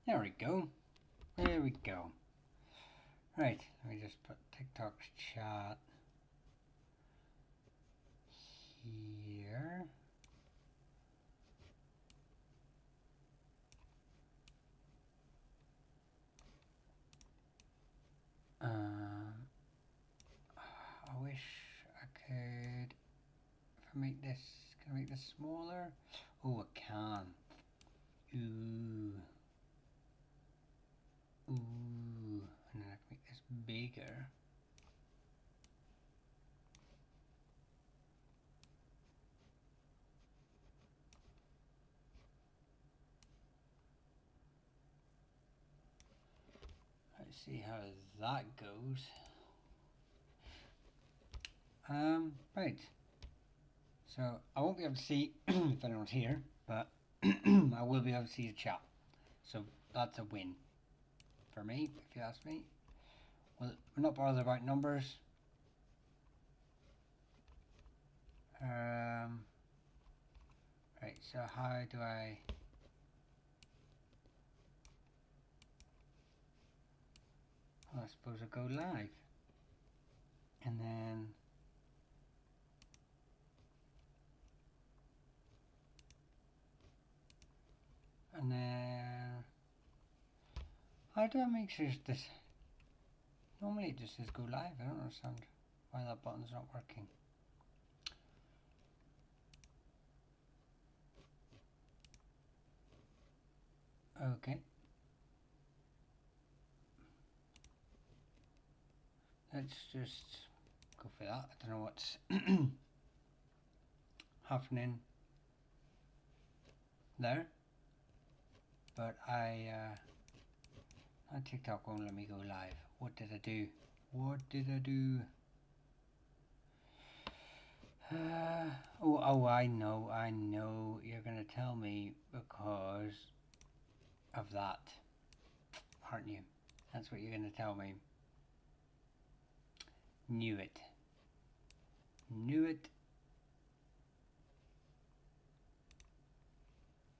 There we go. There we go. Right, let me just put TikTok's chat here. I wish I could. If I make this, can I make this smaller? Oh, I can. Ooh. Ooh. And then I can make this bigger. Let's see how that goes. Right. So I won't be able to see if anyone's here, but I will be able to see the chat. So that's a win for me, if you ask me. Well, we're not bothered about numbers. Right, so how do I... Well, I suppose I'll go live. And then... How do I make sure this... Normally it just says go live. I don't understand why that button's not working. Okay. Let's just go for that. I don't know what's happening there. But TikTok won't let me go live. What did I do? What did I do? Oh, I know. You're gonna tell me because of that, aren't you? That's what you're gonna tell me. Knew it. Knew it.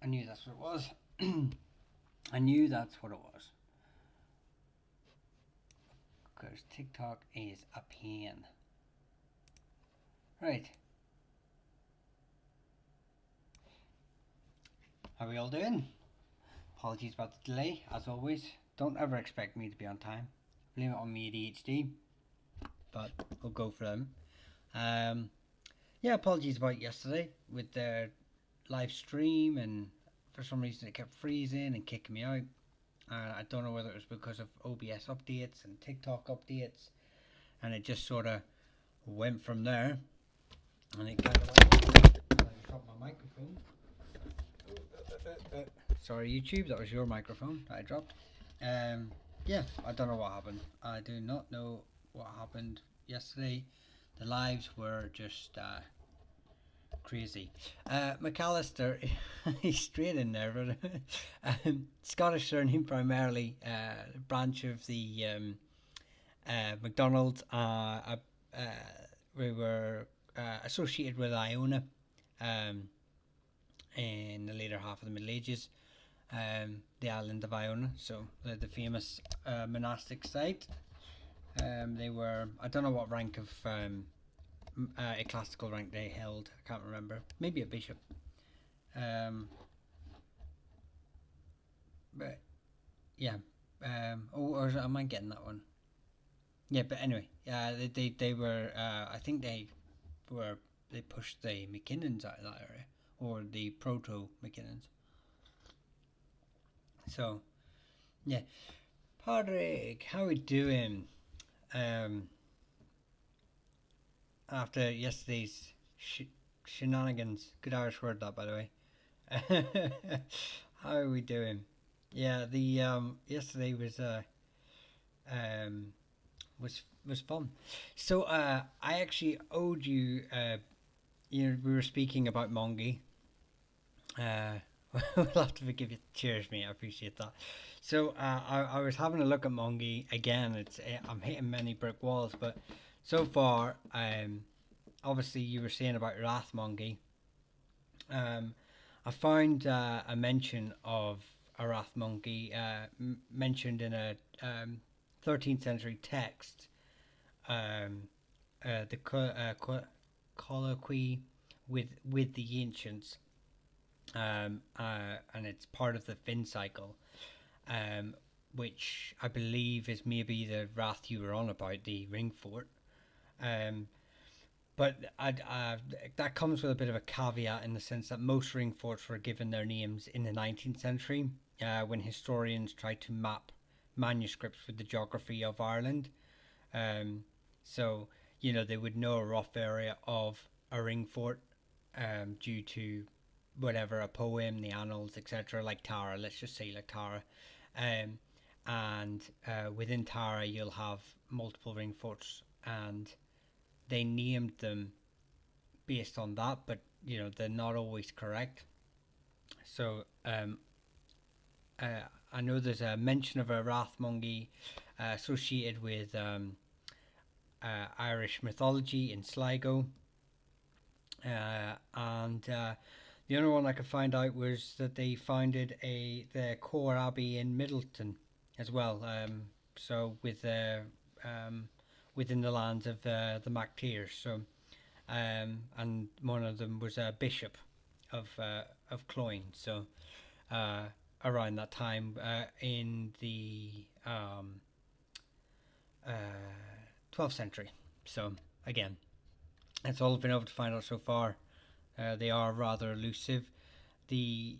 I knew that's what it was. I knew that's what it was. Because TikTok is a pain. Right. How are we all doing? Apologies about the delay, as always. Don't ever expect me to be on time. Blame it on me ADHD. But we'll go for them. Yeah, apologies about yesterday with the live stream, and for some reason it kept freezing and kicking me out. I don't know whether it was because of OBS updates and TikTok updates, and it just sort of went from there. And it kind of went. I dropped my microphone. Sorry, YouTube, that was your microphone that I dropped. Yeah, I don't know what happened. I do not know what happened yesterday. The lives were just crazy. McAllister, he's straight in there, but Scottish surname primarily, branch of the McDonald's. We were associated with Iona in the later half of the Middle Ages, the island of Iona, so the famous monastic site. They were, I don't know what rank of ecclesiastical rank they held, I can't remember, maybe a bishop. But yeah, or am I getting that one? Yeah, but anyway, they were, I think they pushed the McKinnons out of that area, or the proto McKinnons. So, yeah, Padraig, how are we doing? After yesterday's shenanigans, good Irish word that, by the way. How are we doing? Yeah, the yesterday was fun. So I actually owed you. We were speaking about Mongi. We'll have to forgive you. Cheers, mate. I appreciate that. So I was having a look at Mongi again. I'm hitting many brick walls, but so far, obviously you were saying about Rathmongi. I found a mention of a wrath monkey mentioned in a 13th century text, the colloquy with the ancients, and it's part of the Finn cycle, which I believe is maybe the wrath you were on about, the ring fort. Um, but that comes with a bit of a caveat in the sense that most ring forts were given their names in the 19th century, when historians tried to map manuscripts with the geography of Ireland. Um, so, they would know a rough area of a ring fort, due to whatever, a poem, the annals, etc., like Tara. Let's just say like Tara. Um, and within Tara, you'll have multiple ring forts, and they named them based on that, but they're not always correct. So I know there's a mention of a Rathmongi associated with Irish mythology in Sligo, and the other one I could find out was that they founded the Core Abbey in Middleton as well. So within the lands of the MacTeers. So and one of them was a bishop of Cloyne. So around that time, in the 12th century. So again, that's all I've been able to find out so far. They are rather elusive. I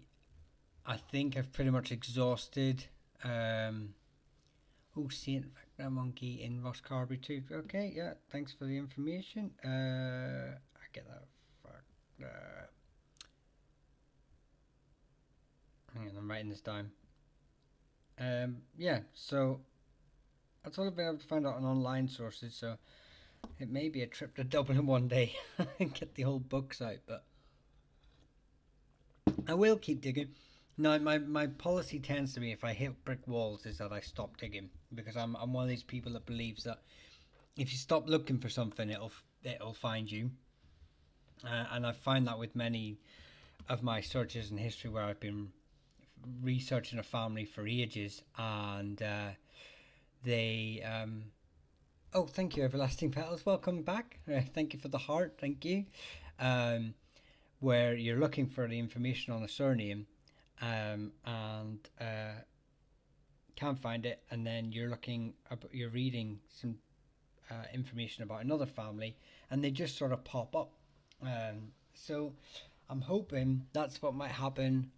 think I've pretty much exhausted. Saint Monkey in Roscarby too. Okay, yeah, thanks for the information. I get that. Hang on, I'm writing this down. Yeah, so that's all I've been able to find out on online sources. So it may be a trip to Dublin one day and get the whole books out, but I will keep digging. No, my policy tends to be, if I hit brick walls, is that I stop digging, because I'm one of these people that believes that if you stop looking for something, it'll find you. And I find that with many of my searches in history, where I've been researching a family for ages, and they oh, thank you, Everlasting Petals, welcome back. Thank you for the heart, thank you. Where you're looking for the information on a surname, and can't find it, and then you're reading some information about another family, and they just sort of pop up. So I'm hoping that's what might happen.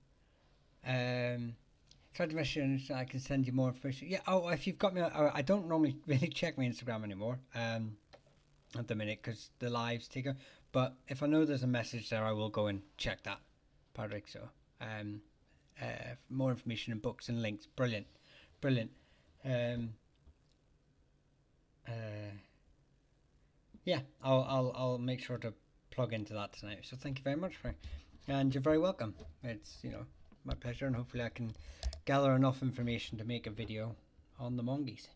Try to mention so I can send you more information. Yeah. Oh, if you've got me, I don't normally really check my Instagram anymore. At the minute, because the lives take a. But if I know there's a message there, I will go and check that, Patrick. So, more information and books and links. Brilliant. Yeah, I'll make sure to plug into that tonight. So thank you very much, Frank, and you're very welcome. It's my pleasure, and hopefully I can gather enough information to make a video on the monkeys.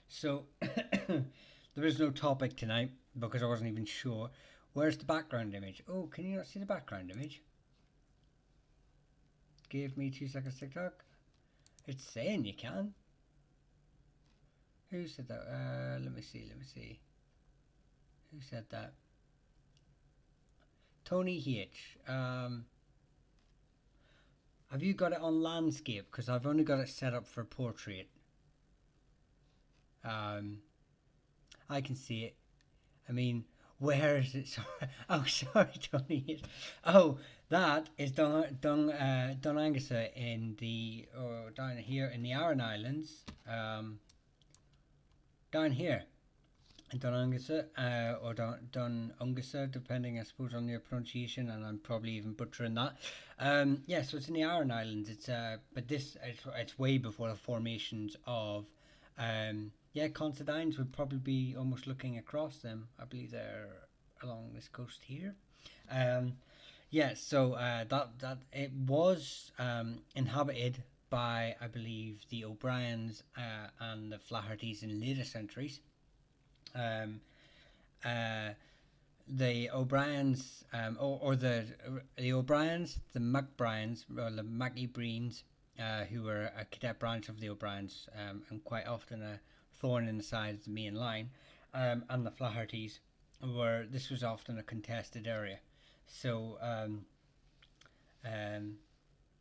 So there is no topic tonight because I wasn't even sure. Where's the background image? Oh, can you not see the background image? Give me 2 seconds, TikTok. It's saying you can. Who said that? Let me see. Who said that? Tony H. Have you got it on landscape? Because I've only got it set up for portrait. I can see it. I mean, where is it? Oh, sorry, Tony. Oh, that is Donangusa in down here in the Aran Islands. Down here in Donangusa, or Donungusa, depending, I suppose, on your pronunciation, and I'm probably even butchering that. Yeah, so it's in the Aran Islands. It's but it's way before the formations of Considines would probably be almost looking across them. I believe they're along this coast here. So that it was inhabited by, I believe, the O'Briens and the Flahertys in later centuries. the O'Briens, or the O'Briens, the McBryans, or the McEbreens, who were a cadet branch of the O'Briens, and quite often a thorn in the side of the main line, and the Flahertys, were this was often a contested area. So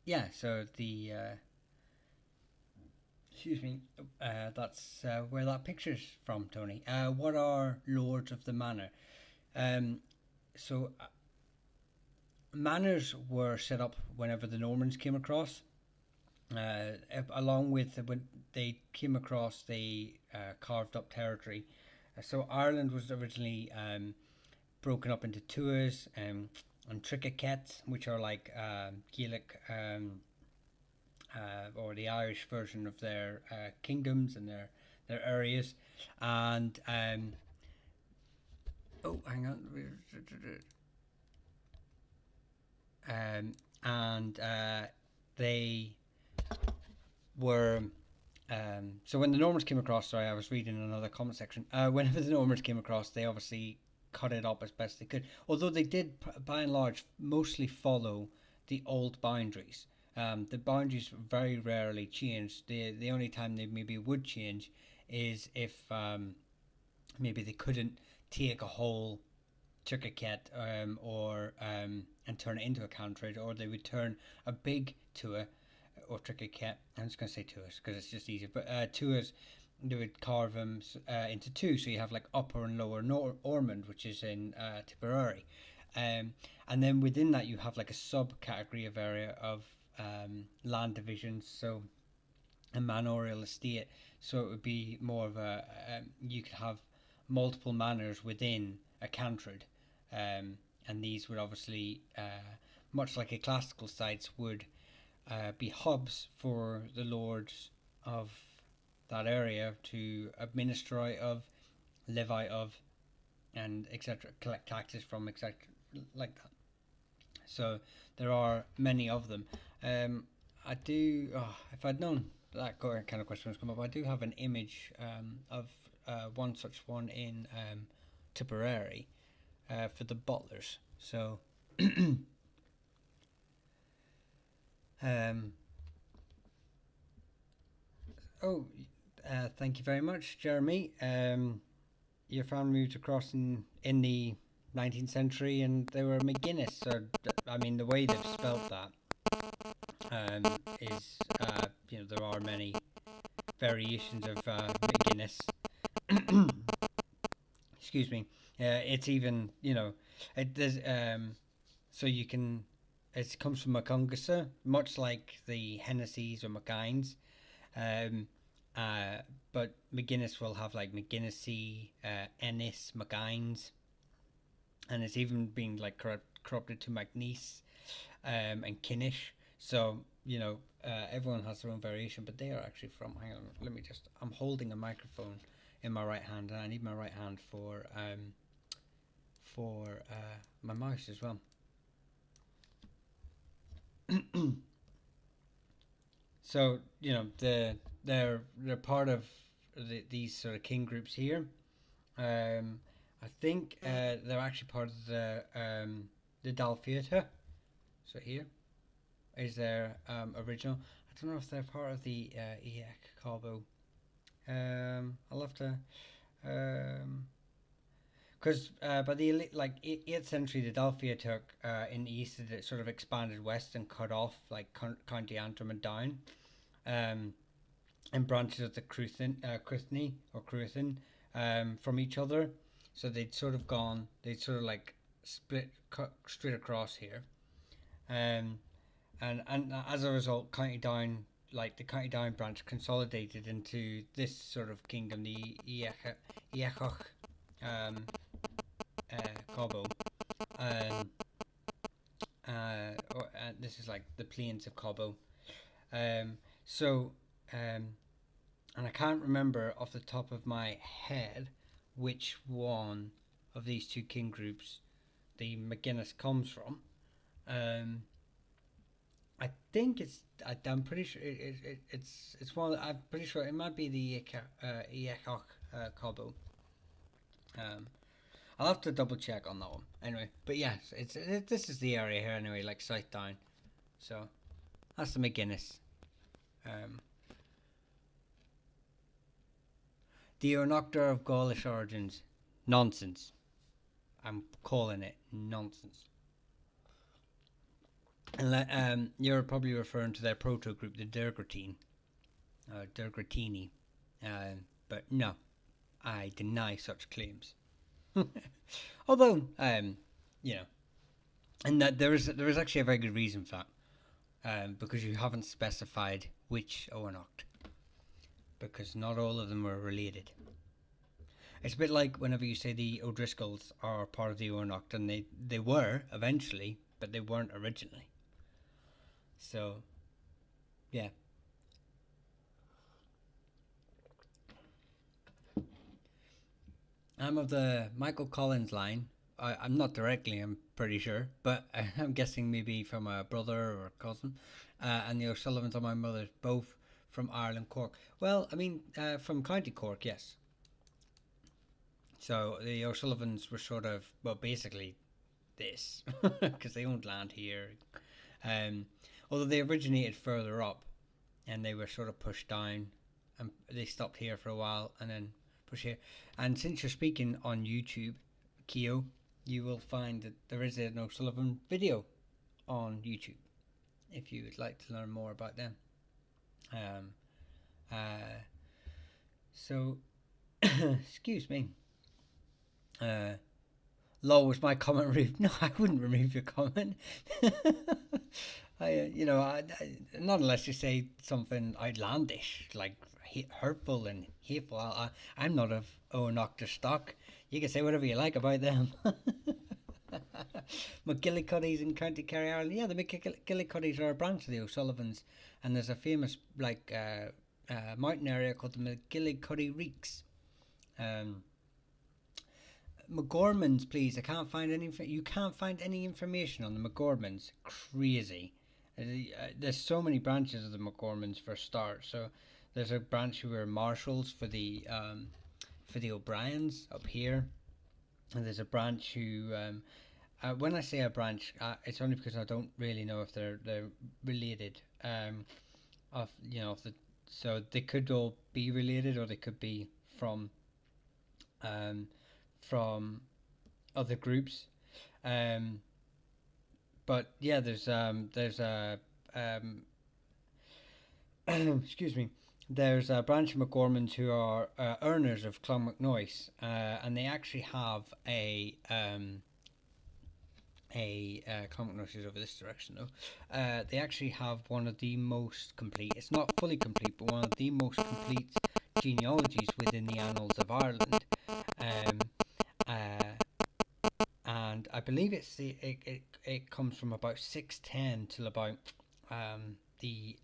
yeah, so the excuse me, that's where that picture's from, Tony. What are lords of the manor? Um, so manors were set up whenever the Normans came across. Along with when they came across, they carved up territory. So Ireland was originally broken up into tuas and trichachets, which are like Gaelic or the Irish version of their kingdoms and their areas. And oh, hang on. And they were so when the Normans came across, sorry, I was reading another comment section. Whenever the Normans came across, they obviously cut it up as best they could. Although they did, by and large, mostly follow the old boundaries. The boundaries very rarely changed. The only time they maybe would change is if maybe they couldn't take a whole Turkiket and turn it into a country, or they would turn a big tua or Turkiket. I'm just going to say tuas because it's just easier. But tuas, they would carve them into two, so you have like Upper and Lower Ormond, which is in Tipperary, and then within that you have like a subcategory of area of land divisions. So a manorial estate, so it would be more of a you could have multiple manors within a country, and these would obviously, much like ecclesiastical sites, would be hubs for the lords of that area to administer of, live out of, and etc. Collect taxes from, etc. Like that. So there are many of them. I do. If I'd known that kind of question was come up, I do have an image of one such one in Tipperary for the butlers. So thank you very much, Jeremy. Your family moved across in the 19th century, and they were McGuinness. So I mean, the way they've spelt that is there are many variations of McGuinness. Excuse me. It's even it does so you can it comes from Macungussa, much like the Hennessy's or McGuines. Um, but McGuinness will have like McGuinnessy, Ennis, McGuines, and it's even been like corrupted to McNeese and Kinnish. So everyone has their own variation, but they are actually from. Hang on, let me just. I'm holding a microphone in my right hand, and I need my right hand for my mouse as well. So they're part of these sort of king groups here. I think they're actually part of the Dalfiata. So here is their original. I don't know if they're part of the Eak Cabo. I'll have to because by the 8th century, the Dalfia took in the east, it sort of expanded west and cut off like County Antrim and down, and branches of the Cruithne or Cruithin from each other. So they'd sort of like split, cut straight across here, and as a result, County Down, like the County Down branch, consolidated into this sort of kingdom, the Iachach Cobbo. This is like the plains of Cobbo. So, and I can't remember off the top of my head which one of these two king groups the McGuinness comes from. I think I'm pretty sure it's one. I'm pretty sure it might be the Iachach Cobbo. I'll have to double check on that one. Anyway, but yes, this is the area here anyway, like South Down. So that's the McGuinness. The Ornoctor of Gaulish origins. Nonsense. I'm calling it nonsense. And you're probably referring to their proto group, the Dergratine, Dergratini. But no, I deny such claims. Although, you know, and that there is actually a very good reason for that, because you haven't specified which Oanoct, because not all of them are related. It's a bit like whenever you say the O'Driscolls are part of the Oanoct, and they were eventually, but they weren't originally. So, yeah. I'm of the Michael Collins line. I'm not directly, I'm pretty sure, but I'm guessing maybe from a brother or a cousin. And the O'Sullivans on my mother's, both from Ireland, Cork. Well, I mean, from County Cork, yes. So the O'Sullivans were sort of, well, basically this, because they owned land here. Although they originated further up, and they were sort of pushed down, and they stopped here for a while, and then push here. And since you're speaking on YouTube, Keo, you will find that there is an O'Sullivan video on YouTube if you would like to learn more about them. So, excuse me. Lol, was my comment removed? No, I wouldn't remove your comment. Not unless you say something outlandish, like hurtful and hateful. I'm not of Oanoctor stock. You can say whatever you like about them. McGillicuddies in County Kerry, Ireland. Yeah, the McGillicuddies are a branch of the O'Sullivans, and there's a famous mountain area called the McGillicuddy Reeks. McGormans, please. I can't find any. You can't find any information on the McGormans. Crazy. There's so many branches of the McGormans for a start. So there's a branch who are marshals for the O'Briens up here, and there's a branch who. When I say a branch, it's only because I don't really know if they're related. So they could all be related, or they could be from other groups, but yeah, there's a excuse me, there's a branch of McGormans who are earners of Clonmacnoise, and they actually have Clonmacnoise is over this direction though. They actually have one of the most complete, it's not fully complete, but one of the most complete genealogies within the annals of Ireland. And I believe it comes from about 610 till about the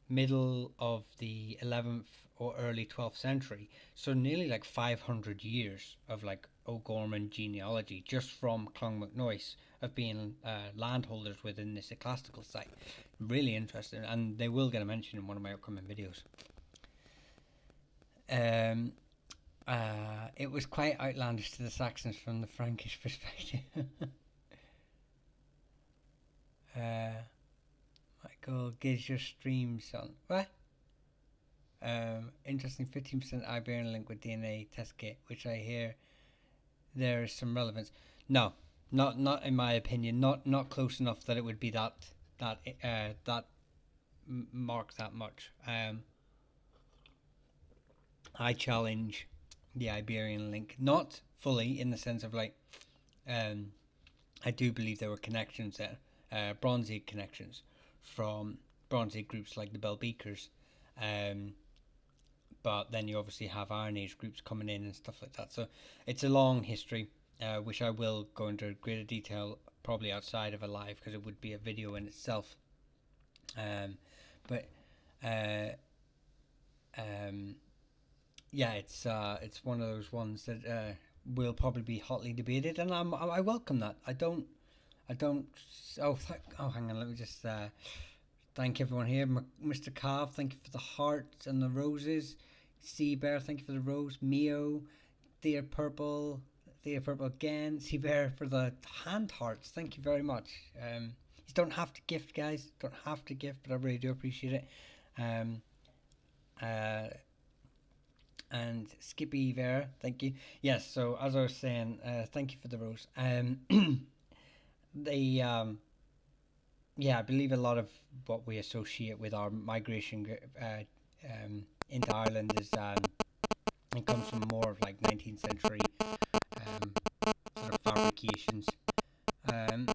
middle of the 11th or early 12th century. So nearly like 500 years of like O'Gorman genealogy just from Clonmacnoise, of being landholders within this ecclesiastical site. Really interesting, and they will get a mention in one of my upcoming videos. It was quite outlandish to the Saxons from the Frankish perspective. Michael gives your streams on what? Interesting. 15% Iberian link with DNA test kit, which I hear there is some relevance. No, not in my opinion. Not close enough that it would be that mark that much. I challenge the Iberian link, not fully in the sense of like, I do believe there were connections there, Bronze Age connections from Bronze Age groups like the Belbeakers, but then you obviously have Iron Age groups coming in and stuff like that. So it's a long history, which I will go into greater detail probably outside of a live, because it would be a video in itself. Yeah, it's one of those ones that will probably be hotly debated, and I welcome that. I don't. Oh, hang on. Let me just thank everyone here. Mr. Cav, thank you for the hearts and the roses. Sea Bear, thank you for the rose. Mio, Dear Purple, Thea Purple again. Seabear for the hand hearts. Thank you very much. You don't have to gift, guys. Don't have to gift, but I really do appreciate it. And Skippy Vera, thank you. Yes, so as I was saying, thank you for the rose. Yeah, I believe a lot of what we associate with our migration into Ireland is it comes from more of like 19th century sort of fabrications. Um,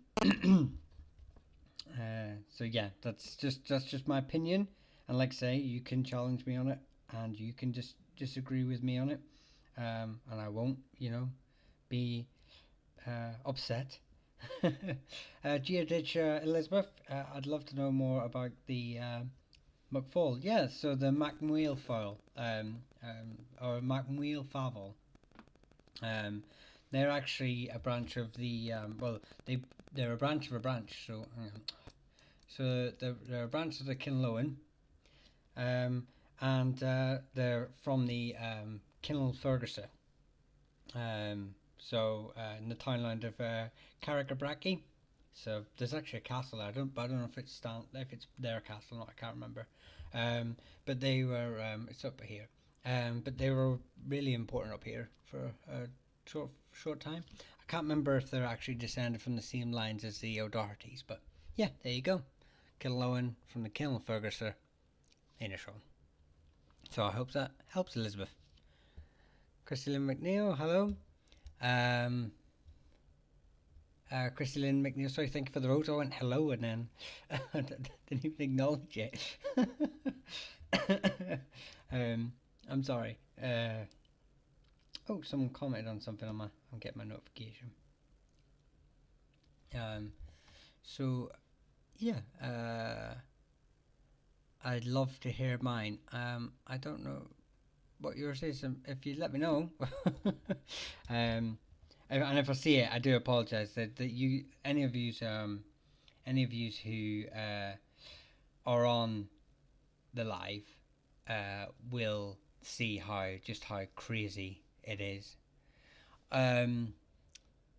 so yeah, that's just my opinion, and like I say, you can challenge me on it, and you can just disagree with me on it, and I won't, be upset. Geoditch Elizabeth, I'd love to know more about the McFall. Yeah, so the MacMwheel file, or MacMwheel Favil. They're actually a branch of the they're a branch of a branch. So so they're a branch of the Kinlowen, and they're from the Kinlow Ferguson. So in the townland of Carrigabrackie. So there's actually a castle. I don't know if it's their castle or not. I can't remember. But they were it's up here. But they were really important up here for a short time. I can't remember if they're actually descended from the same lines as the O'Dohertys, but yeah, there you go. Killowen from the Kinlow Ferguson in a show. So I hope that helps, Elizabeth. Christy Lynn McNeil, hello. Christy Lynn McNeil, sorry, thank you for the rose. I went hello and then I didn't even acknowledge it. I'm sorry. Oh, someone commented on something on I'm getting my notification. So yeah, I'd love to hear mine. I don't know what yours is. If you let me know. And if I see it, I do apologise. That you, any of you who are on the live, will see how crazy it is. And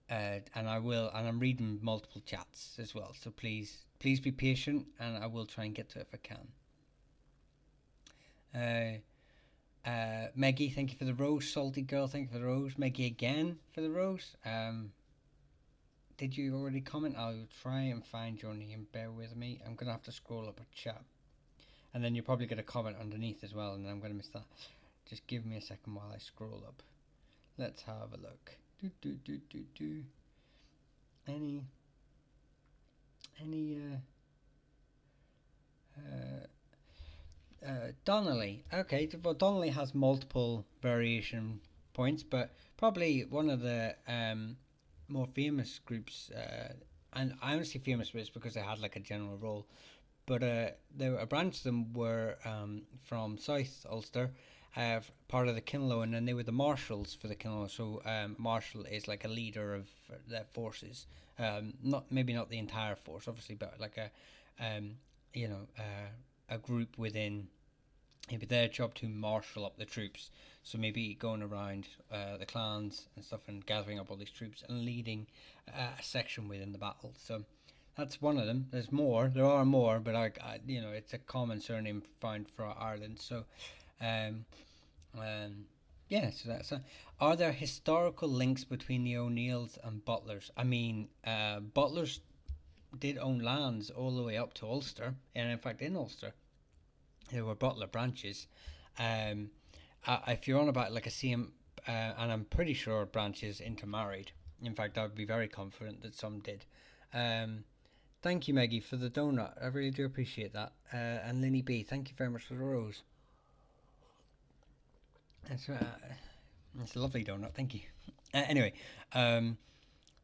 I'm reading multiple chats as well. So please be patient, and I will try and get to it if I can. Meggie, thank you for the rose. Salty girl, thank you for the rose. Meggie again for the rose. Did you already comment? I'll try and find your name. Bear with me. I'm gonna have to scroll up a chat, and then you're probably gonna comment underneath as well, and then I'm gonna miss that. Just give me a second while I scroll up. Let's have a look. Any Donnelly. Okay, well, Donnelly has multiple variation points, but probably one of the more famous groups, and I only say famous because they had like a general role, but a branch of them were from South Ulster, part of the Kinlowen, and they were the marshals for the Kinlowen. So marshal is like a leader of their forces, maybe not the entire force, obviously, but like a group within. It'd be their job to marshal up the troops. So maybe going around the clans and stuff and gathering up all these troops and leading a section within the battle. So that's one of them. There's more. There are more, but it's a common surname found for Ireland. So, yeah. So that's. Are there historical links between the O'Neills and Butlers? I mean, Butlers did own lands all the way up to Ulster, and in fact, in Ulster, there were Butler branches. If you're on about like a same, and I'm pretty sure branches intermarried. In fact, I would be very confident that some did. Thank you, Maggie, for the donut. I really do appreciate that. And Linny B, thank you very much for the rose. It's a lovely donut. Thank you. Anyway,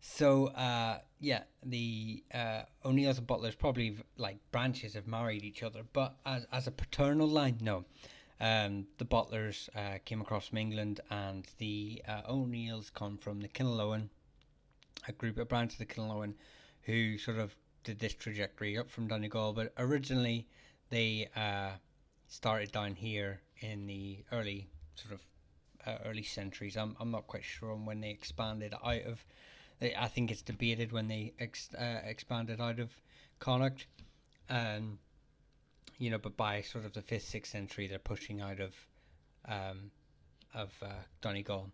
so yeah, the O'Neills and Butlers probably like branches have married each other, but as a paternal line, no. The Butlers came across from England, and the O'Neills come from the Kinlowen, a branch of the Kinlowen, who sort of did this trajectory up from Donegal. But originally, they started down here in the early sort of early centuries. I'm not quite sure on when they expanded out of. I think it's debated when they expanded out of Connacht, but by sort of the 5th, 6th century, they're pushing out of Donegal.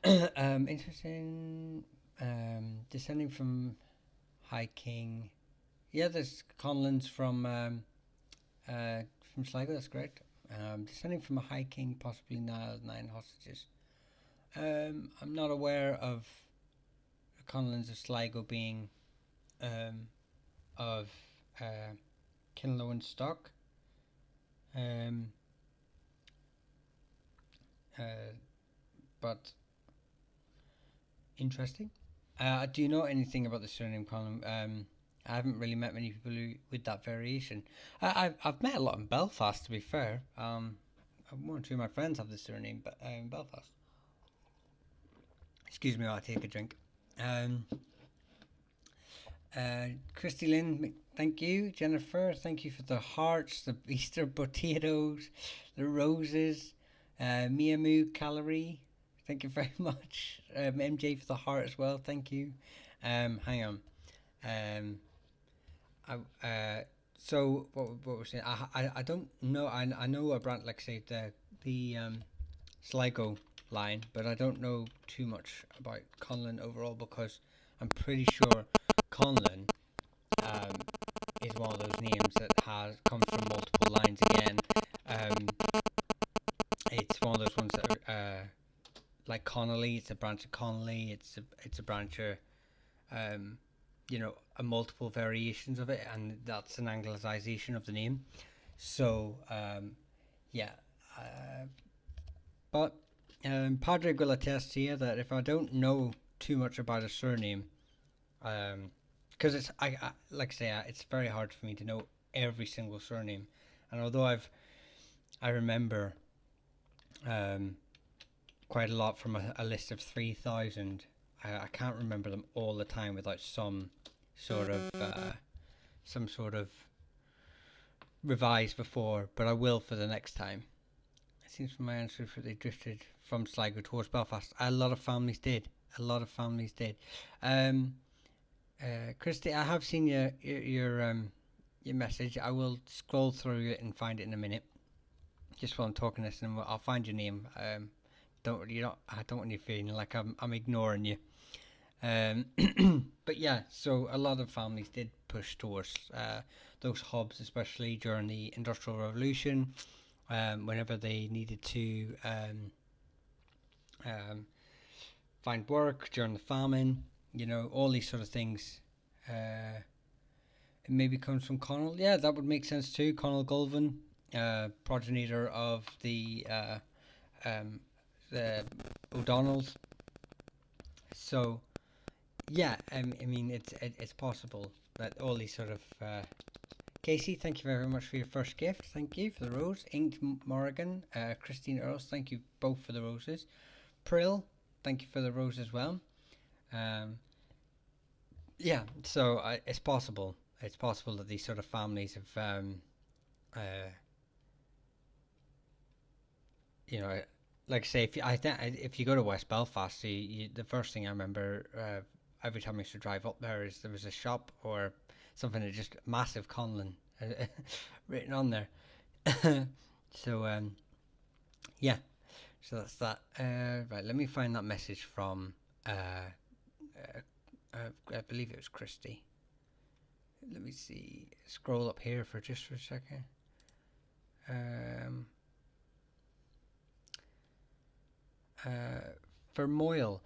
Interesting. Descending from High King. Yeah, there's Conlons from Sligo. That's correct. Descending from a High King, possibly Nile, 9 hostages. I'm not aware of Conlons of Sligo being of Kinloan stock. But interesting. Do you know anything about the surname Conlon? I haven't really met many people with that variation. I've met a lot in Belfast, to be fair. One or two of my friends have the surname, but Belfast. Excuse me while I take a drink. Christy Lynn, thank you. Jennifer, thank you for the hearts, the Easter potatoes, the roses. Miamu Calorie, thank you very much. MJ for the heart as well, thank you. Hang on. So what we're saying? I don't know. I know a brand, like say the Sligo line, but I don't know too much about Conlon overall, because I'm pretty sure Conlon is one of those names that comes from multiple lines again. It's one of those ones that are like Connolly. It's a branch of Connolly. It's a branch of a multiple variations of it, and that's an anglicization of the name. So but Padraig will attest here that if I don't know too much about a surname, because it's like I say, it's very hard for me to know every single surname, and although I remember quite a lot from a list of 3,000, I can't remember them all the time without some sort of revise before, but I will for the next time. It seems from my answers that they drifted from Sligo towards Belfast. A lot of families did. Christy, I have seen your message. I will scroll through it and find it in a minute. Just while I'm talking this, and I'll find your name. I don't want you feeling like I'm ignoring you. But yeah, so a lot of families did push towards those hubs, especially during the Industrial Revolution, whenever they needed to find work during the famine. All these sort of things. It maybe comes from Connell. Yeah, that would make sense too. Connell Gulvin, progenitor of the O'Donnells. So yeah, I mean it's possible that all these sort of Casey, thank you very much for your first gift. Thank you for the rose. Inked Morrigan, Christine Earls, thank you both for the roses. Prill, thank you for the rose as well. Yeah, so it's possible. It's possible that these sort of families have, like say, if you go to West Belfast, the first thing I remember every time I used to drive up there is there was a shop or something that just massive Conlon written on there. So yeah, so that's that. Right, let me find that message from I believe it was Christy. Let me see. Scroll up here for a second. For Moyle.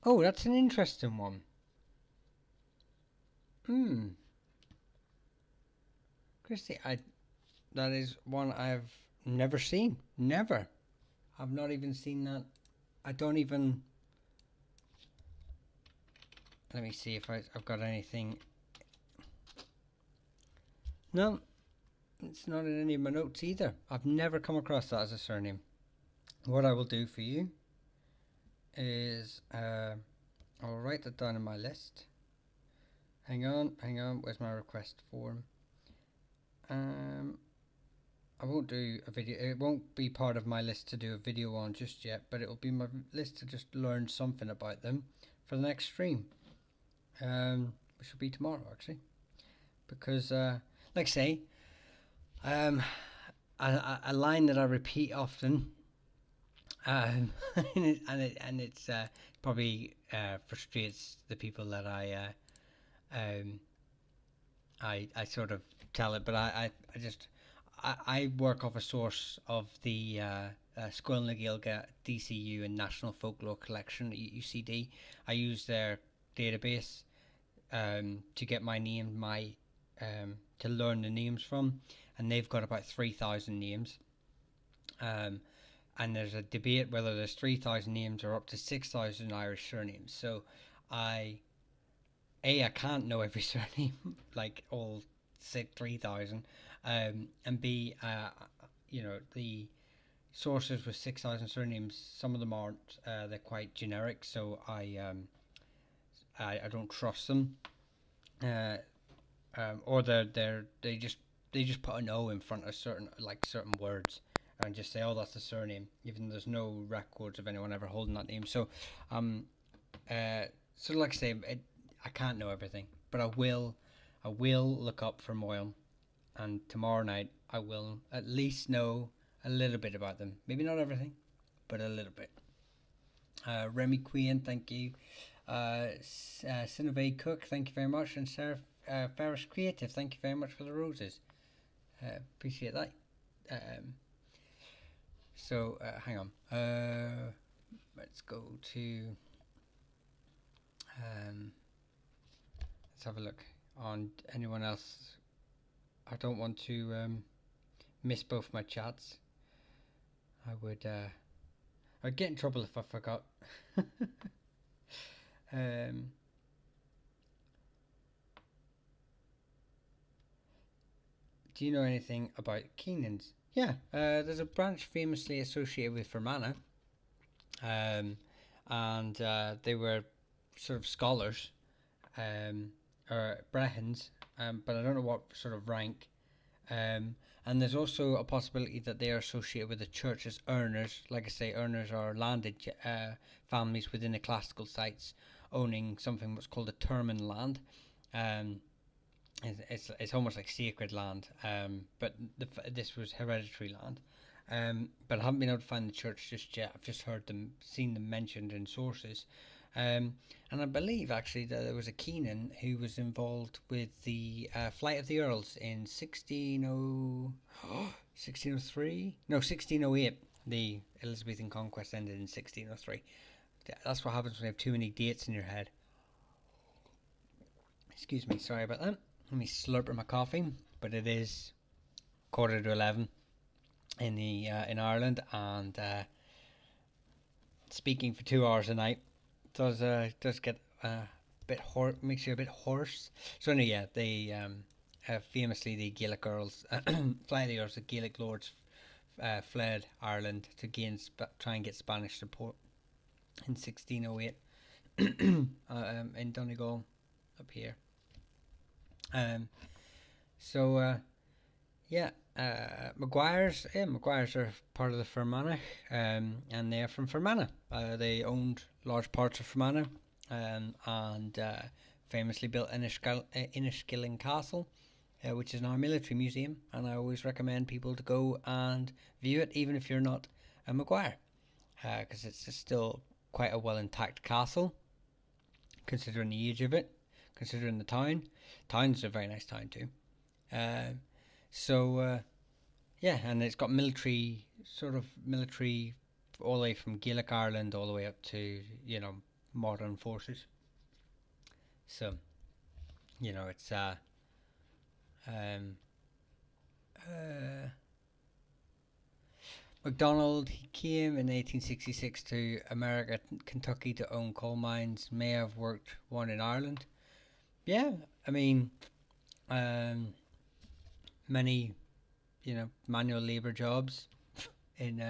Oh, that's an interesting one. Christy, that is one I've never seen. Never. I've not even seen that. I don't even. Let me see if I've got anything. No, it's not in any of my notes either. I've never come across that as a surname. What I will do for you is I'll write that down in my list. Hang on, where's my request form? I won't do a video. It won't be part of my list to do a video on just yet, but it will be my list to just learn something about them for the next stream, which will be tomorrow actually. Because, like I say, a line that I repeat often, and it's probably frustrates the people that I sort of tell it, but I work off a source of the Scoil na Gaeilge DCU and National Folklore Collection UCD. I use their database to get my name, to learn the names from, and they've got about 3,000 names. And there's a debate whether there's 3,000 names or up to 6,000 Irish surnames. So I can't know every surname, like all 3,000, and B, the sources with 6,000 surnames, some of them aren't, they're quite generic, so I don't trust them, or they just put an O in front of certain words and just say, oh, that's a surname, even though there's no records of anyone ever holding that name. So so like I say, I can't know everything, but I will look up for Moyle, and tomorrow night I will at least know a little bit about them. Maybe not everything, but a little bit. Remy Queen, thank you. Cineve Cook, thank you very much. And Sarah Ferris Creative, thank you very much for the roses. Appreciate that. So hang on. Let's go to. Let's have a look on anyone else. I don't want to miss both my chats. I'd get in trouble if I forgot. Do you know anything about Keenans? Yeah, there's a branch famously associated with Fermanagh, and they were sort of scholars, or brehons, but I don't know what sort of rank. And there's also a possibility that they are associated with the church as earners. Like I say, earners are landed families within the classical sites owning something what's called a termen land. It's almost like sacred land, but this was hereditary land. But I haven't been able to find the church just yet. I've just seen them mentioned in sources. And I believe actually that there was a Keenan who was involved with the Flight of the Earls in 1603? No, 1608. The Elizabethan conquest ended in 1603. That's what happens when you have too many dates in your head. Excuse me, sorry about that. Let me slurp my coffee, but it is 11:15 in Ireland, and speaking for 2 hours a night does get a bit makes you a bit hoarse. So anyway, yeah, they famously the Gaelic Earls, Flight of the Earls, the Gaelic lords fled Ireland to try and get Spanish support in 1608 in Donegal up here. Maguires are part of the Fermanagh, and they're from Fermanagh. They owned large parts of Fermanagh, and famously built Inniskilling Castle, which is now a military museum, and I always recommend people to go and view it, even if you're not a Maguire, because it's still quite a well intact castle, considering the age of it, considering the town. Town's a very nice town too. And it's got military all the way from Gaelic Ireland all the way up to modern forces. So it's MacDonald, he came in 1866 to America, Kentucky, to own coal mines. May have worked one in Ireland. Yeah, I mean, many, manual labor jobs in,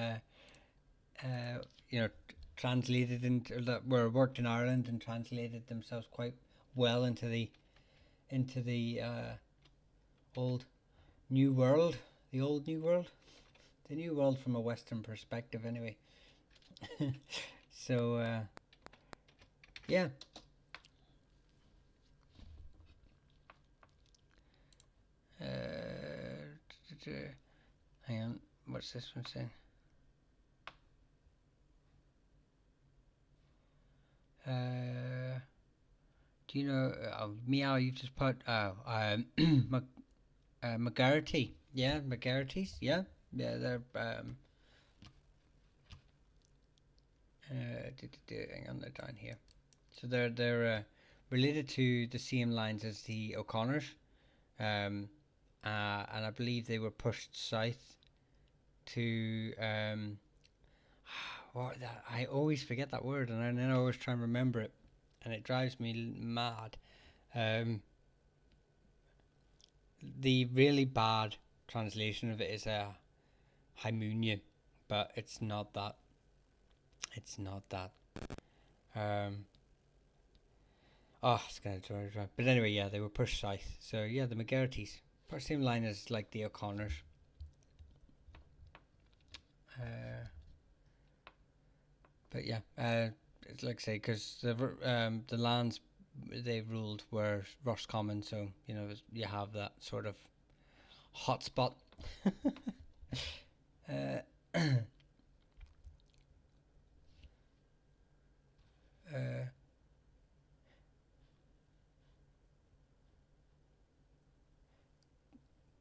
translated into that were worked in Ireland and translated themselves quite well into the old New World, the old New World. the new world from a Western perspective, anyway. So yeah. Hang on, what's this one saying? Do you know? Meow, you just put. McGarity. Yeah, McGarities. Yeah, yeah, they're. Hang on, they're down here. So they're related to the same lines as the O'Connors, and I believe they were pushed south to what that I always forget that word, and then I always try and remember it, and it drives me mad. The really bad translation of it is Hymunia, but it's not that. It's not that. It's gonna dry. But anyway, yeah, they were pushed south. So yeah, the McGarrities, same line as like the O'Connors. But yeah, it's like I say, because the lands they ruled were Roscommon, so you know you have that sort of hotspot.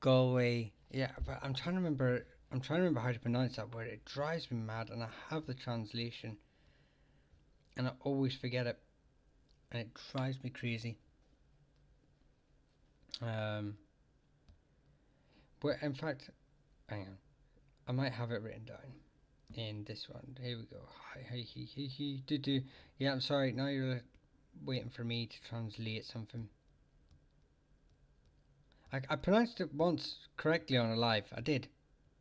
Galway, yeah, but I'm trying to remember. I'm trying to remember how to pronounce that word. It drives me mad, and I have the translation, and I always forget it, and it drives me crazy. But in fact, hang on, I might have it written down in this one. Here we go. Hi. Yeah, I'm sorry. Now you're waiting for me to translate something. I pronounced it once correctly on a live. I did,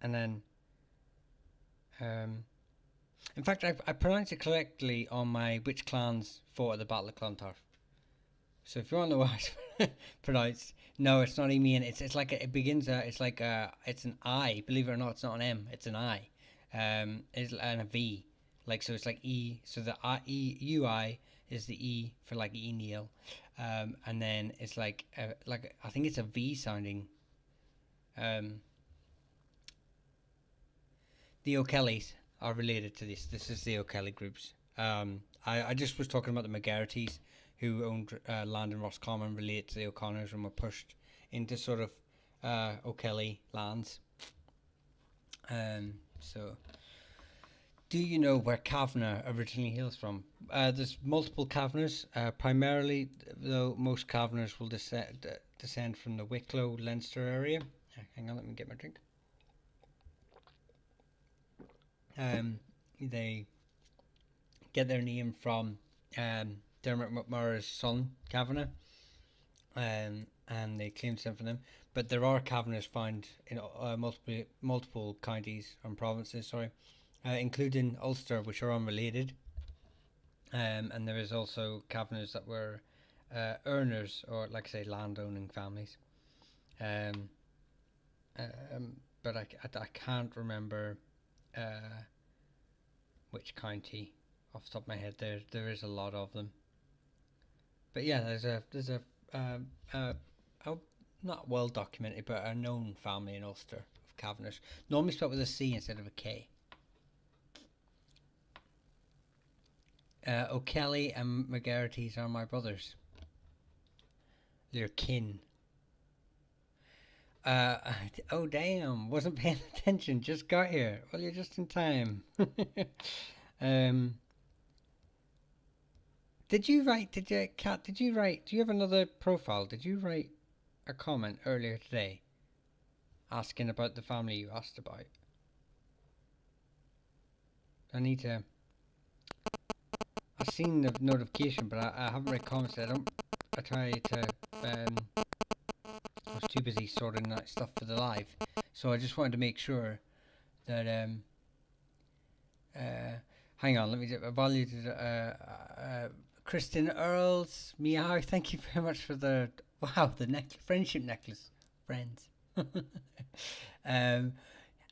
and then in fact, I pronounced it correctly on my Which Clans Fought at the Battle of Clontarf. So if you want to know what I pronounced, no, it's not Emian. It's like it begins. It's like it's an I. Believe it or not, it's not an M. It's an I. It's and a V. Like so, it's like E. So the UI is the E for like E Neil, and then it's like I think it's a V sounding. The O'Kellys are related to this. This is the O'Kelly groups. I just was talking about the McGarrities who owned land in Roscommon relate to the O'Connors and were pushed into sort of O'Kelly lands. So, do you know where Kavanagh originally hails from? There's multiple Kavanaghs. Primarily, though, most Kavanaghs will descend from the Wicklow, Leinster area. Hang on, let me get my drink. They get their name from Dermot McMurrough's son, Kavanagh, and they claim descent from them. But there are Kavanaghs found in multiple counties and provinces, including Ulster, which are unrelated. And there is also Kavanaghs that were earners, or like I say, landowning families. But I can't remember which county off the top of my head. There is a lot of them. But yeah, there's a not well documented, but a known family in Ulster of Kavanaghs. Normally spelled with a C instead of a K. O'Kelly and McGarrities are my brothers. They're kin. Oh damn! Wasn't paying attention. Just got here. Well, you're just in time. Did you write? Did you, Kat? Did you write? Do you have another profile? Did you write a comment earlier today, asking about the family you asked about? I need to. I've seen the notification, but I haven't read comments. I try to. I was too busy sorting that stuff for the live, so I just wanted to make sure that hang on, let me just value Kristen Earls, meow. Thank you very much for the friendship necklace, friends.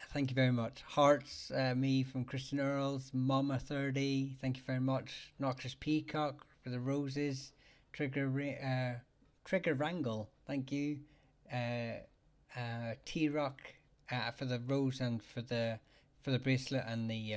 Thank you very much. Hearts, me from Christian Earls, Mama30, thank you very much. Noxious Peacock for the roses. Trigger Wrangle, thank you. T-Rock for the rose and for the bracelet and the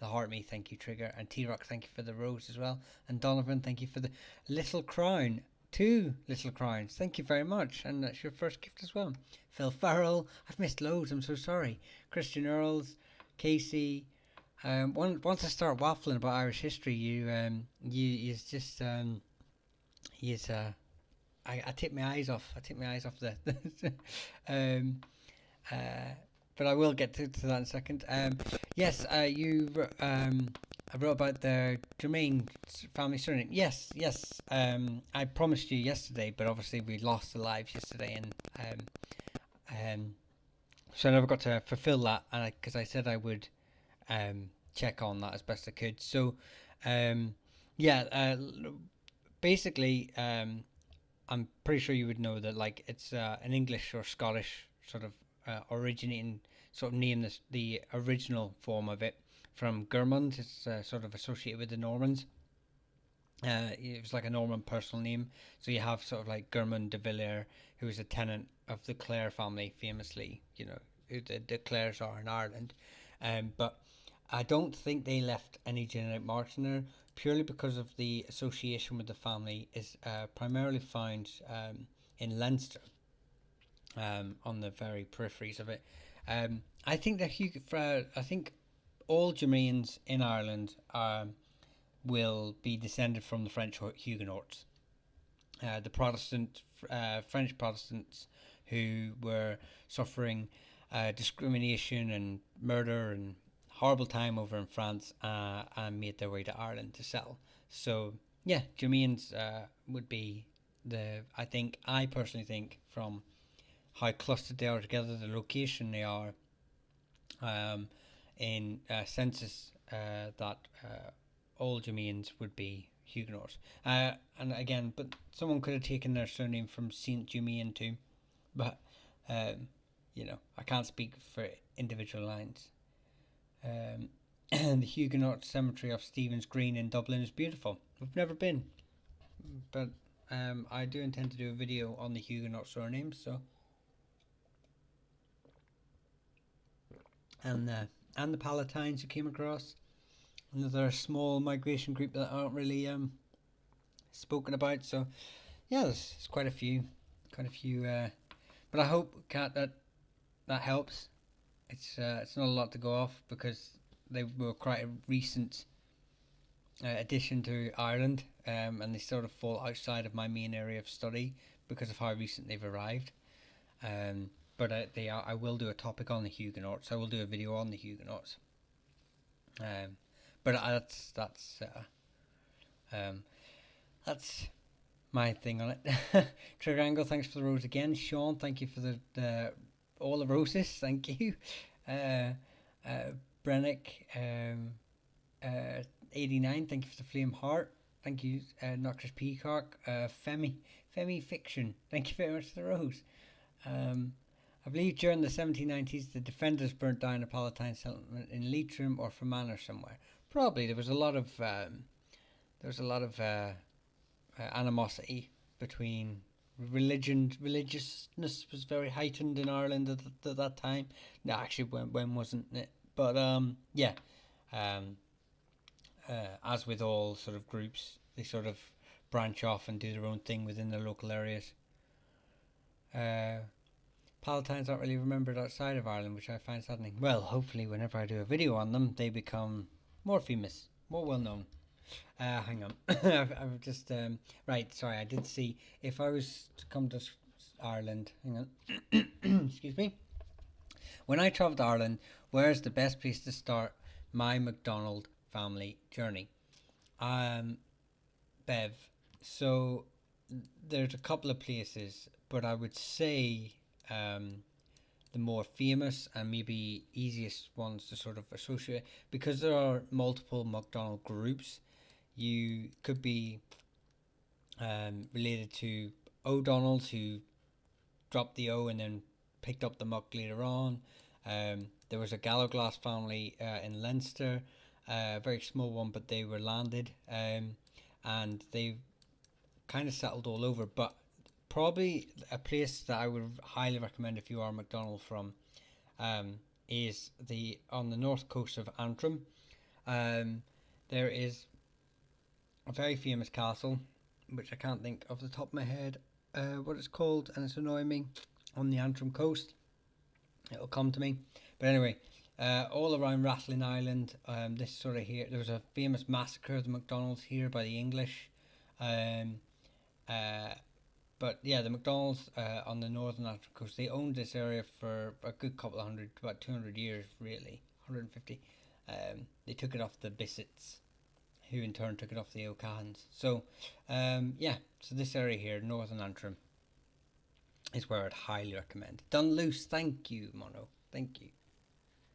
heart me, thank you Trigger. And T-Rock, thank you for the rose as well. And Donovan, thank you for the little crown. 2 little crowns. Thank you very much. And that's your first gift as well. Phil Farrell. I've missed loads. I'm so sorry. Christian Earls. Casey. Once I start waffling about Irish history, you just I take my eyes off. I take my eyes off the um, uh, but I will get to that in a second. Yes, I wrote about the Germain family surname. Yes. I promised you yesterday, but obviously we lost the lives yesterday, and so I never got to fulfill that. And because I said I would check on that as best I could. So, yeah, basically, I'm pretty sure you would know that like it's an English or Scottish sort of originating sort of name, this the original form of it from Gurmund. It's sort of associated with the Normans. It was like a Norman personal name. So you have sort of like Gurmund de Villiers, who is a tenant of the Clare family, famously, you know, who the Clares are in Ireland. But I don't think they left any genetic marks in there, purely because of the association with the family is primarily found in Leinster, on the very peripheries of it. I think that I think all Germains in Ireland will be descended from the French Huguenots, the French Protestants who were suffering discrimination and murder and horrible time over in France, and made their way to Ireland to settle. So yeah, Germains would be I personally think, from how clustered they are together, the location they are, in census, that all Germains would be Huguenots. And again, but someone could have taken their surname from Saint Germain too, but I can't speak for individual lines. The Huguenot cemetery of Stephen's Green in Dublin is beautiful. I've never been, but I do intend to do a video on the Huguenot surnames. So, and the Palatines who came across, another small migration group that aren't really spoken about. So yeah, there's quite a few, but I hope, Kat, that helps. It's not a lot to go off because they were quite a recent addition to Ireland, and they sort of fall outside of my main area of study because of how recent they've arrived. But I will do a topic on the Huguenots. I will do a video on the Huguenots. But that's my thing on it. Trigger Angle, thanks for the rose again. Sean, thank you for the all the roses. Thank you. Brennick, 89, thank you for the flame heart. Thank you, Noxious Peacock. Femi Fiction, thank you very much for the rose. I believe during the 1790s the defenders burnt down a Palatine settlement in Leitrim or Fermanagh somewhere. Probably there was a lot of animosity between religiousness was very heightened in Ireland at that time. No, actually, when wasn't it? But yeah, as with all sort of groups, they sort of branch off and do their own thing within their local areas. Palatines aren't really remembered outside of Ireland, which I find saddening. Well, hopefully, whenever I do a video on them, they become more famous, more well known. Hang on, I've just right. Sorry, I did see if I was to come to Ireland. Hang on, excuse me. When I travelled to Ireland, where's the best place to start my McDonald family journey? Bev. So there's a couple of places, but I would say the more famous and maybe easiest ones to sort of associate, because there are multiple McDonald groups. You could be related to O'Donnells, who dropped the O and then picked up the Muck later on. There was a Gallowglass family in Leinster, a very small one, but they were landed, and they kind of settled all over. But probably a place that I would highly recommend if you are MacDonald from is on the north coast of Antrim. There is a very famous castle, which I can't think off the top of my head what it's called, and it's annoying me, on the Antrim coast. It'll come to me. But anyway, all around Rathlin Island, this sort of here, there was a famous massacre of the MacDonalds here by the English. But yeah, the MacDonalds on the northern Antrim coast, they owned this area for a good couple of hundred, about 200 years really, 150. They took it off the Bissets, who in turn took it off the O'Cahans. So yeah, so this area here, northern Antrim, is where I'd highly recommend. Dunluce, thank you, Mono, thank you.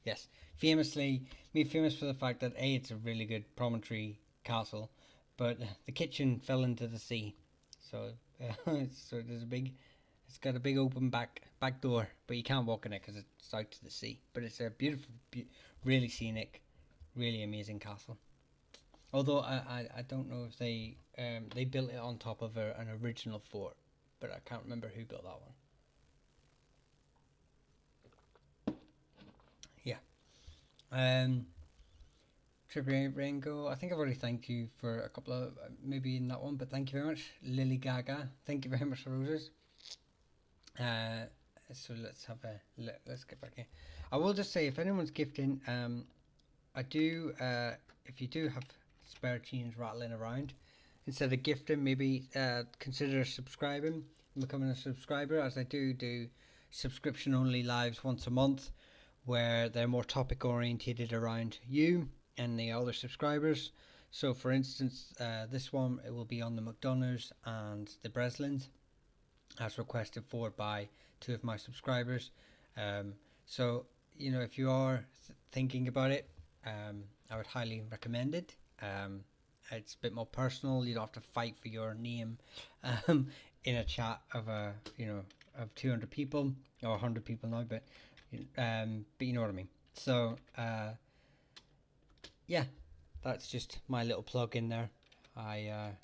Yes, famously, made famous for the fact that A, it's a really good promontory castle, but the kitchen fell into the sea. So so it's got a big open back door, but you can't walk in it because it's out to the sea. But it's a beautiful, really scenic, really amazing castle. Although I don't know if they built it on top of an original fort, but I can't remember who built that one. Yeah. Tribute Ringo, I think I've already thanked you for a couple of, maybe in that one, but thank you very much. Lily Gaga, thank you very much for roses. So let's get back in. I will just say, if anyone's gifting, if you do have spare change rattling around, instead of gifting, maybe consider subscribing and becoming a subscriber, as I do subscription only lives once a month, where they're more topic orientated around you and the other subscribers. So for instance, this one, it will be on the MacDonalds and the Breslins, as requested for by 2 of my subscribers. So if you are thinking about it, I would highly recommend it. It's a bit more personal. You don't have to fight for your name in a chat of of 200 people or 100 people now, but you know what I mean. So yeah, that's just my little plug in there. I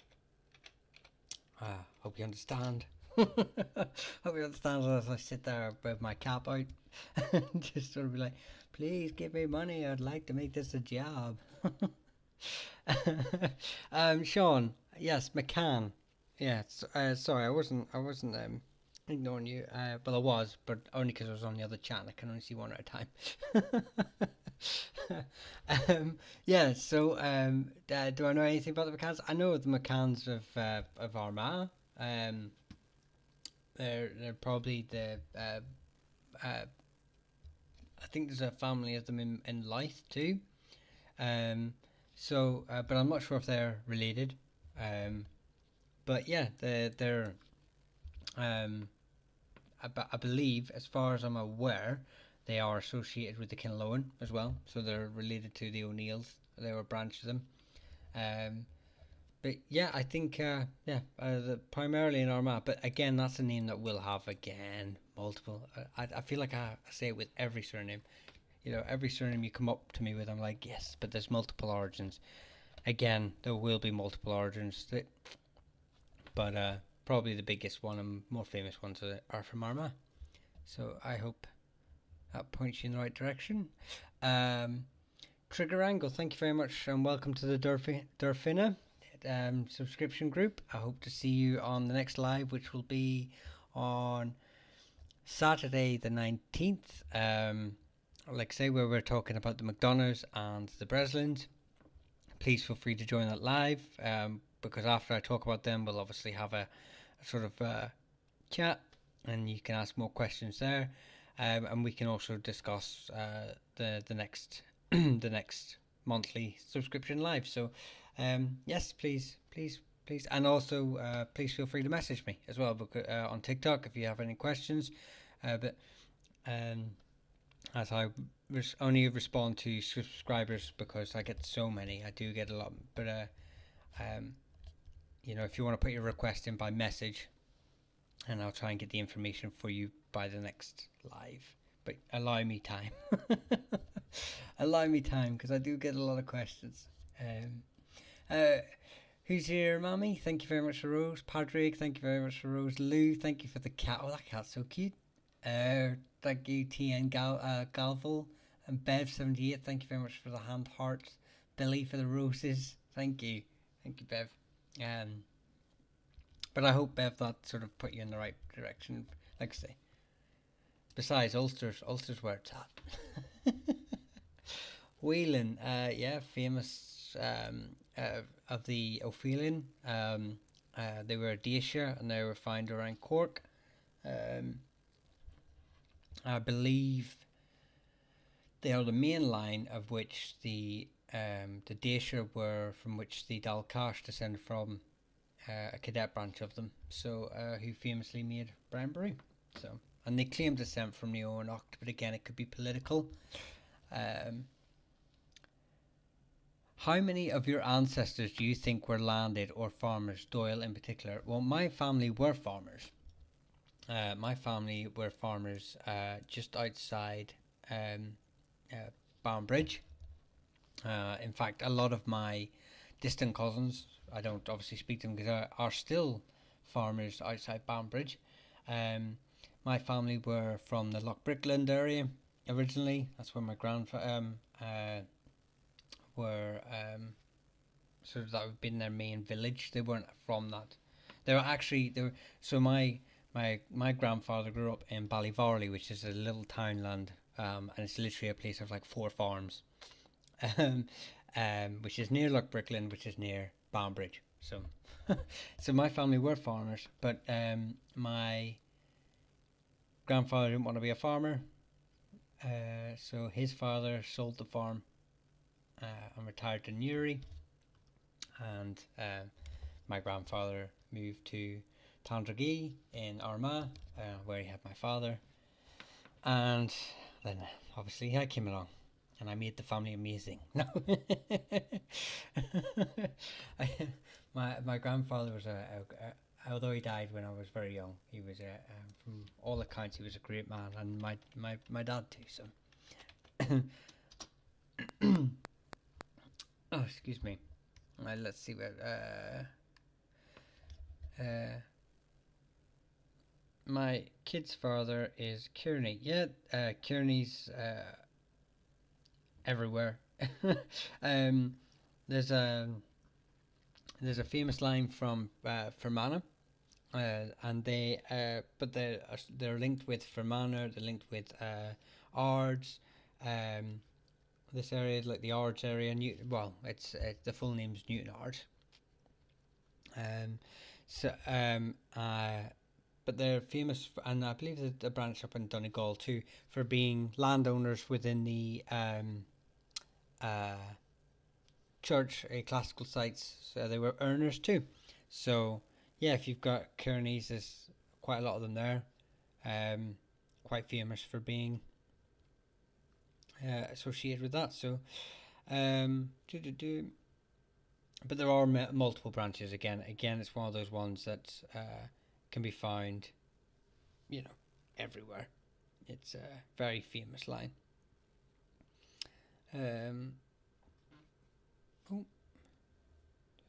hope you understand. Hope you understand as I sit there with my cap out and just sort of be like, please give me money, I'd like to make this a job. Sean, yes, McCann. Yeah, sorry, I wasn't ignoring you. Well, I was, but only because I was on the other chat and I can only see one at a time. Yeah, so do I know anything about the McCanns? I know the McCanns of Armagh. They're probably the I think there's a family of them in Leith too. So but I'm not sure if they're related. But yeah, they're I believe, as far as I'm aware, they are associated with the Kinlowen as well, so they're related to the O'Neills. They were a branch of them. But yeah, I think primarily in Armagh. But again, that's a name that will have multiple. I feel like I say it with every surname. Every surname you come up to me with, I'm like, yes, but there's multiple origins. Again, there will be multiple origins. But probably the biggest one and more famous ones are from Armagh. So I hope that points you in the right direction. Trigger Angle, thank you very much and welcome to the Durfina subscription group. I hope to see you on the next live, which will be on Saturday the 19th. Like I say, where we're talking about the MacDonalds and the Breslins. Please feel free to join that live, because after I talk about them, we'll obviously have a sort of chat and you can ask more questions there, and we can also discuss the next the next monthly subscription live. So yes, please, and also please feel free to message me as well, because on TikTok if you have any questions. But as I only respond to subscribers because I get so many, I do get a lot. But if you want to put your request in by message, and I'll try and get the information for you by the next live. but allow me time. Allow me time, because I do get a lot of questions. Um, uh, who's here, Mammy? Thank you very much for Rose. Patrick, thank you very much for Rose. Lou, thank you for the cat. Oh, that cat's so cute. Thank you, TN Galval. And Bev78, thank you very much for the hand hearts. Billy for the roses. Thank you. Thank you, Bev. But I hope, Bev, that sort of put you in the right direction. Like I say. Besides, Ulster's where it's at. Whelan, yeah, famous of the Ophelan. They were a Dacia and they were found around Cork. I believe they are the main line of which the Dacia were, from which the Dalcash descended from, a cadet branch of them. So who famously made brown brew. So, and they claim descent from the Onocht, but again, it could be political. How many of your ancestors do you think were landed or farmers, Doyle in particular? Well, my family were farmers. My family were farmers just outside Banbridge. In fact, a lot of my distant cousins, I don't obviously speak to them because are still farmers outside Banbridge. My family were from the Lochbrickland area originally. That's where my grandfather were sort of, that would have been their main village. They weren't from that. They were actually so my grandfather grew up in Ballyvarley, which is a little townland, and it's literally a place of like 4 farms, which is near Lochbrickland, which is near Banbridge. So so my family were farmers, but my grandfather didn't want to be a farmer, so his father sold the farm and retired to Newry, and my grandfather moved to Tandragee in Armagh, where he had my father, and then obviously I came along and I made the family amazing. No, my grandfather was although he died when I was very young, he was from all accounts he was a great man, and my dad too. So. Oh, excuse me. Let's see where. My kid's father is Kearney. Yeah, Kearney's everywhere. There's a famous line from Fermanagh, and but they're linked with Fermanagh. They're linked with Ards. This area is like the Ards area. It's the full name's Newton Ards. But they're famous, and I believe that they branch up in Donegal too, for being landowners within the church, classical sites. So they were earners too. So yeah, if you've got Kearneys, there's quite a lot of them there. Quite famous for being associated with that. So but there are multiple branches. Again, it's one of those ones that can be found, everywhere. It's a very famous line. So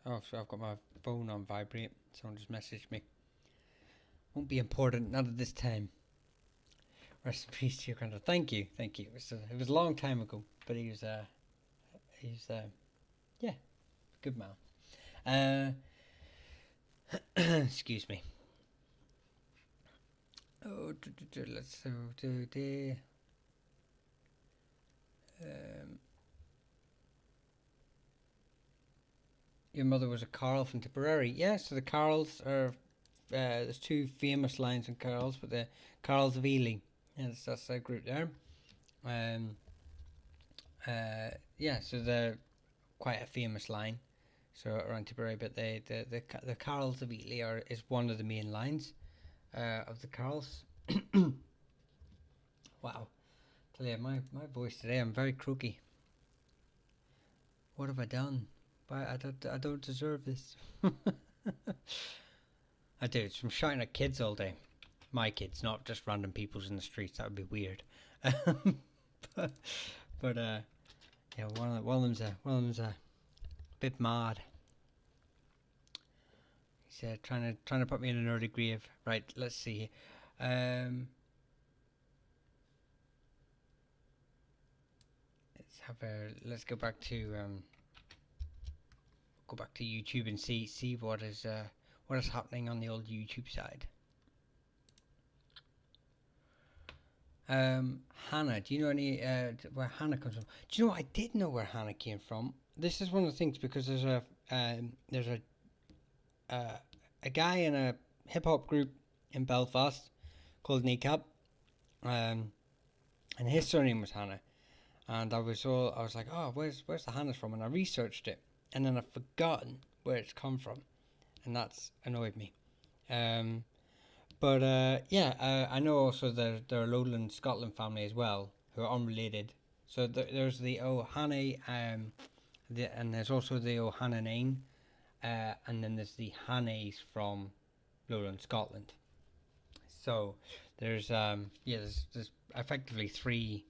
I've got my phone on vibrate. Someone just messaged me. Won't be important, not at this time. Rest in peace to your granddad. Thank you. It was a long time ago, but he's good man. Excuse me. Let's do the. Your mother was a Carl from Tipperary. Yeah, so the Carls are. There's 2 famous lines in Carls, but the Carls of Ely. Yes, that's a group there. So they're quite a famous line. So around Tipperary, but the Carls of Ely is one of the main lines of the Carls. Wow, tell you, my voice today, I'm very croaky. What have I done? I don't deserve this. I do. It's from shouting at kids all day. My kids, not just random people's in the streets. That would be weird. but, but yeah, one of them's a bit mad. He's trying to put me in an early grave. Right, let's see. Let's go back to YouTube and see what is happening on the old YouTube side. Hannah, do you know any where Hannah comes from? Do you know what? I did know where Hannah came from. This is one of the things, because there's a guy in a hip hop group in Belfast called Kneecap, and his surname was Hannah, and I was like, oh, where's the Hannah's from? And I researched it, and then I've forgotten where it's come from, and that's annoyed me. But I know also there are Lowland Scotland family as well, who are unrelated. So there's the O'Hannay, and there's also the O'Hannaine, and then there's the Hannays from Lowland Scotland. So there's effectively three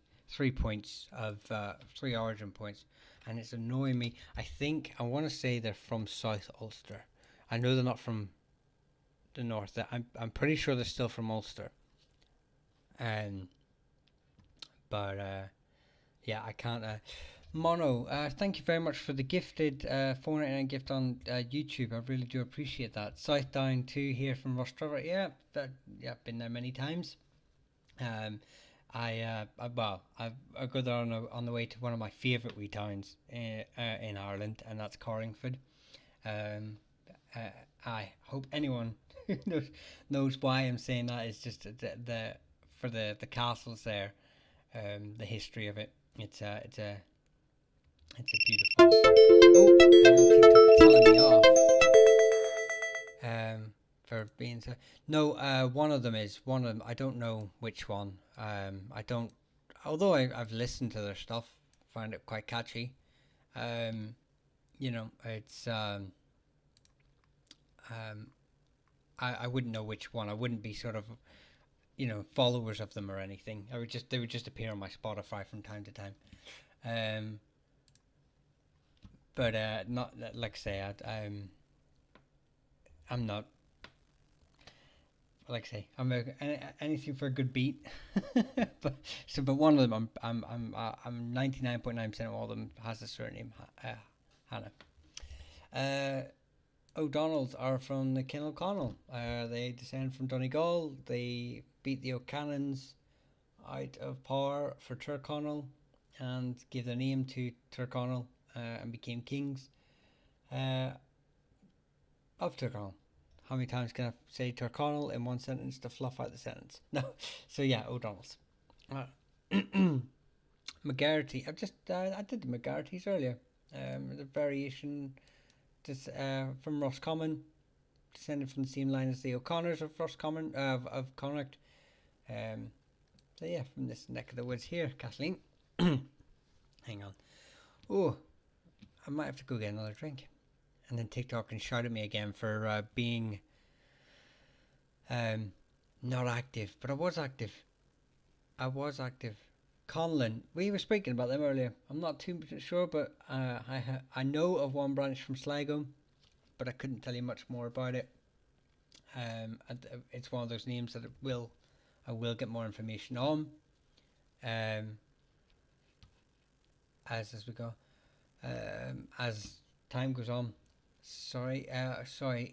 points of three origin points, and it's annoying me. I want to say they're from South Ulster. I know they're not from the north. I'm pretty sure they're still from Ulster. But I can't. Mono, thank you very much for the gifted $4.99 gift on YouTube. I really do appreciate that. Southdown 2 here from Rostrevor. I've been there many times. I go there on the way to one of my favourite wee towns in Ireland, and that's Carlingford. I hope anyone knows why I'm saying that. It's just for the castles there, the history of it. It's a beautiful. Oh, TikTok telling me off. For being so. No, one of them. I don't know which one. I don't. Although I've listened to their stuff, find it quite catchy. It's I wouldn't know which one. I wouldn't be sort of, followers of them or anything. They would just appear on my Spotify from time to time. But not like I say, I'm not. Like I say, I'm anything for a good beat. but one of them, I'm 99.9% of all of them has the surname Hannah. O'Donnells are from the Kino'Connell. They descend from Donegal. They beat the O'Cannons out of power for Tyrconnell and gave their name to Tyrconnell and became kings of Tyrconnell. How many times can I say Tyrconnell in one sentence to fluff out the sentence? No. So yeah, O'Donnell's. McGarity. I did the McGarities earlier. The variation from Roscommon, descended from the same line as the O'Connors of Roscommon of Connacht. So yeah, from this neck of the woods here, Kathleen. Hang on. Oh, I might have to go get another drink. And then TikTok can shout at me again for being not active. But I was active. Conlon, we were speaking about them earlier. I'm not too sure, but I know of one branch from Sligo, but I couldn't tell you much more about it. It's one of those names that I will get more information on as we go, as time goes on. Sorry,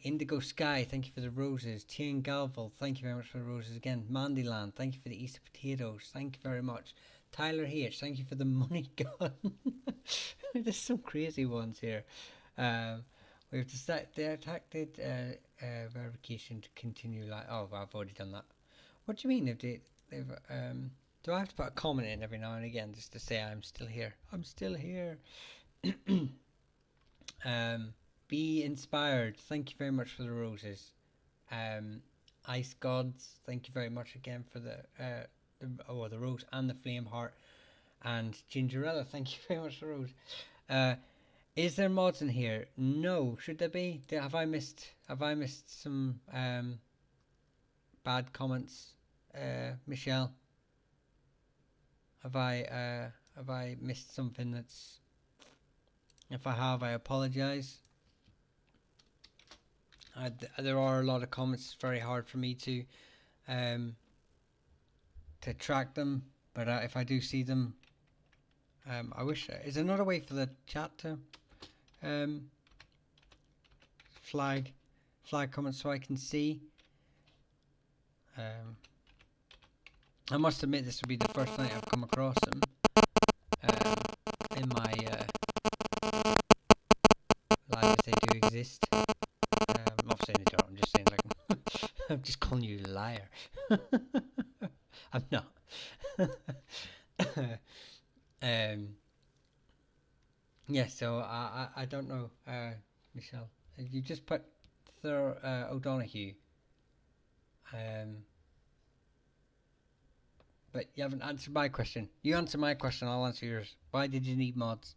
Indigo Sky, thank you for the roses. Tien Galval, thank you very much for the roses again. Mandyland, thank you for the Easter potatoes, thank you very much. Tyler H, thank you for the money gun. There's some crazy ones here. We've detected verification to continue. I've already done that. What do you mean? Do I have to put a comment in every now and again just to say I'm still here? I'm still here. Be inspired. Thank you very much for the roses. Ice Gods, thank you very much again for the rose and the flame heart. And Gingerella, thank you very much for the rose. Is there mods in here? No. Should there be? Have I missed some bad comments, Michelle? Have I missed something that's... If I have, I apologise. There are a lot of comments. It's very hard for me to track them, but if I do see them, I wish... Is there another way for the chat to flag comments so I can see? I must admit this will be the first night I've come across them in my live, if they do exist. I'm not saying they don't, I'm just saying, like, I'm just calling you a liar. I'm not. Yeah, so I don't know, Michelle. You just put O'Donoghue. But you haven't answered my question. You answer my question, I'll answer yours. Why did you need mods?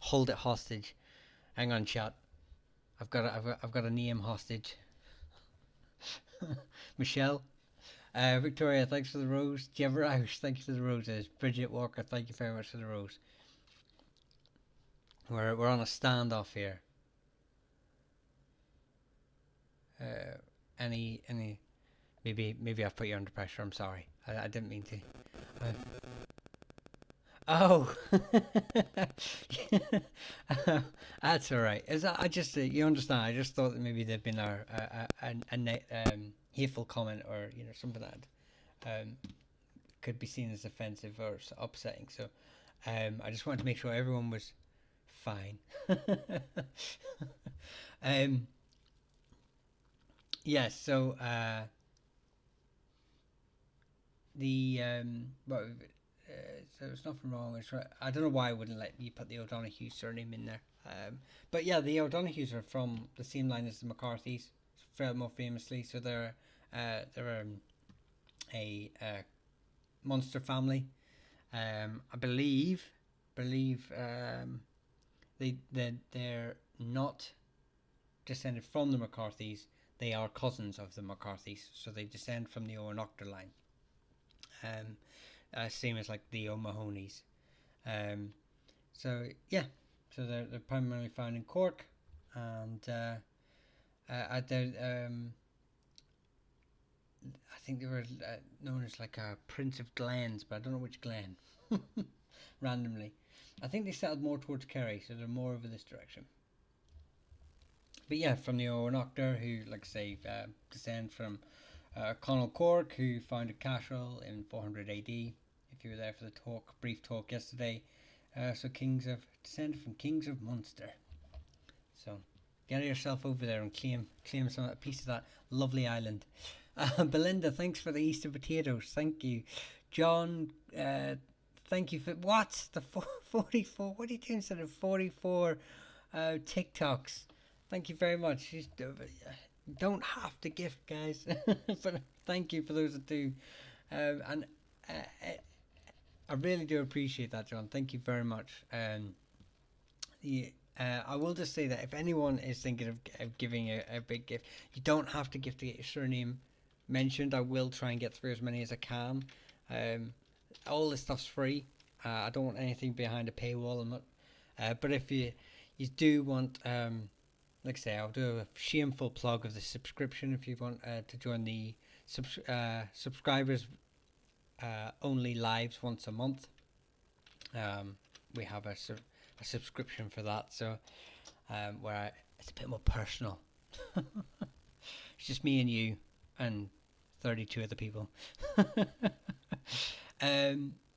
Hold it hostage. Hang on, chat. I've got a name hostage. Michelle, Victoria, thanks for the rose. Jeff Roush, thank you for the roses. Bridget Walker, thank you very much for the rose. We're on a standoff here. Any maybe I've put you under pressure. I'm sorry. I didn't mean to. Oh, that's all right. Is that, I just you understand? I just thought that maybe there'd been a hateful comment, or something that could be seen as offensive or upsetting. So I just wanted to make sure everyone was fine. Yes. So so there's nothing wrong. I don't know why I wouldn't let you put the O'Donoghue surname in there. But yeah, the O'Donoghues are from the same line as the McCarthys, more famously. So they're a Munster family. I believe they're not descended from the McCarthys. They are cousins of the McCarthys, so they descend from the O'Noctor line. Same as like the O'Mahonys. So yeah, so they're primarily found in Cork, and I think they were known as like a Prince of Glens, but I don't know which Glen. Randomly, I think they settled more towards Kerry, so they're more over this direction. But yeah, from the O'Noctor, who, like I say, descend from Conall Cork, who founded Cashel in 400 AD. If you were there for the brief talk yesterday, so descended from kings of Munster. So get yourself over there and claim a piece of that lovely island. Belinda, thanks for the Easter potatoes. Thank you, John. Thank you for the 44. What are you doing instead of 44 TikToks? Thank you very much. You don't have to gift, guys, but thank you for those that do, and I really do appreciate that, John. Thank you very much. I will just say that if anyone is thinking of giving a big gift, you don't have to gift to get your surname mentioned. I will try and get through as many as I can. All this stuff's free. I don't want anything behind a paywall. I'm not. But if you do want, like I say, I'll do a shameful plug of the subscription if you want to join the subscribers only lives once a month. We have a subscription for that, so where it's a bit more personal. It's just me and you and 32 other people.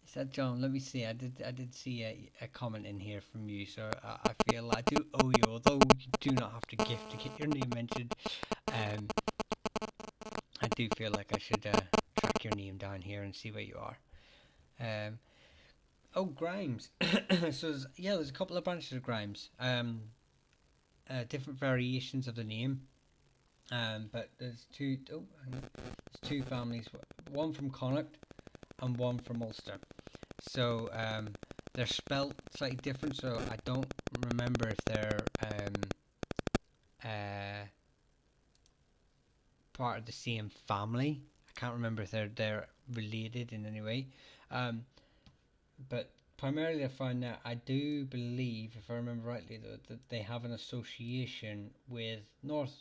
Said John, let me see. I did see a comment in here from you, so I feel I do owe you, although you do not have to gift to get your name mentioned. I do feel like I should track your name down here and see where you are. Oh, Grimes. So there's a couple of branches of Grimes. Different variations of the name. But there's two families. One from Connacht and one from Ulster. So they're spelt slightly different. So I don't remember if they're part of the same family. I can't remember if they're related in any way. But primarily I found that I do believe, if I remember rightly, that they have an association with North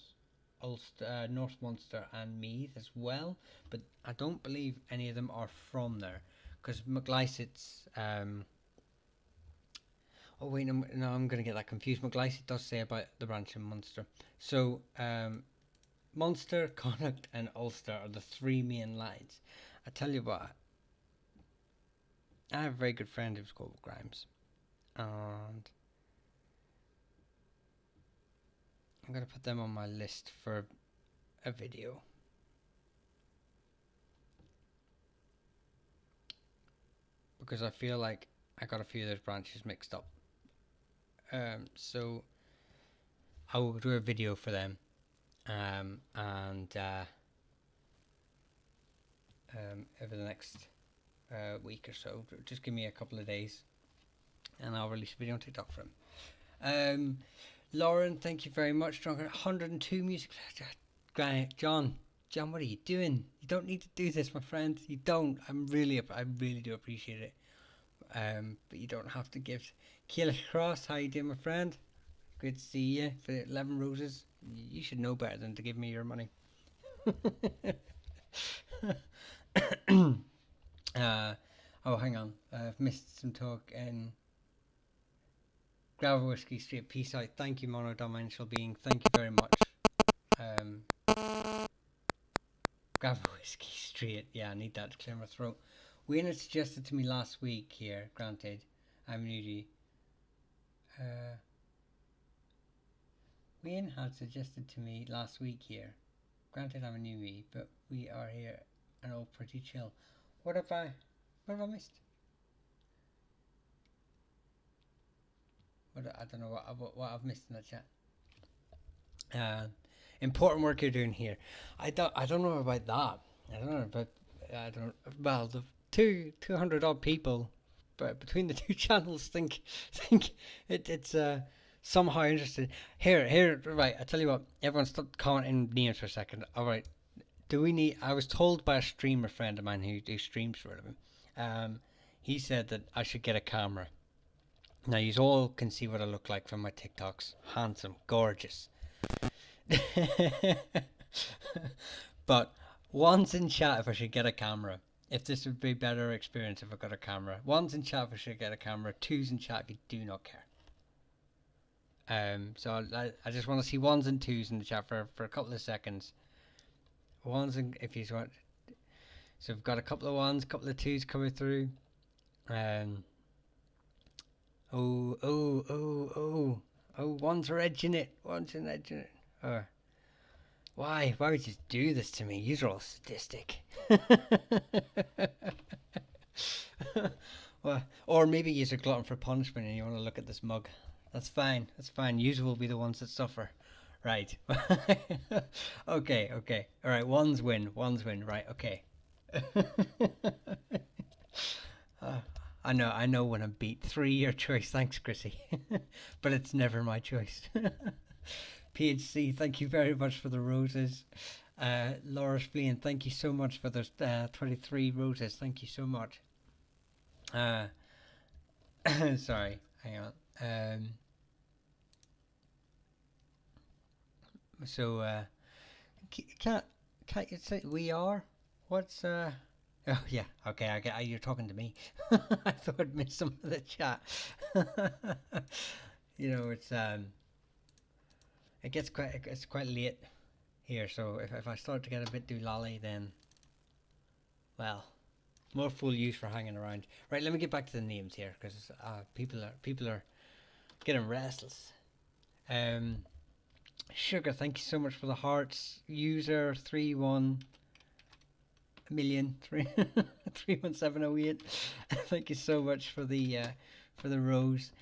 Ulster, North Munster and Meath as well, but I don't believe any of them are from there, because McLysagh's oh wait, no, I'm going to get that confused. McLysagh does say about the branch in Munster. So Munster, Connacht and Ulster are the three main lines. I tell you what, I have a very good friend who's called Grimes, and I'm going to put them on my list for a video. Because I feel like I got a few of those branches mixed up. So I will do a video for them, and over the next week or so. Just give me a couple of days, and I'll release a video on TikTok for them. Lauren, thank you very much. 102 music. John, what are you doing? You don't need to do this, my friend. You don't. I really do appreciate it. But you don't have to give. Keeler Cross, how you doing, my friend? Good to see you. For 11 roses, you should know better than to give me your money. Oh, hang on. I've missed some talk in Gravel Whiskey Street. Peace out. Thank you, Monodimensional Being. Thank you very much. Gravel Whiskey Street. Yeah, I need that to clear my throat. Wayne had suggested to me last week here, granted, I'm new to you. Wayne had suggested to me last week here, granted I'm a newbie, but we are here and all pretty chill. What have I missed? I don't know what I've missed in the chat. Important work you're doing here. I don't know about that. Well, the 200 odd people, but between the two channels, think it's somehow interested. Here, right. I tell you what. Everyone, stop commenting names for a second. All right. I was told by a streamer friend of mine who streams for him. He said that I should get a camera. Now, you all can see what I look like from my TikToks. Handsome, gorgeous. But one's in chat if I should get a camera. If this would be a better experience if I got a camera. One's in chat if I should get a camera. Two's in chat if you do not care. So I just want to see ones and twos in the chat for a couple of seconds. Ones and if you want. So we've got a couple of ones, a couple of twos coming through. Ones are edging it. Why would you do this to me? You're all sadistic. Well, or maybe you're a glutton for punishment and you want to look at this mug. That's fine. You will be the ones that suffer. Right. Okay. All right. Ones win. Right. Okay. I know when I'm beat. 3 your choice. Thanks, Chrissy. But it's never my choice. PHC, thank you very much for the roses. Laura Spleen, thank you so much for those 23 roses. Thank you so much. Sorry, hang on. So can't you say we are? What's Oh yeah, okay. You're talking to me. I thought I'd missed some of the chat. It's it's quite late here, so if I start to get a bit doolally, then well, more full use for hanging around. Right, let me get back to the names here because people are getting restless. Sugar, thank you so much for the hearts. User 31708. Thank you so much for the rose.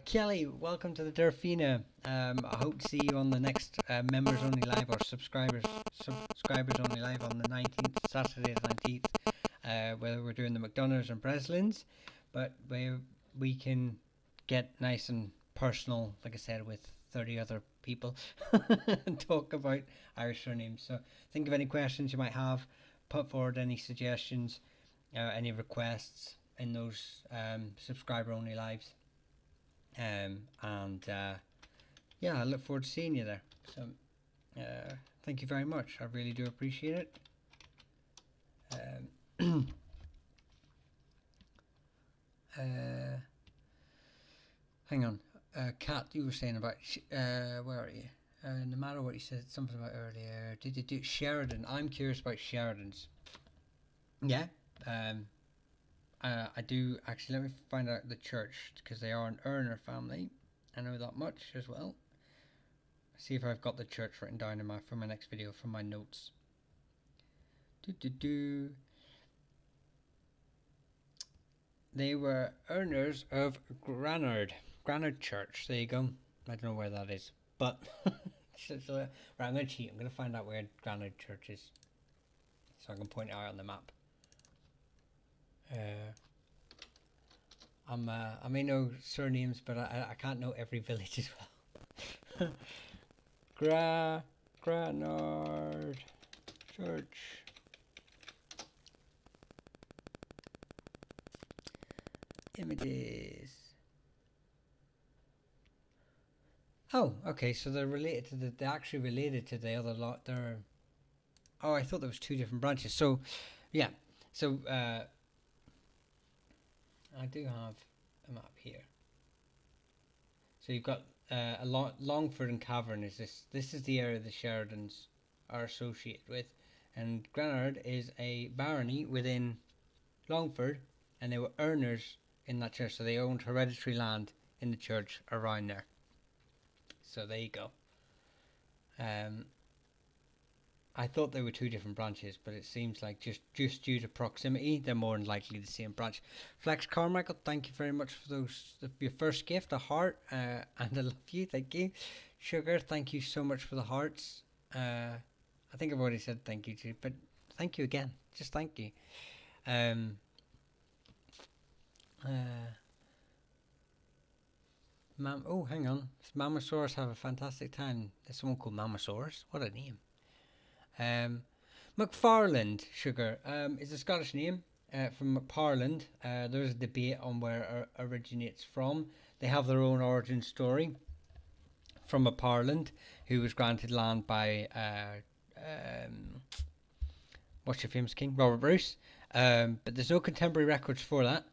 Kelly, welcome to the Durfina. I hope to see you on the next members only live or subscribers only live on the 19th, Saturday the 19th, where we're doing the McDonoughs and Breslins, but where we can get nice and personal, like I said, with 30 other people and talk about Irish surnames. So think of any questions you might have, put forward any suggestions, any requests in those subscriber only lives. And yeah, I look forward to seeing you there. So thank you very much. I really do appreciate it. Hang on, Kat, you were saying about where are you? No matter what you said, something about earlier. Did you do Sheridan? I'm curious about Sheridans. Yeah. I do actually. Let me find out the church because they are an Erner family. I know that much as well. See if I've got the church written down in for my next video from my notes. They were Erners of Granard Church. There you go. I don't know where that is, but right, I'm gonna cheat. I'm gonna find out where Granard Church is, so I can point it out on the map. I may know surnames, but I can't know every village as well. Granard Church. Images. Oh, okay. So they're related to they're actually related to the other lot. Oh, I thought there was two different branches. So, yeah. So I do have a map here. So you've got Longford and Cavern is this. This is the area the Sheridans are associated with, and Granard is a barony within Longford, and they were Erners in that church, so they owned hereditary land in the church around there. So there you go. I thought there were two different branches, but it seems like just due to proximity, they're more than likely the same branch. Flex Carmichael, thank you very much for your first gift, a heart, and I love you, thank you. Sugar, thank you so much for the hearts. I think I've already said thank you to you, but thank you again, just thank you. Oh, hang on, Mamasaurus have a fantastic time. There's someone called Mamasaurus, what a name. McFarland Sugar is a Scottish name from McParland. There's a debate on where it originates from. They have their own origin story from McParland, who was granted land by what's your famous king? Robert Bruce. But there's no contemporary records for that.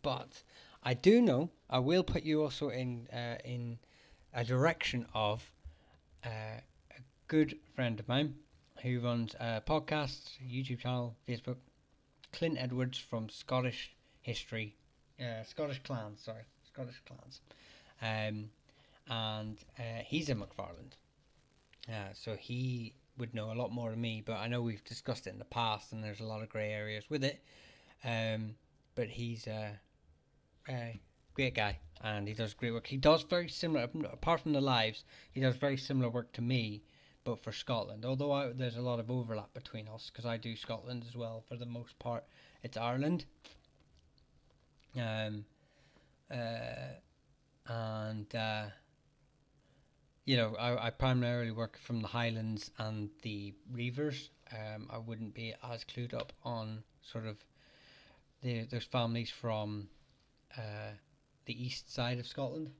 But I do know, I will put you also in a direction of a good friend of mine who runs podcasts, YouTube channel, Facebook, Clint Edwards from Scottish History, Scottish Clans, and he's in McFarland, so he would know a lot more than me, but I know we've discussed it in the past and there's a lot of grey areas with it, but he's a great guy and he does great work. He does very similar, apart from the lives, he does very similar work to me, but for Scotland, although there's a lot of overlap between us because I do Scotland as well. For the most part it's Ireland, you know, I primarily work from the Highlands and the Reivers. I wouldn't be as clued up on sort of those families from the east side of Scotland.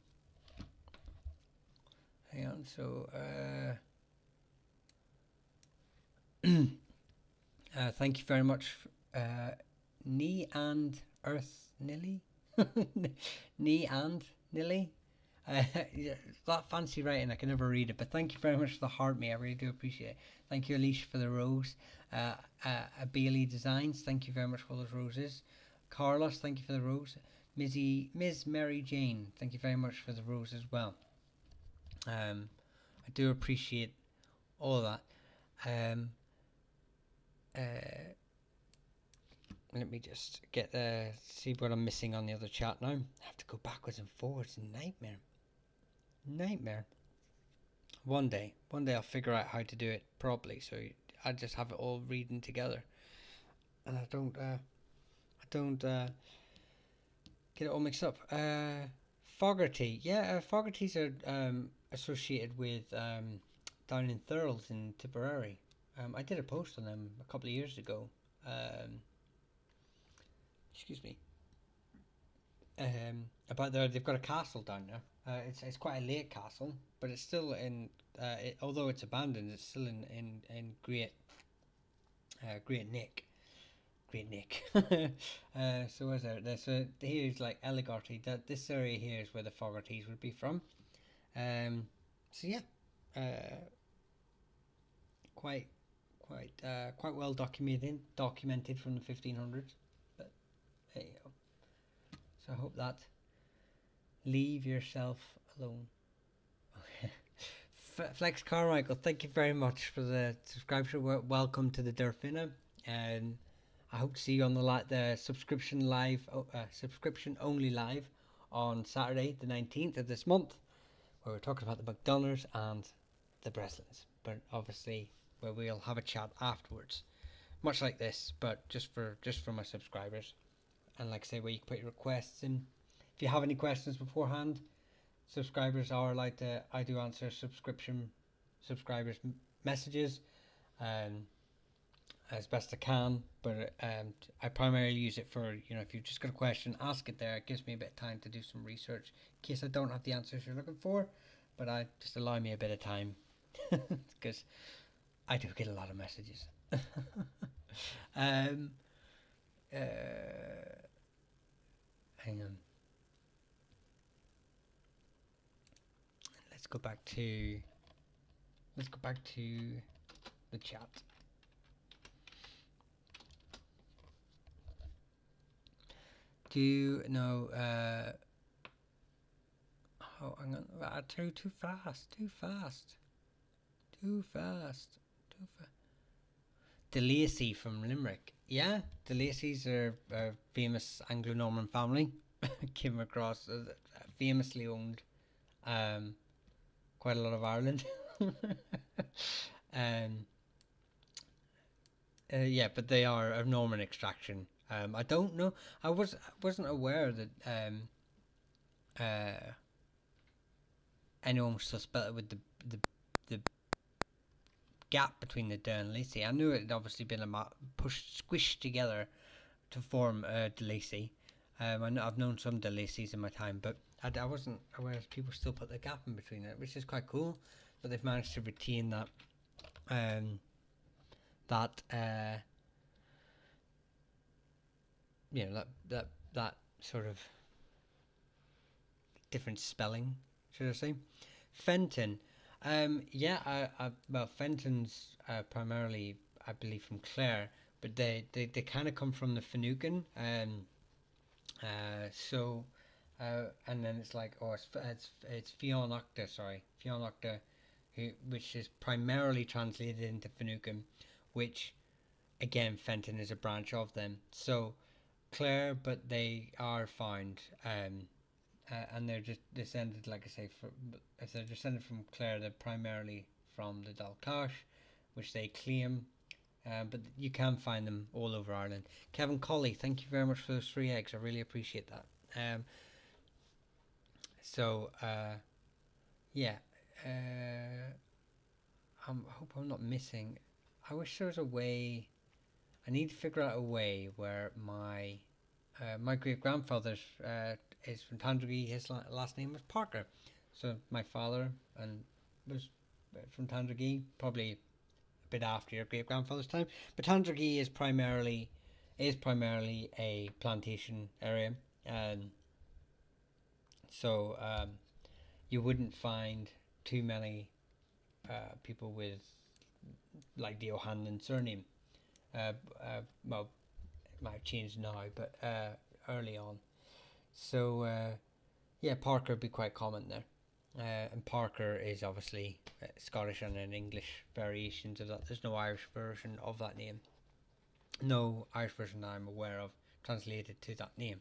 Hang on, so thank you very much, Knee and Earth Nilly. Knee and Nilly. That fancy writing, I can never read it, but thank you very much for the heart, mate. I really do appreciate it. Thank you, Alicia, for the rose. Bailey Designs, thank you very much for those roses. Carlos, thank you for the rose. Ms. Mary Jane, thank you very much for the rose as well. I do appreciate all that. Let me just get see what I'm missing on the other chat now. I have to go backwards and forwards. Nightmare. One day I'll figure out how to do it properly, so I just have it all reading together, and I don't get it all mixed up. Fogarty, yeah, Fogartys are associated with down in Thurles in Tipperary. I did a post on them a couple of years ago. Excuse me. About they've got a castle down there. It's quite a late castle, but it's still in. Although it's abandoned, it's still in great nick. Great nick. So where's there? So here's like Elligarty. That this area here is where the Fogartys would be from. So yeah, quite quite well documented from the 1500s. But there you go. So I hope that leave yourself alone. Okay. Flex Carmichael, thank you very much for the subscription. Welcome to the Durfina, and I hope to see you on the subscription subscription only live on Saturday the 19th of this month, where we're talking about the McDonald's and the Breslins, but obviously where we'll have a chat afterwards, much like this, but just for my subscribers. And like I say, where you can put your requests in. If you have any questions beforehand, subscribers are allowed to. I do answer subscribers messages, as best I can. But I primarily use it for, if you've just got a question, ask it there. It gives me a bit of time to do some research in case I don't have the answers you're looking for. But I just allow me a bit of time because I do get a lot of messages. Hang on. Let's go back to the chat. Do you know? Oh, hang on. Too fast. De Lacy from Limerick. Yeah, De Lacys are a famous Anglo-Norman family. Came across, famously owned quite a lot of Ireland. Yeah, but they are of Norman extraction. I don't know. I wasn't aware that anyone was still spelled it with the gap between the De and Lacy. I knew it had obviously been squished together to form De Lacy. I've known some De Lacys in my time, but I wasn't aware people still put the gap in between it, which is quite cool. But they've managed to retain that that sort of different spelling, should I say? Fenton. Well, Fenton's primarily, I believe, from Clare, but they kind of come from the Finucane, and then it's like, it's Fionn-Octa, which is primarily translated into Finucane, which again Fenton is a branch of them. So Clare, but they are found. And they're just descended, like I say, if they're descended from Clare, they're primarily from the Dalcash, which they claim, but you can find them all over Ireland. Kevin Colley, thank you very much for those 3 eggs. I really appreciate that. I hope I'm not missing. I wish there was a way. I need to figure out a way where my great grandfather's is from Tandragee. His last name was Parker, so my father was from Tandragee, probably a bit after your great grandfather's time. But Tandragee is primarily a plantation area, so you wouldn't find too many people with like the O'Hanlon surname. Well, it might have changed now, but early on. So Parker would be quite common there. And Parker is obviously Scottish and an English variations of that. There's no Irish version of that name. No Irish version that I'm aware of translated to that name.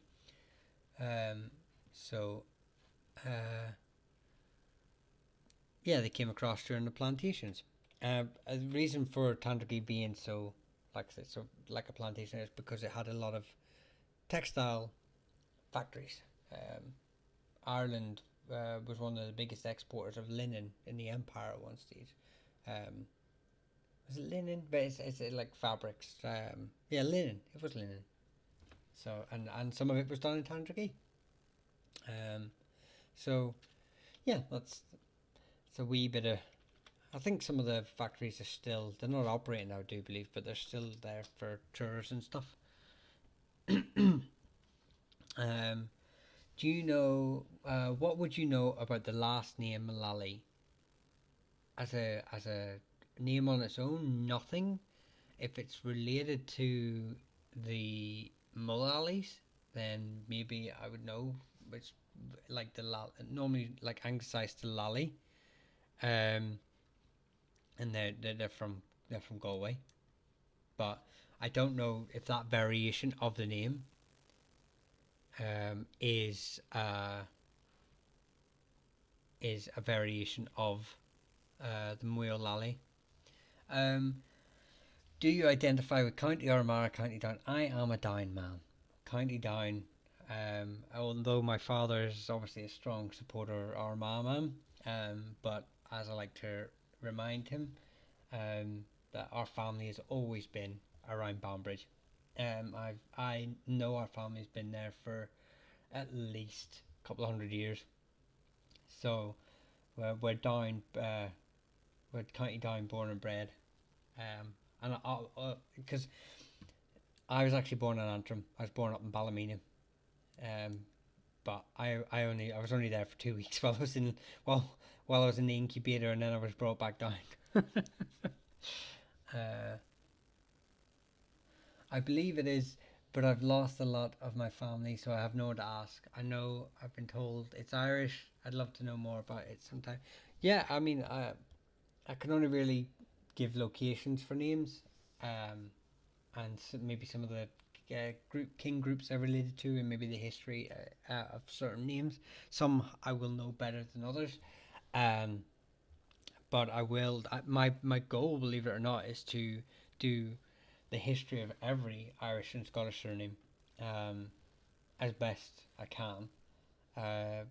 They came across during the plantations. The reason for Tandragee being so like a plantation is because it had a lot of textile factories. Ireland was one of the biggest exporters of linen in the empire at one stage, Was it linen? But it's like fabrics. Yeah, linen. It was linen. So and some of it was done in Tandragee. So yeah, it's a wee bit of. I think some of the factories are still, they're not operating now, I do believe, but they're still there for tours and stuff. um, do you know what would you know about the last name Lally? As a name on its own, nothing. If it's related to the Mullallies, then maybe I would know. Which like normally like anglicized to Lally, um, and they're from Galway, but I don't know if that variation of the name is a variation of the Muir Lally. Um, do you identify with County Armagh, County Down? I am a Down man. County Down. Although my father is obviously a strong supporter of Armagh man, but as I like to remind him, that our family has always been around Banbridge. I know our family's been there for at least a couple of 100 years. So we're down, we're County Down, born and bred. And because I was actually born in Antrim, I was born up in Ballymena. Um, but I was only there for 2 weeks while I was in while I was in the incubator, and then I was brought back down. uh, I believe it is, but I've lost a lot of my family, so I have no one to ask. I know I've been told it's Irish. I'd love to know more about it sometime. Yeah, I mean, I can only really give locations for names, and maybe some of the king groups I related to, and maybe the history of certain names. Some I will know better than others. Um, but I will. My goal, believe it or not, is to do the history of every Irish and Scottish surname, um, as best I can,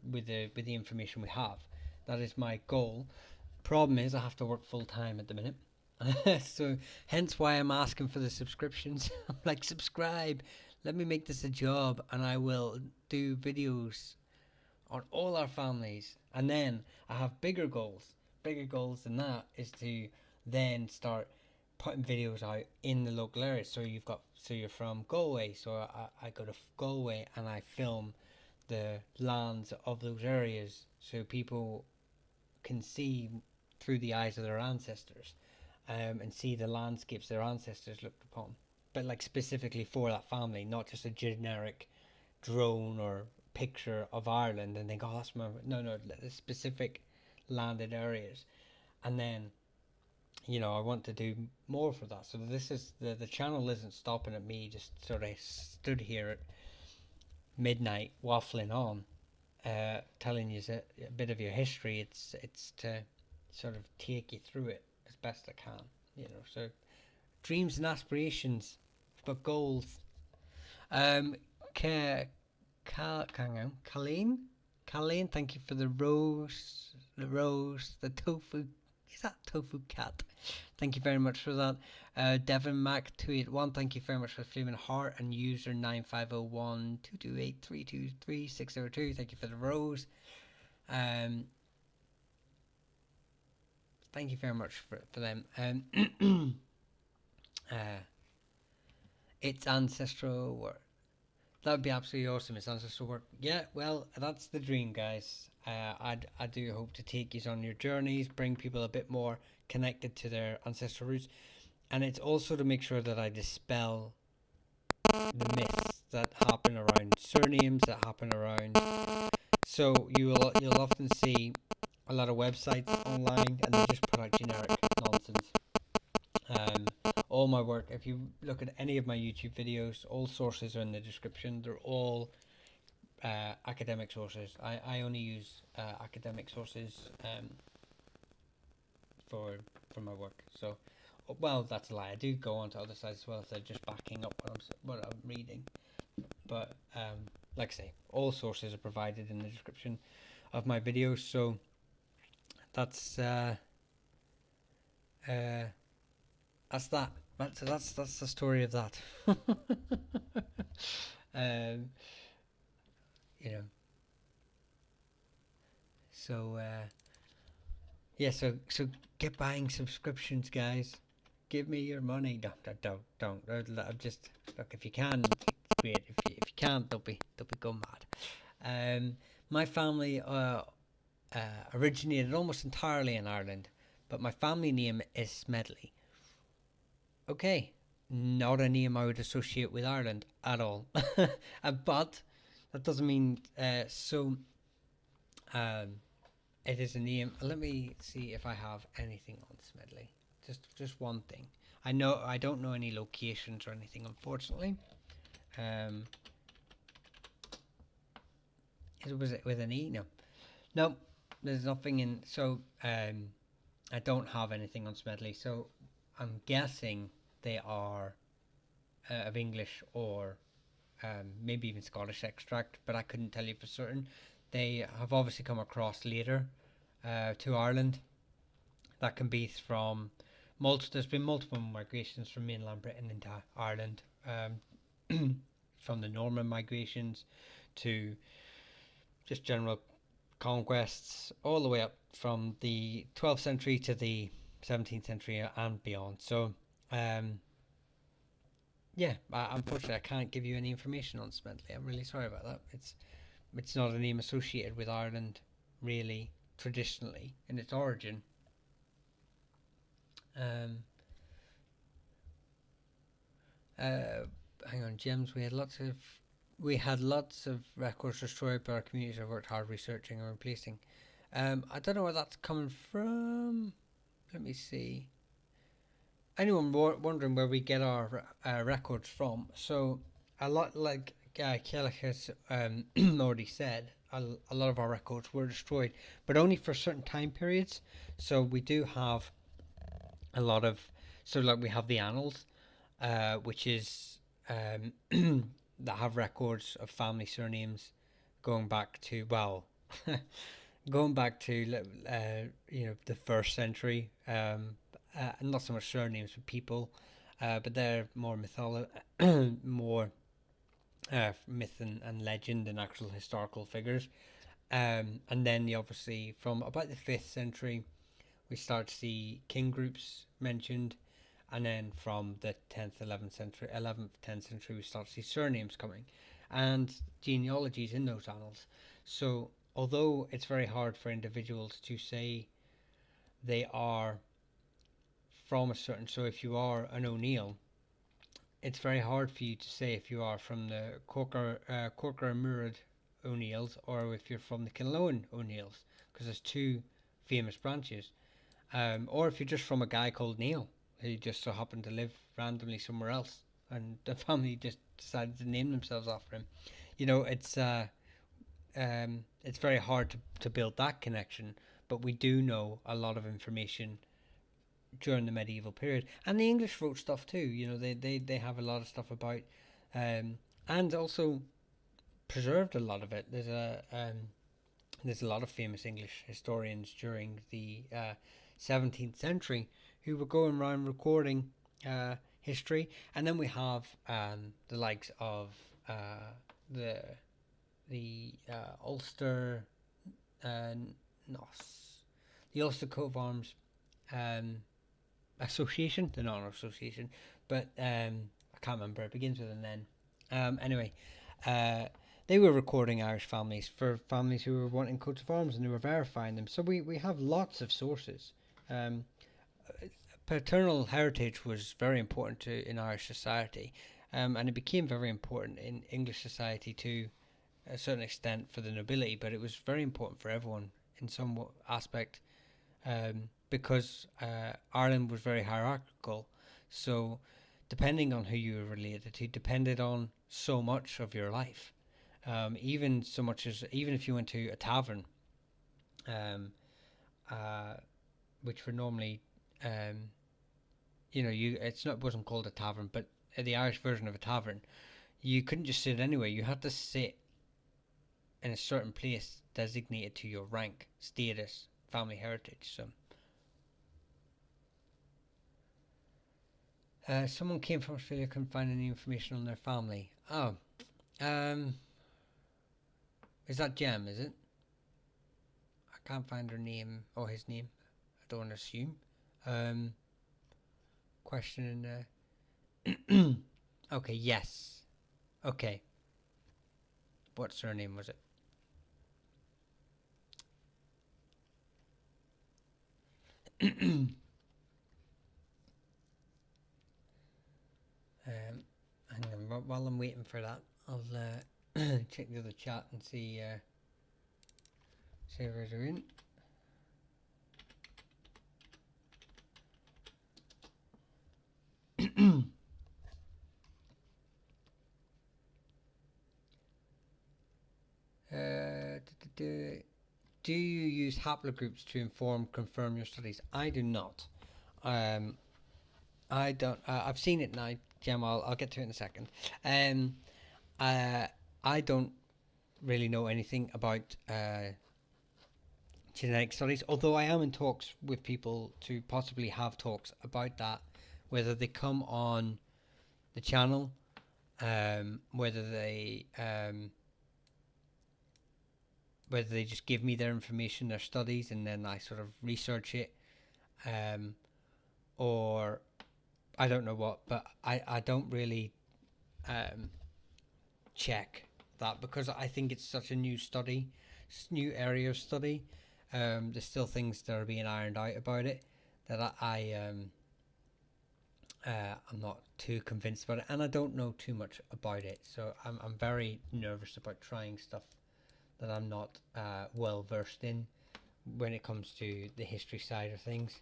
with the information we have. That is my goal. Problem is, I have to work full time at the minute. So hence why I'm asking for the subscriptions. I'm like, subscribe, let me make this a job, and I will do videos on all our families. And then I have bigger goals than that is to then start putting videos out in the local areas. So you're from Galway, so I go to Galway and I film the lands of those areas so people can see through the eyes of their ancestors, and see the landscapes their ancestors looked upon, but like specifically for that family, not just a generic drone or picture of Ireland and think, oh, that's my no, the specific landed areas. And then, I want to do more for that. So this is the channel isn't stopping at me just sort of stood here at midnight waffling on, telling you a bit of your history. It's to sort of take you through it as best I can. So dreams and aspirations, but goals. Um, Colleen, thank you for the the tofu. Is that tofu cat? Thank you very much for that. Devon Mac 281, thank you very much for Flaming Heart, and user 95012283233602. Thank you for the rose. Thank you very much for them. It's ancestral work. That would be absolutely awesome. It's ancestral work. Yeah, well, that's the dream, guys. I do hope to take you on your journeys, bring people a bit more connected to their ancestral roots, and it's also to make sure that I dispel the myths that happen around surnames, that happen around. So you'll often see a lot of websites online, and they just put out generic nonsense. All my work, if you look at any of my YouTube videos, all sources are in the description. They're all academic sources. I only use academic sources for my work. So, well, that's a lie. I do go on to other sites as well if they're just backing up what I'm reading. But like I say, all sources are provided in the description of my videos. So that's uh, that's that. That's the story of that. um, you know. So yeah. So get buying subscriptions, guys. Give me your money. Don't. I'm just look if you can. Great. If you can't, don't be go mad. My family originated almost entirely in Ireland, but my family name is Smedley. Okay, not a name I would associate with Ireland at all. But that doesn't mean Um, it is a name. Let me see if I have anything on Smedley. Just one thing. I don't know any locations or anything, unfortunately. Um, was it with an E? No, no. There's nothing in. So I don't have anything on Smedley. So I'm guessing they are of English or maybe even Scottish extract, but I couldn't tell you for certain. They have obviously come across later to Ireland. That can be from there's been multiple migrations from mainland Britain into Ireland, from the Norman migrations to just general conquests, all the way up from the 12th century to the 17th century and beyond. So, yeah, unfortunately, I can't give you any information on Smedley. I'm really sorry about that. It's not a name associated with Ireland, really, traditionally in its origin. Um, Hang on, gems. We had lots of records destroyed, but our communities have worked hard researching and replacing. I don't know where that's coming from. Let me see. Anyone wondering where we get our records from? So a lot like Kelly has already said, a lot of our records were destroyed, but only for certain time periods. So we do have a lot of. So like we have the annals, which is that have records of family surnames going back to going back to the first century. Not so much surnames but people, but they're more more myth and legend than actual historical figures. And then obviously from about the 5th century, we start to see king groups mentioned, and then from the 10th, 10th century, we start to see surnames coming, and genealogies in those annals. So although it's very hard for individuals to say they are from a certain, so if you are an O'Neill, it's very hard for you to say if you are from the Corker and Murad O'Neills or if you're from the Kinloan O'Neills, because there's two famous branches. Or if you're just from a guy called Neil who just so happened to live randomly somewhere else, and the family just decided to name themselves after him. You know, it's very hard to build that connection, but we do know a lot of information during the medieval period, and the English wrote stuff too. You know, they have a lot of stuff about, and also preserved a lot of it. There's a lot of famous English historians during the 17th century who were going around recording history, and then we have the likes of the Ulster NOS, the Ulster Coat of Arms um, Association, the non association, but I can't remember. It begins with an N. Anyway, they were recording Irish families for families who were wanting coats of arms, and they were verifying them. So we have lots of sources. Um, Paternal heritage was very important in Irish society, and it became very important in English society to a certain extent for the nobility, but it was very important for everyone in some aspect, because Ireland was very hierarchical. So depending on who you were related to depended on so much of your life. Even so much as even if you went to a tavern, um, uh, which were normally, it wasn't called a tavern, but the Irish version of a tavern, you couldn't just sit anywhere. You had to sit in a certain place designated to your rank, status, family heritage. So Someone came from Australia, couldn't find any information on their family. Oh, um, is that Jem? Is it? I can't find her name or his name. I don't want to assume. Um, question in. Okay. Yes. Okay. What surname was it? Hang on. While I'm waiting for that, I'll check the other chat and see if we're in. Do you use haplogroups to confirm your studies? I do not. Um, I don't. I've seen it now, Gem. I'll get to it in a second. Um, I don't really know anything about genetic studies, although I am in talks with people to possibly have talks about that, whether they come on the channel, whether they just give me their information, their studies, and then I sort of research it, or I don't know what, but I don't really check that because I think it's such a new study, new area of study. There's still things that are being ironed out about it that I'm not too convinced about it, and I don't know too much about it, so I'm very nervous about trying stuff that I'm not well versed in when it comes to the history side of things.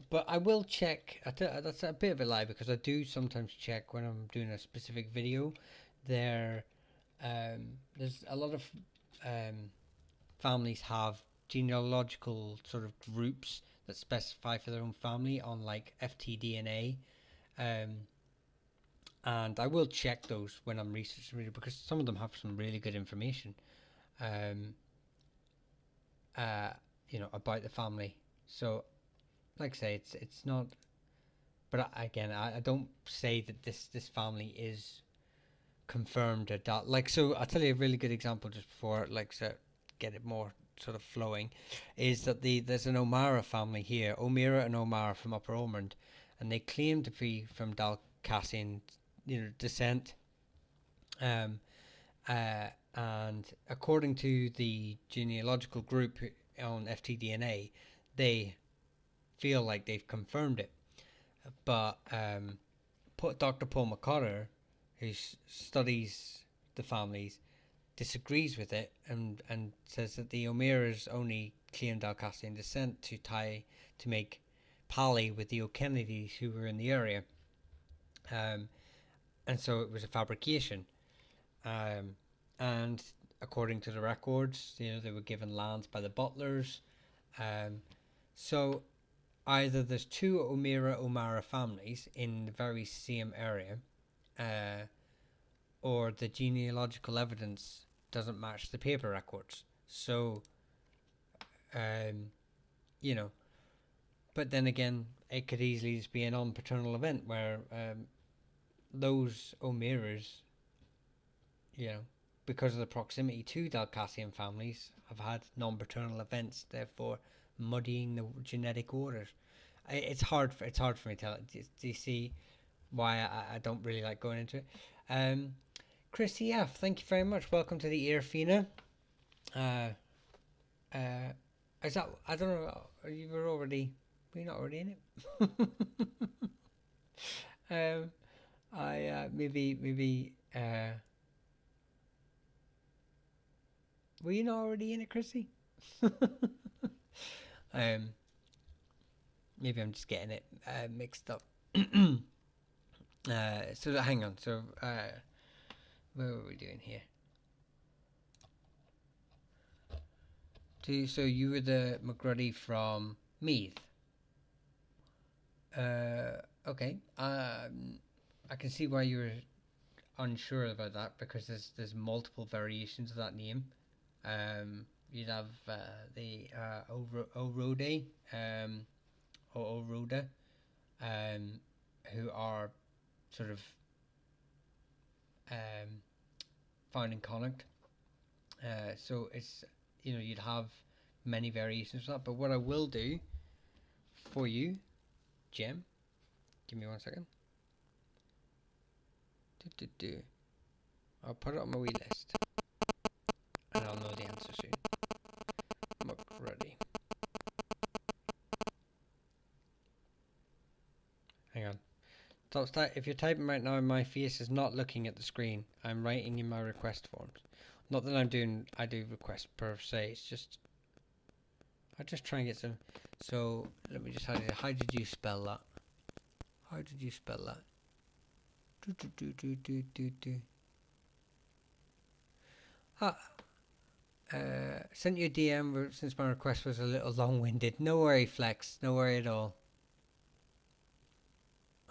But I will check. That's a bit of a lie because I do sometimes check when I'm doing a specific video. There's a lot of families have genealogical sort of groups that specify for their own family on like FTDNA, and I will check those when I'm researching video because some of them have some really good information, about the family. So, like I say, it's not. But again, I don't say that this family is confirmed at that. Like, so I'll tell you a really good example just before, like, so get it more sort of flowing, is that there's an O'Mara family here, O'Meara and O'Mara from Upper Ormond, and they claim to be from Dalcassian, descent. Um, and according to the genealogical group on FTDNA, they feel like they've confirmed it. But Dr. Paul McCarter, who studies the families, disagrees with it and says that the O'Mearas only claimed Dalcassian descent to make pally with the O'Kennedys who were in the area, and so it was a fabrication. And according to the records, they were given lands by the butlers. So either there's two O'Mara families in the very same area, or the genealogical evidence doesn't match the paper records. So, but then again, it could easily just be a non-paternal event where those O'Mearas, because of the proximity to Dalcassian families, have had non-paternal events, therefore muddying the genetic orders. It's hard for me to tell. Do you see why I don't really like going into it? Christy F, thank you very much. Welcome to the Ear Fina. Is that, I don't know, were you not already in it? Maybe were you not already in it, Chrissy? Maybe I'm just getting it mixed up. So hang on. So where were we doing here? So you were the McGruddy from Meath. Okay. I can see why you were unsure about that because there's multiple variations of that name. You'd have the O'Rode, or O'Rhoda, who are sort of found in Connacht. So it's, you'd have many variations of that. But what I will do for you, Jim, give me 1 second. I'll put it on my wee list, and I'll know the answer soon. Ready. Hang on. If you're typing right now, my face is not looking at the screen. I'm writing in my request forms. Not that I do requests per se. It's just I just try and get some. So let me just how did you spell that? How did you spell that? Sent you a DM since my request was a little long-winded. No worry, Flex. No worry at all.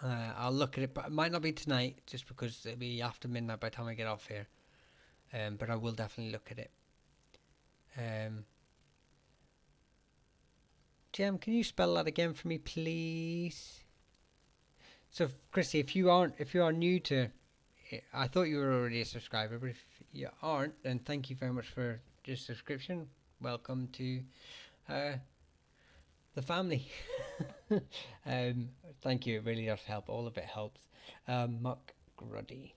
I'll look at it, but it might not be tonight, just because it'll be after midnight by the time I get off here. But I will definitely look at it. Jem, can you spell that again for me, please? So, Chrissy, if you are new to, I thought you were already a subscriber, but if you aren't, then thank you very much for your subscription. Welcome to the family. Thank you. It really does help. All of it helps. Muck Gruddy.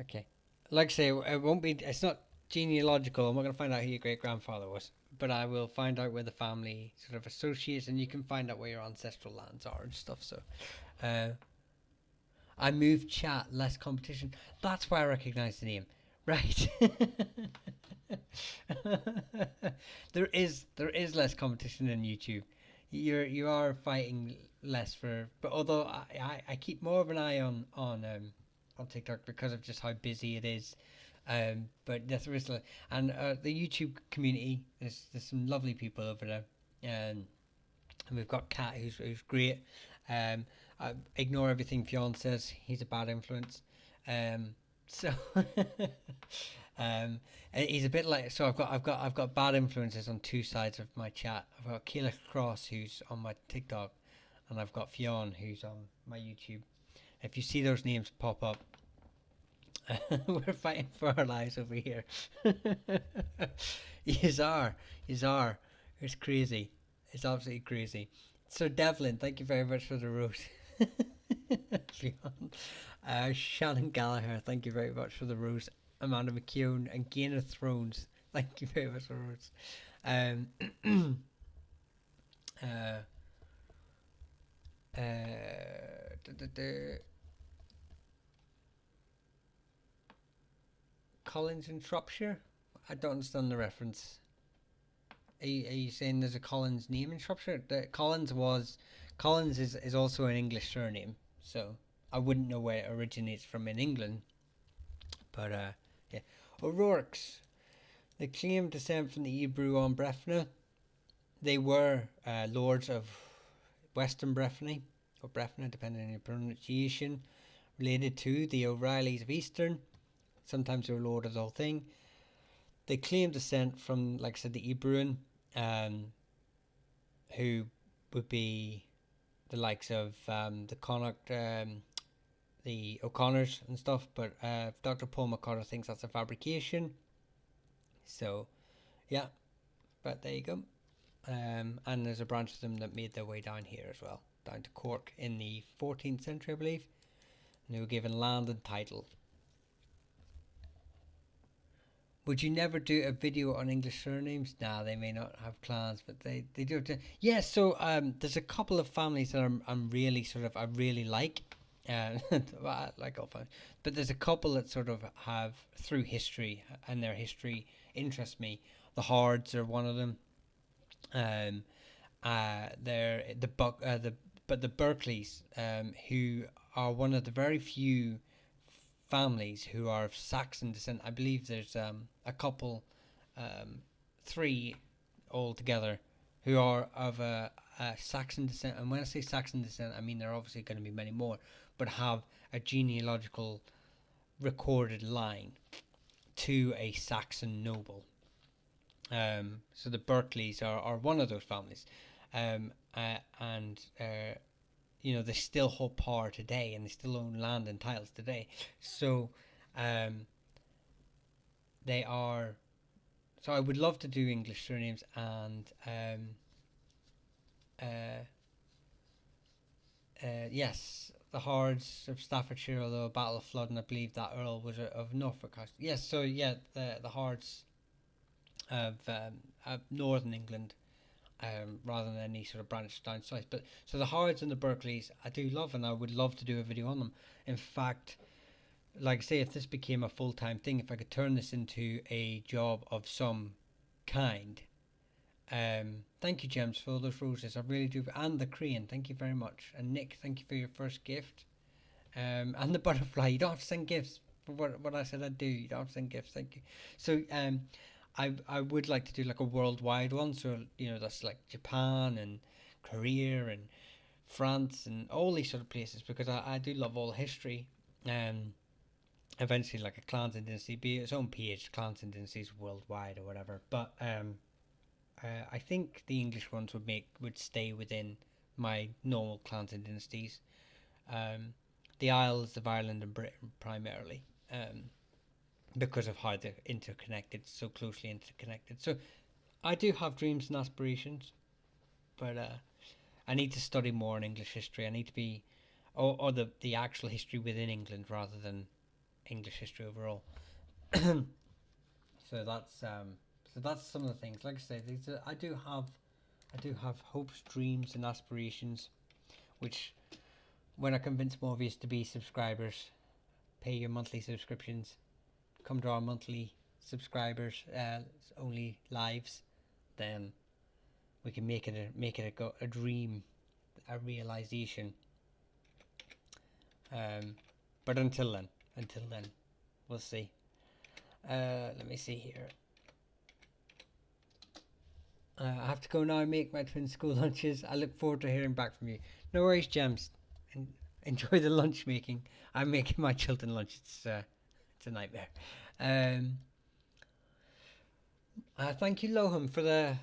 Okay. Like I say, it won't be. It's not genealogical. I'm not going to find out who your great grandfather was, but I will find out where the family sort of associates, and you can find out where your ancestral lands are and stuff. So, I moved chat, less competition. That's why I recognise the name, right? there is less competition in YouTube. You are fighting less for, but although I keep more of an eye on TikTok because of just how busy it is. But there is, and the YouTube community, there's some lovely people over there, and we've got Kat who's great. I ignore everything Fionn says. He's a bad influence. So he's a bit like, so I've got bad influences on two sides of my chat. I've got Kayla Cross who's on my TikTok, and I've got Fionn who's on my YouTube. If you see those names pop up, we're fighting for our lives over here. Yous are. It's crazy. It's absolutely crazy. So Devlin, thank you very much for the rose. Shannon Gallagher, thank you very much for the rose. Amanda McKeown and Game of Thrones, thank you very much for the rose. Collins in Shropshire? I don't understand the reference. Are you saying there's a Collins name in Shropshire? Collins is also an English surname, so I wouldn't know where it originates from in England. But yeah. O'Rourke's. They claim descent from the Ebro on Breffna. They were lords of Western Breffni, or Breffna, depending on your pronunciation, related to the O'Reillys of Eastern. Sometimes they were lord of the whole thing. They claim descent from, like I said, the Ebruin, who would be the likes of the Connacht, the O'Connors and stuff, but Dr. Paul McCarter thinks that's a fabrication. So, yeah, but there you go. And there's a branch of them that made their way down here as well, down to Cork in the 14th century, I believe. And they were given land and title. Would you never do a video on English surnames? Nah, they may not have clans, but they do have to. Yeah, so there's a couple of families that I'm really I really like. Well, like all families, but there's a couple that sort of have through history, and their history interests me. The Hards are one of them. They're the Berkeleys, who are one of the very few families who are of Saxon descent. I believe there's a couple, three altogether, who are of a Saxon descent. And when I say Saxon descent, I mean there are obviously going to be many more, but have a genealogical recorded line to a Saxon noble. So the Berkeleys are one of those families, and they still hold power today, and they still own land and titles today. So um, they are. So I would love to do English surnames, and uh, yes, the Hordes of Staffordshire, although a battle of Flodden, I believe that Earl was of Norfolk. Yes, so yeah, the Hordes of Northern England, rather than any sort of branch down south. But so the Hordes and the Berkeleys, I do love, and I would love to do a video on them. In fact, like I say, if this became a full time thing, if I could turn this into a job of some kind. Thank you, Gems, for all those roses. I really do, and the crane. Thank you very much. And Nick, thank you for your first gift. And the butterfly. You don't have to send gifts for what I said I'd do. You don't have to send gifts. Thank you. So I would like to do like a worldwide one. So that's like Japan and Korea and France and all these sort of places, because I do love all history. Eventually like a Clans and Dynasty, be its own page, Clans and Dynasties worldwide or whatever. But I think the English ones would stay within my normal Clans and Dynasties. The Isles of Ireland and Britain primarily, because of how they're interconnected, so closely interconnected. So I do have dreams and aspirations, but I need to study more in English history. I need to be, or the actual history within England rather than English history overall. So that's some of the things. Like I say, I do have hopes, dreams, and aspirations, which, when I convince more of you to be subscribers, pay your monthly subscriptions, come to our monthly subscribers only lives, then we can make it a dream, a realization. But until then, we'll see. Let me see here. I have to go now and make my twin school lunches. I look forward to hearing back from you. No worries, Gems. Enjoy the lunch making. I'm making my children lunch. It's a nightmare. Thank you, Loham, for the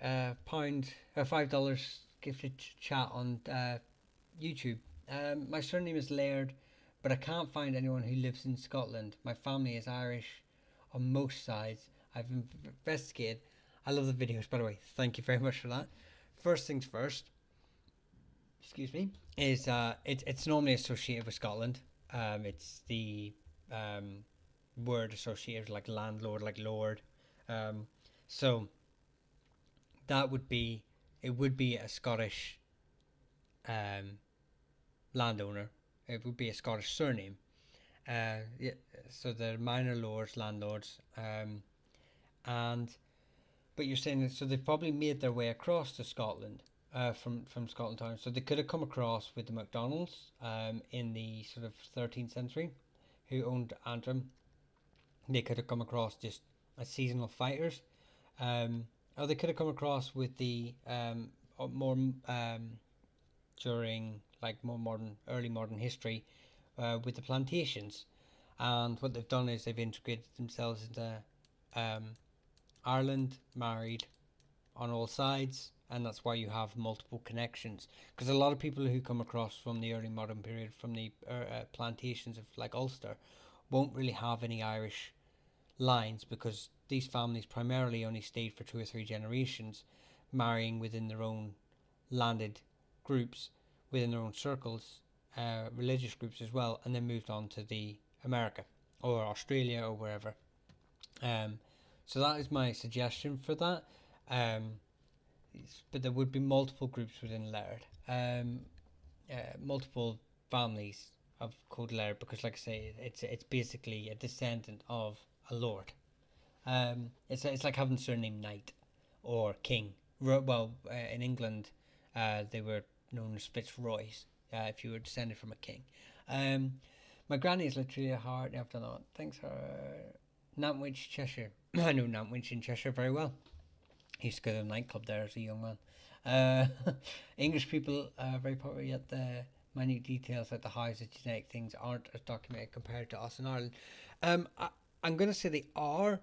$5 gifted chat on YouTube. My surname is Laird, but I can't find anyone who lives in Scotland. My family is Irish on most sides. I've investigated. I love the videos, by the way. Thank you very much for that. First things first, excuse me, is it's normally associated with Scotland. It's the word associated with like landlord, like lord. So that would be a Scottish landowner. It would be a Scottish surname. Yeah, so they're minor lords, landlords, but you're saying, so they've probably made their way across to Scotland, from Scotland town. So they could have come across with the MacDonalds in the sort of 13th century, who owned Antrim. They could have come across just as seasonal fighters, or they could have come across with the more during like more early modern history, with the plantations. And what they've done is they've integrated themselves into Ireland, married on all sides, and that's why you have multiple connections. Because a lot of people who come across from the early modern period, from the plantations of like Ulster, won't really have any Irish lines, because these families primarily only stayed for 2 or 3 generations, marrying within their own landed groups, within their own circles, religious groups as well, and then moved on to the America or Australia or wherever. So that is my suggestion for that. But there would be multiple groups within Laird, multiple families of called Laird, because like I say, it's basically a descendant of a lord. It's like having the surname Knight or King. Well, in England, they were known as Fitzroys, if you were descended from a king. My granny is literally a heart after that. Thanks, her. Nantwich, Cheshire. I know Nantwich in Cheshire very well. I used to go to a nightclub there as a young man. English people are very popular, yet the minute details like the highs of genetic things aren't as documented compared to us in Ireland. I'm going to say they are.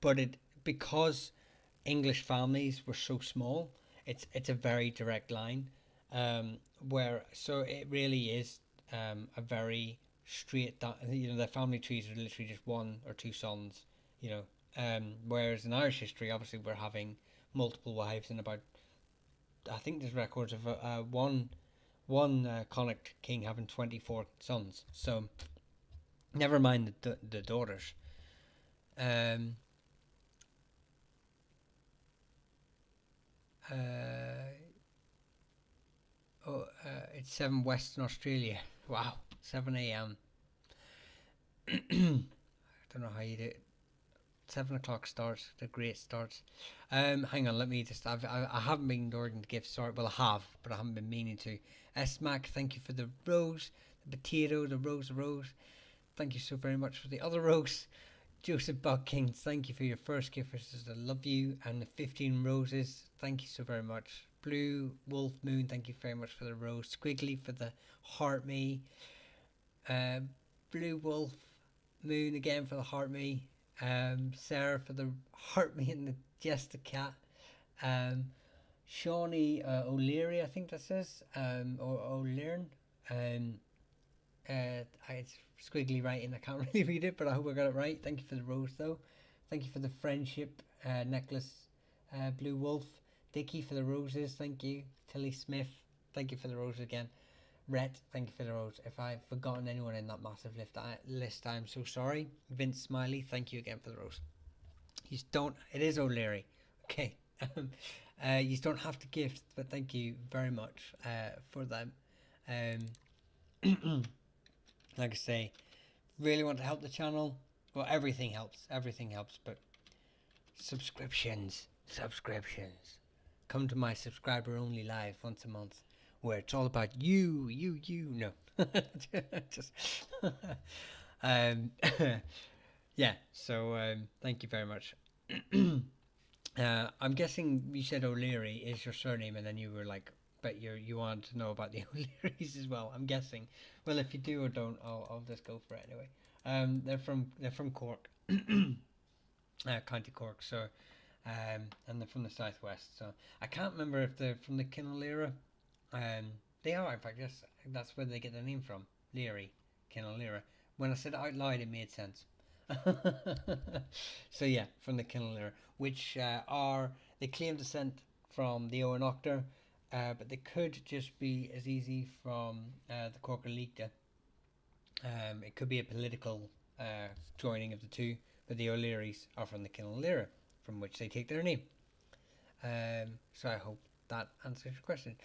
but because English families were so small, it's a very direct line, where so it really is a very straight. The family trees are literally just one or two sons. Whereas in Irish history, obviously, we're having multiple wives and about. I think there's records of one Connacht king having 24 sons. So never mind the daughters. Um, it's 7 Western Australia. Wow, 7 a.m. I don't know how you do it. 7 o'clock starts. The great starts. Hang on, let me just. I haven't been ignoring the gifts. Sorry, well I have, but I haven't been meaning to. Smack, thank you for the rose, the potato, the rose. Thank you so very much for the other rose. Joseph Buckings, thank you for your first gift. Says I love you, and the 15 roses. Thank you so very much. Blue Wolf Moon, thank you very much for the rose. Squiggly for the heart me. Blue Wolf Moon again for the heart me. Sarah for the heart me and the Jester Cat. Shawnee O'Leary, I think that says, or O'Learn. It's squiggly writing. I can't really read it, but I hope I got it right. Thank you for the rose, though. Thank you for the friendship necklace, Blue Wolf. Dickie for the roses. Thank you. Tilly Smith. Thank you for the rose again. Rhett, thank you for the rose. If I've forgotten anyone in that massive list, I'm so sorry. Vince Smiley, thank you again for the rose. You don't. It is O'Leary. Okay. You don't have to gift, but thank you very much for them. Like I say, really want to help the channel. Well, everything helps. Everything helps, but subscriptions. Come to my subscriber only live once a month, where it's all about you. No, just yeah. So thank you very much. I'm guessing you said O'Leary is your surname, and then you were like, but you want to know about the O'Learys as well. I'm guessing. Well, if you do or don't, I'll just go for it anyway. They're from Cork, County Cork. So, and they're from the southwest. So I can't remember if they're from the Kinnell era. They are, in fact. Yes, that's where they get their name from. Leary, Kinnell era. When I said it out loud, it made sense. So yeah, from the Kinnell era, which they claim descent from the Owen Octor. But they could just be as easy from the Cork Elite. It could be a political joining of the two, but the O'Learys are from the Kinnell era, from which they take their name. So I hope that answers your question.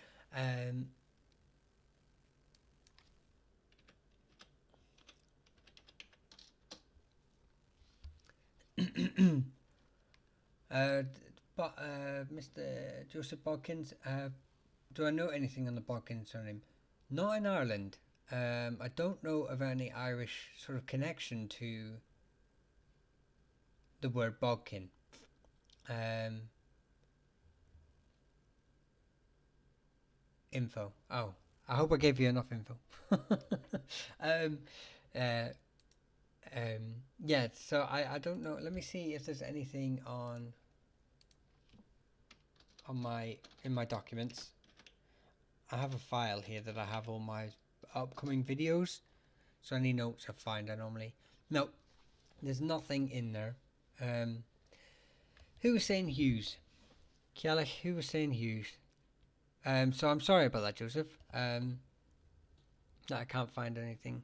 But Mr. Joseph Bodkins, do I know anything on the Bodkins surname? Not in Ireland. I don't know of any Irish sort of connection to the word Bodkin. Info. Oh, I hope I gave you enough info. Yeah, so I don't know. Let me see if there's anything in my documents. I have a file here that I have all my upcoming videos. So any notes I find, I normally... No, there's nothing in there. Who was saying Hughes? Kialach, who was saying Hughes? So I'm sorry about that, Joseph. No, I can't find anything.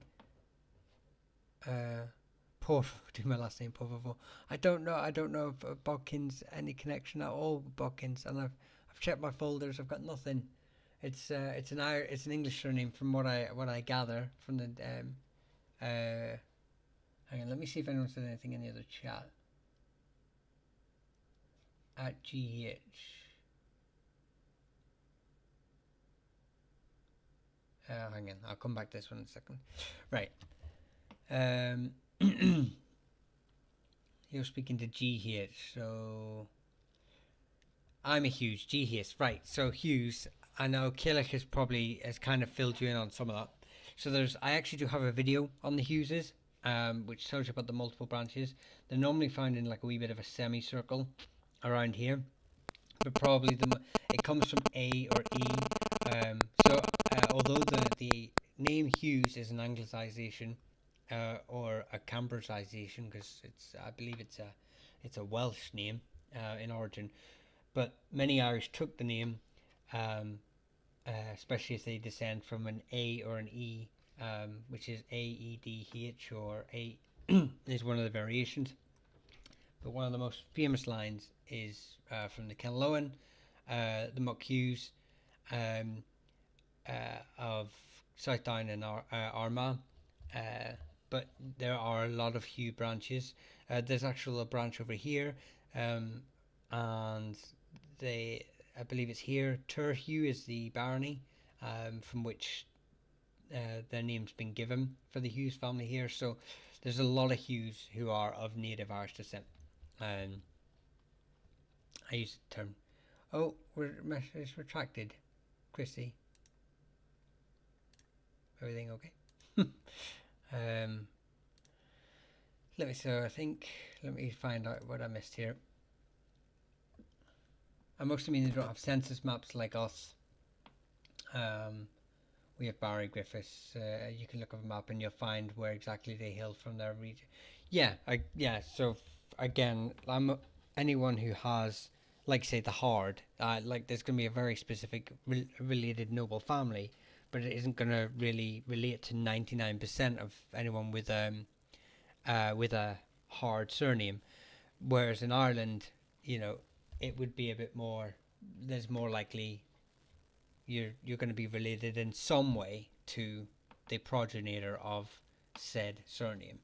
Por do my last name, por favor. I don't know if Bodkins any connection at all with Bodkins, and I've checked my folders. I've got nothing. It's an English surname from what I gather from the hang on, let me see if anyone said anything in the other chat. At GH. Hang on, I'll come back to this one in a second. Right. You're speaking to G here, so I'm a Hughes. G here, right? So Hughes, I know Kialach has kind of filled you in on some of that. So I actually do have a video on the Hugheses. which tells you about the multiple branches. They're normally found in like a wee bit of a semicircle around here, but probably it comes from A or E. Although the name Hughes is an anglicization or a Cambridgeization, because I believe it's a Welsh name in origin, but many Irish took the name, especially if they descend from an A or an E, which is AEDH, or A is one of the variations. But one of the most famous lines is from the Kenloan, the McHughes of Southdown and Armagh. But there are a lot of Hugh branches. There's actually a branch over here, and I believe it's here. Turhugh is the barony from which their name's been given for the Hughes family here. So there's a lot of Hughes who are of native Irish descent. I use the term. Oh, it's retracted, Chrissy. Everything okay? Let me find out what I missed here. I mostly mean they don't have census maps like us. We have Barry Griffiths. You can look up a map and you'll find where exactly they hail from their region. So again, anyone who has, like, say, the Hard, like, there's going to be a very specific related noble family, but it isn't going to really relate to 99% of anyone with a Hard surname. Whereas in Ireland, it would be a bit more. There's more likely you're going to be related in some way to the progenitor of said surname.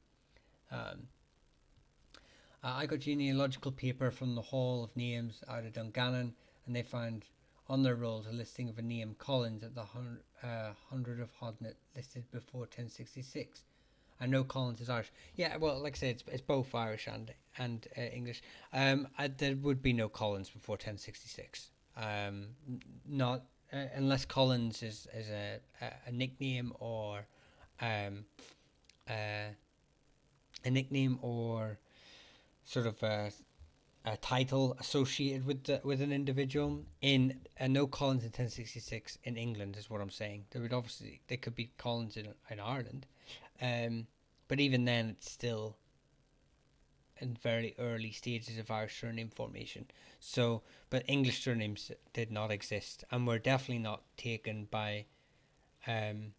I got genealogical paper from the Hall of Names out of Dungannon, and they found on their rolls a listing of a name Collins at the 100 of Hodnet, listed before 1066. I know Collins is Irish. Yeah, well, like I said, it's both Irish and English. There would be no Collins before 1066. Not unless Collins is a nickname or a nickname or sort of a title associated with an individual. In no Collins in 1066 in England is what I'm saying. There could be Collins in Ireland, but even then it's still in very early stages of Irish surname formation. So, but English surnames did not exist, and were definitely not taken by the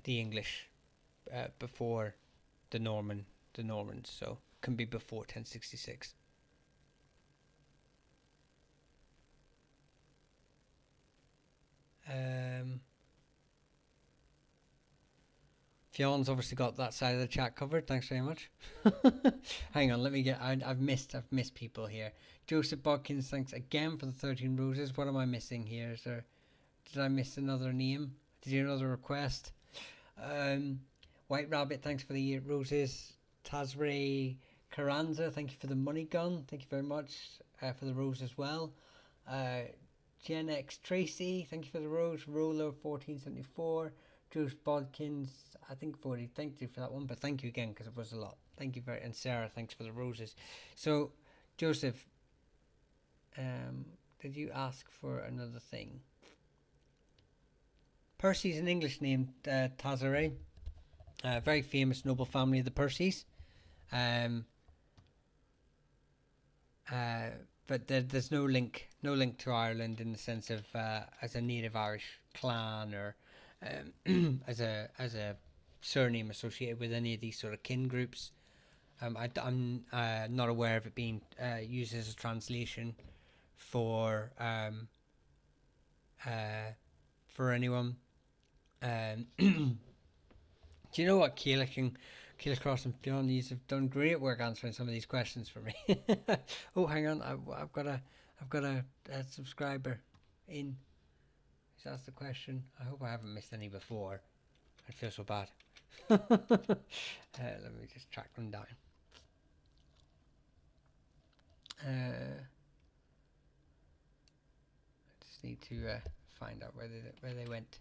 English before the Normans. So can be before 1066. Fion's obviously got that side of the chat covered. Thanks very much. Hang on, let me get. I've missed people here. Joseph Bodkins, thanks again for the 13 roses. What am I missing here? Did I miss another name? Did you another request? White Rabbit, thanks for the 8 roses. Tazray Carranza, thank you for the money gun. Thank you very much for the rose as well. Gen X Tracy, thank you for the rose. Roller 1474. Josh Bodkins, I think 40. Thank you for that one, but thank you again because it was a lot. Thank you and Sarah, thanks for the roses. So, Joseph, did you ask for another thing? Percy's an English name, Tazare. Very famous noble family of the Percys. But there's no link to Ireland in the sense of as a native Irish clan or as a surname associated with any of these sort of kin groups. I'm not aware of it being used as a translation for anyone. Do you know what, Keelich Cross and Fionn, you have done great work answering some of these questions for me. Oh, hang on, I've got a subscriber in. He's asked the question. I hope I haven't missed any before. I feel so bad. Let me just track them down. I just need to find out where they went.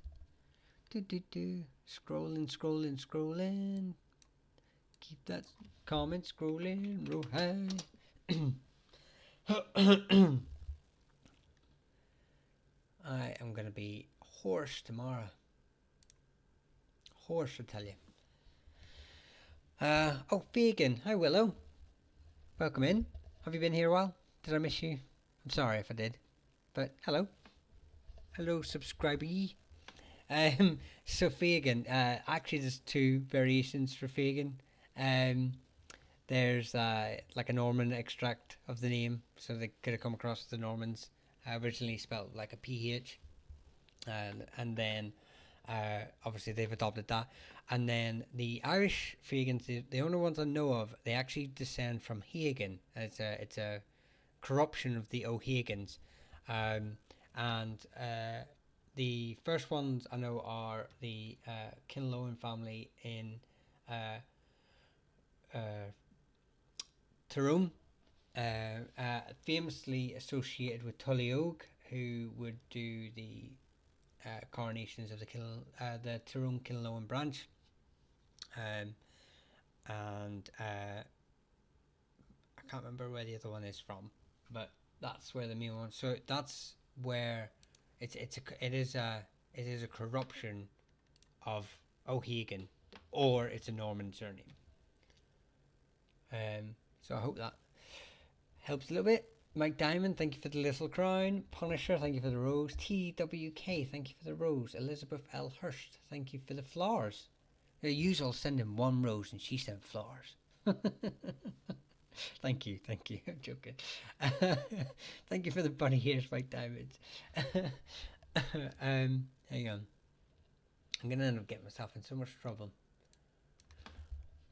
Scrolling, scrolling, scrolling. Keep that comment scrolling real high. I am gonna be hoarse tomorrow. Hoarse, I tell you. Oh, vegan. Hi, Willow. Welcome in. Have you been here a while? Did I miss you? I'm sorry if I did. But hello. Hello, subscribee. So vegan. Actually, there's two variations for vegan. There's like a Norman extract of the name, so they could have come across the Normans. Originally spelled like a PH, and then obviously they've adopted that. And then the Irish vegans, the only ones I know of, they actually descend from Hagan. It's a corruption of the O'Hagans, and the first ones I know are the Kinlowen family in Tyrone, famously associated with Tullyogue, who would do the coronations of the Tyrone Kinlowen branch, and I can't remember where the other one is from, but that's where the main one. So that's where it is a corruption of O'Hagan, or it's a Norman surname. So I hope that helps a little bit. Mike Diamond, thank you for the little crown. Punisher, thank you for the rose. TWK, thank you for the rose. Elizabeth L. Hurst, thank you for the flowers. You all send him one rose and she sent flowers. Thank you. I'm joking. Thank you for the bunny ears, Mike Diamond. Hang on. I'm gonna end up getting myself in so much trouble.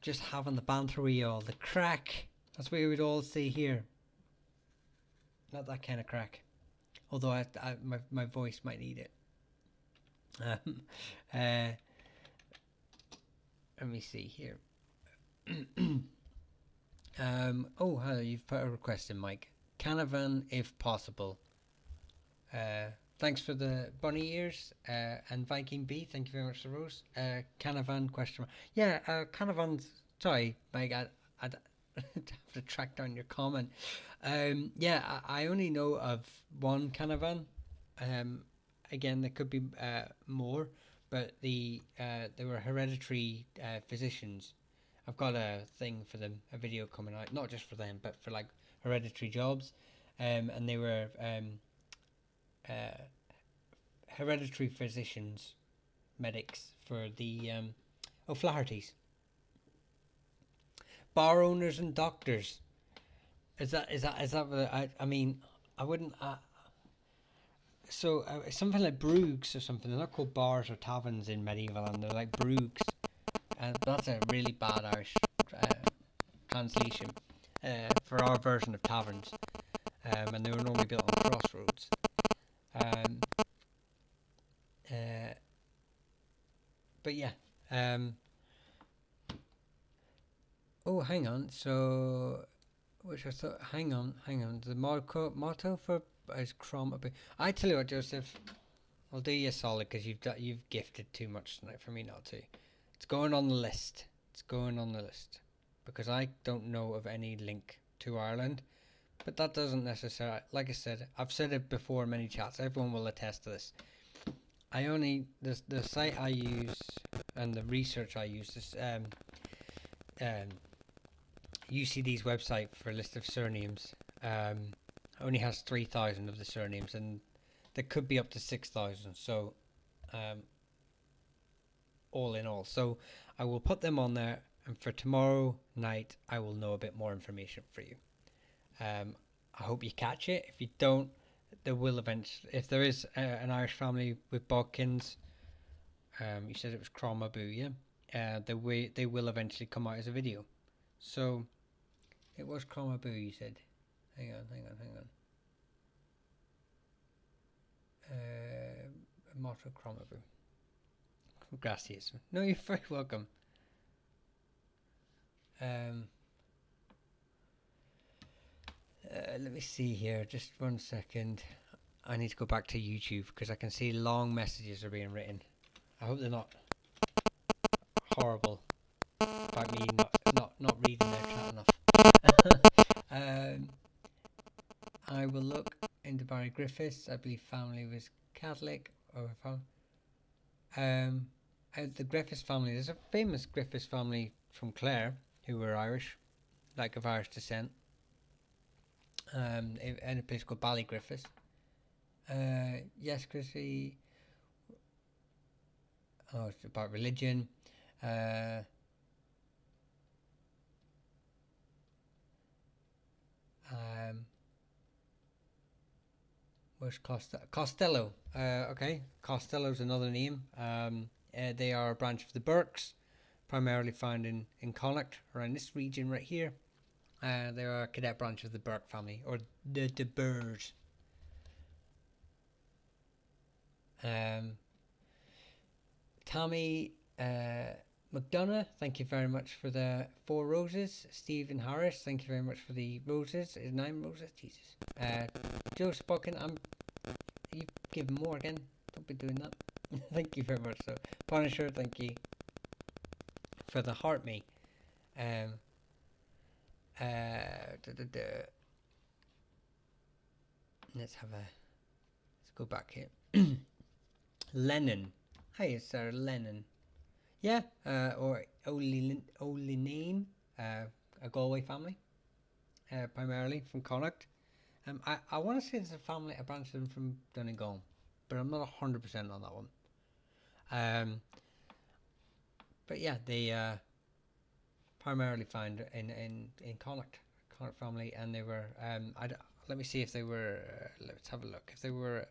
Just having the banter with y'all, the crack. That's what we would all say here. Not that kind of crack. Although my voice might need it. Let me see here. You've put a request in, Mike. Canavan, if possible. Thanks for the bunny ears. And Viking B, thank you very much for Rose. Canavan, question mark. Yeah, Canavan's, sorry, Mike, I'd have to track down your comment. I only know of one Canavan. Again, there could be more, but they were hereditary physicians. I've got a thing for them, a video coming out, not just for them, but for like hereditary jobs, and they were hereditary physicians, medics for the O'Flaherty's. Bar owners and doctors. Is that I mean, I wouldn't. Something like broogs or something. They're not called bars or taverns in medieval, and they're like broogs. And that's a really bad Irish translation for our version of taverns. And they were normally built on crossroads. But yeah. Oh, hang on. So, which I thought. Hang on. The motto for is Crom. I tell you what, Joseph. I'll do you a solid because you've gifted too much tonight for me not to. It's going on the list. Because I don't know of any link to Ireland. But that doesn't necessarily, like I said, I've said it before in many chats. Everyone will attest to this. The site I use and the research I use is UCD's website for a list of surnames. Only has 3,000 of the surnames, and there could be up to 6,000. So. All in all, so I will put them on there, and for tomorrow night I will know a bit more information for you. I hope you catch it. If you don't, there will eventually, if there is an Irish family with Bodkins, you said it was Cromabu, yeah, they will eventually come out as a video. So it was Cromabu, you said. Hang on. Motto Cromabu. Gracias. No, you're very welcome. Let me see here. Just 1 second. I need to go back to YouTube because I can see long messages are being written. I hope they're not horrible about me not reading their chat enough. I will look into Barry Griffiths. I believe family was Catholic or the Griffiths family. There's a famous Griffiths family from Clare who were Irish, like of Irish descent. In a place called Ballygriffiths. Yes, Chrissy. Oh, it's about religion. Where's Costello? Okay, Costello's another name. They are a branch of the Burkes, primarily found in Connacht, around this region right here. They are a cadet branch of the Burke family, or the De Boers. Tommy McDonough, thank you very much for the 4 roses. Stephen Harris, thank you very much for the roses. Is 9 roses? Jesus. Joe Spocken, you give more again. Don't be doing that. Thank you very much. So Punisher, thank you for the heart me. Let's go back here. Lennon. Hi, Sir Lennon. Yeah, or Olinane, a Galway family, primarily from Connacht. I want to say there's a branch of them from Donegal, but I'm not 100% on that one. But yeah, they primarily found in Connacht family, and they were let me see if they were let's have a look if they were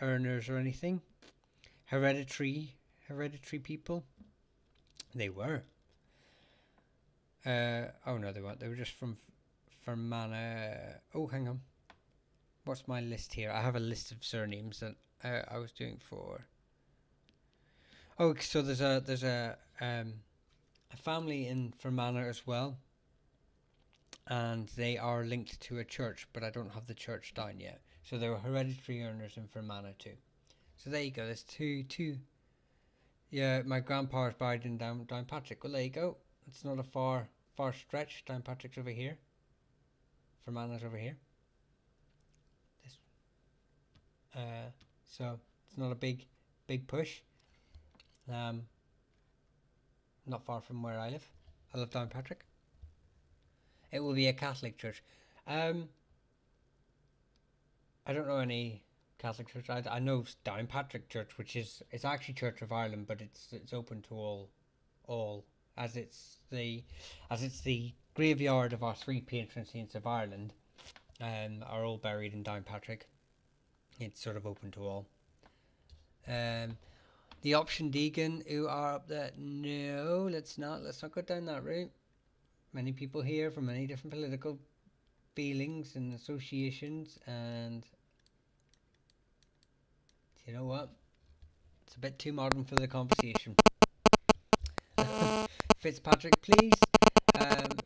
earners or anything. Hereditary people. They were. Oh no, they weren't. They were just from Fermanagh. Oh, hang on. What's my list here? I have a list of surnames that I was doing for. Oh, so there's a family in Fermanagh as well, and they are linked to a church, but I don't have the church down yet. So there were hereditary earners in Fermanagh too. So there you go. There's two. Yeah, my grandpa is buried in Downpatrick. Well, there you go. It's not a far stretch. Downpatrick's over here. Fermanagh's over here. This. So it's not a big push. Not far from where I live. I live Downpatrick. It will be a Catholic church. I don't know any Catholic church. I know Downpatrick Church, which it's actually Church of Ireland, but it's open to all as it's the graveyard of our 3 patron saints of Ireland, are all buried in Downpatrick. It's sort of open to all. The option Deegan who are up there. No, let's not go down that route. Many people here from many different political feelings and associations, and you know what? It's a bit too modern for the conversation. Fitzpatrick, please.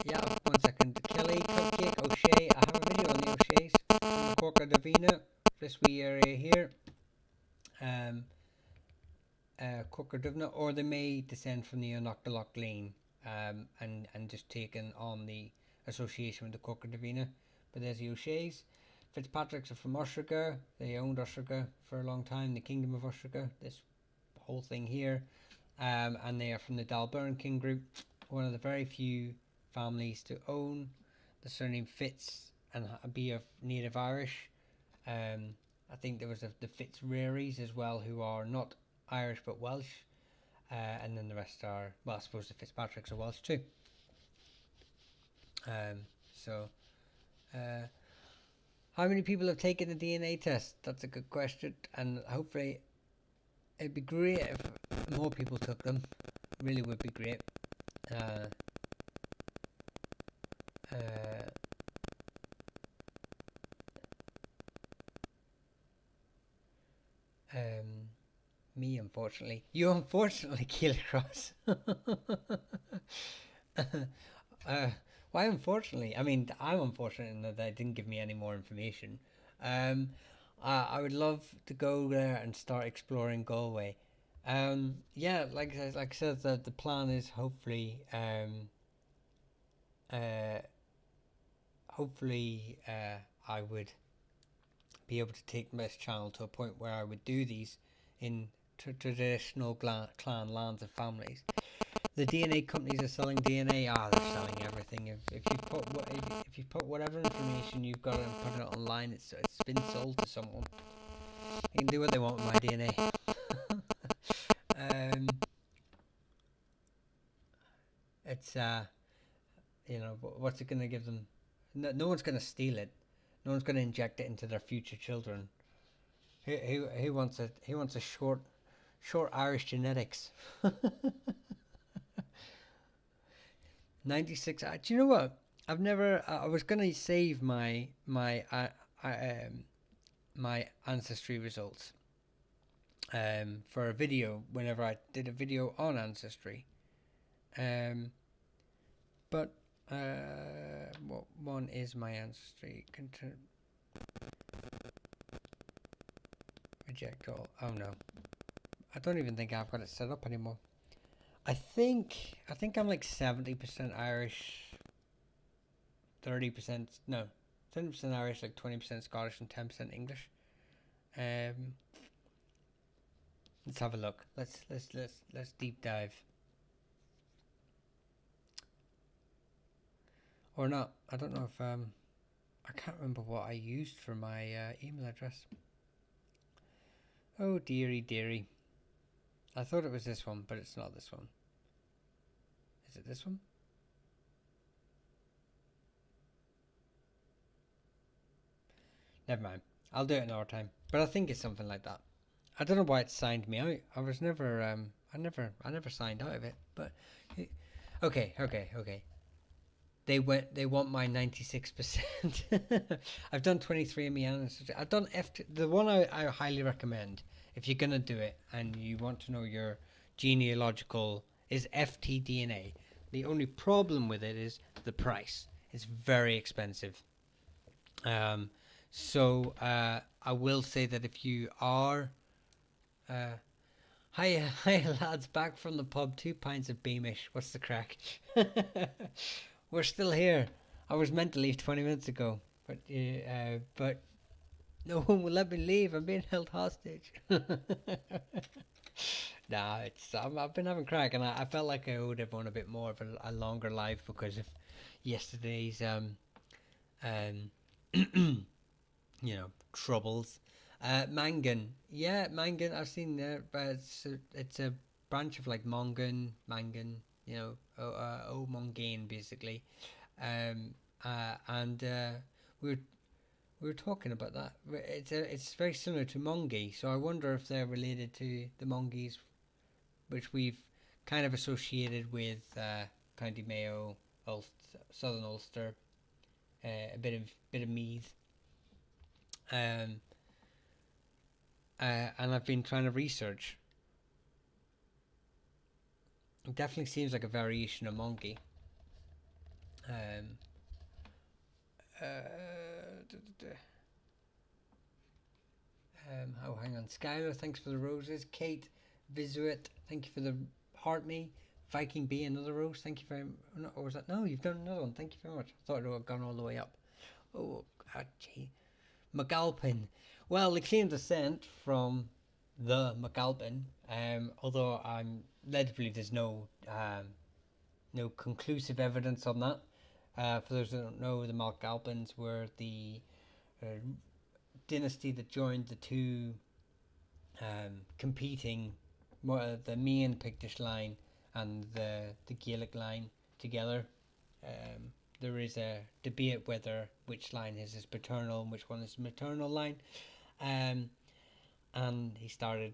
Yeah, 1 second. Kelly, Cupcake, O'Shea. I have a video on the O'Sheas. Corca Davina, this wee area here. Corca Davina, or they may descend from the Onoctalock Lane, and just taken on the association with the Corca Davina. But there's the O'Sheas. Fitzpatricks are from Usherga. They owned Usherga for a long time, the Kingdom of Usherga, this whole thing here. And they are from the Dalburn King group, one of the very few families to own the surname Fitz and be of native Irish. I think there was the Fitzraries as well, who are not Irish but Welsh. And then the rest are, well, I suppose the Fitzpatricks are Welsh too. How many people have taken the DNA test? That's a good question, and hopefully it'd be great if more people took them. Really would be great. Me, unfortunately. You, unfortunately, Keelecross. Why unfortunately? I mean, I'm unfortunate in that they didn't give me any more information. I would love to go there and start exploring Galway. Yeah, like I said, the plan is uh, I would be able to take this channel to a point where I would do these in traditional clan lands and families. The DNA companies are selling DNA. They're selling everything. If you if you put whatever information you've got and put it online, it's been sold to someone. They can do what they want with my DNA. It's what's it gonna give them? No one's gonna steal it. No one's gonna inject it into their future children. He wants a short Irish genetics. 96. Do you know what? I've never. I was gonna save my ancestry results for a video whenever I did a video on ancestry. But what one is my ancestry? Reject all. Oh no, I don't even think I've got it set up anymore. I think I'm like 70% Irish, 30% no, 70% Irish, like 20% Scottish and 10% English. Let's have a look. Let's deep dive. Or not. I don't know if I can't remember what I used for my email address. Oh dearie dearie. I thought it was this one, but it's not this one. Is it this one? Never mind. I'll do it another time. But I think it's something like that. I don't know why it signed me out. I was never I never signed out of it. But okay. They want my 96%. I've done 23andMe ancestry. I've done the one I highly recommend if you're gonna do it and you want to know your genealogical is FTDNA. The only problem with it is the price. It's very expensive. So I will say that if you are hi lads, back from the pub, 2 pints of Beamish. What's the crack? We're still here. I was meant to leave 20 minutes ago, but no one will let me leave. I'm being held hostage. Nah, I've been having crack, and I felt like I owed everyone a bit more of a longer life because of yesterday's troubles. Mangan, yeah, Mangan. I've seen that, but it's a branch of like Mangan, Mongane basically, and we were talking about that. It's very similar to Mongi, so I wonder if they're related to the Mongis, which we've kind of associated with County Mayo, Southern Ulster, a bit of Meath, and I've been trying to research. It definitely seems like a variation of Monkey. Hang on. Skylar, thanks for the roses. Kate, Visuit, thank you for the heart me. Viking B, another rose. Thank you very much. No, or was that? No, you've done another one. Thank you very much. I thought it had gone all the way up. Oh, gee. McAlpin. Well, they claim descent from the McAlpin, although I'm led to believe there's no conclusive evidence on that. For those who don't know, the McAlpins were the dynasty that joined the two competing, the Mean Pictish line and the Gaelic line together. There is a debate whether which line is his paternal and which one is maternal line. And he founded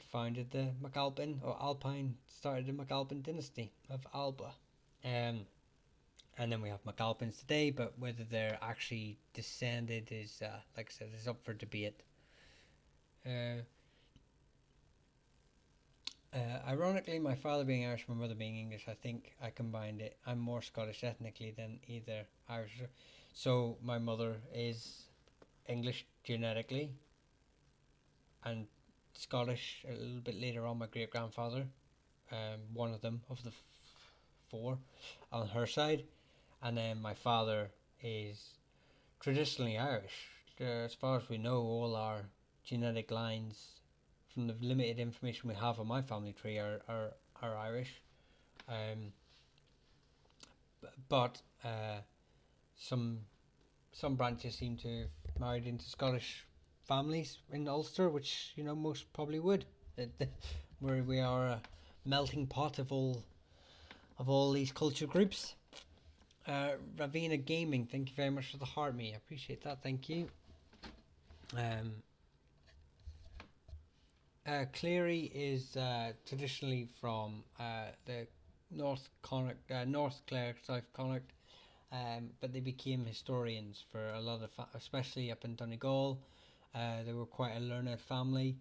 the McAlpin, or Alpine, started the McAlpin dynasty of Alba. And then we have McAlpins today, but whether they're actually descended is, like I said, is up for debate. Ironically, my father being Irish, my mother being English, I think I combined it. I'm more Scottish ethnically than either Irish. So my mother is English genetically, and Scottish a little bit later on. My great grandfather, one of them of the four, on her side, and then my father is traditionally Irish. As far as we know, all our genetic lines, from the limited information we have on my family tree, are Irish. Um, but some branches seem to have married into Scottish families in Ulster, which most probably would. Where we are a melting pot of all these culture groups. Ravina Gaming, thank you very much for the heart, me. I appreciate that. Thank you. Cleary is traditionally from the North Clare, South Connacht, but they became historians for a lot of, especially up in Donegal. They were quite a learned family.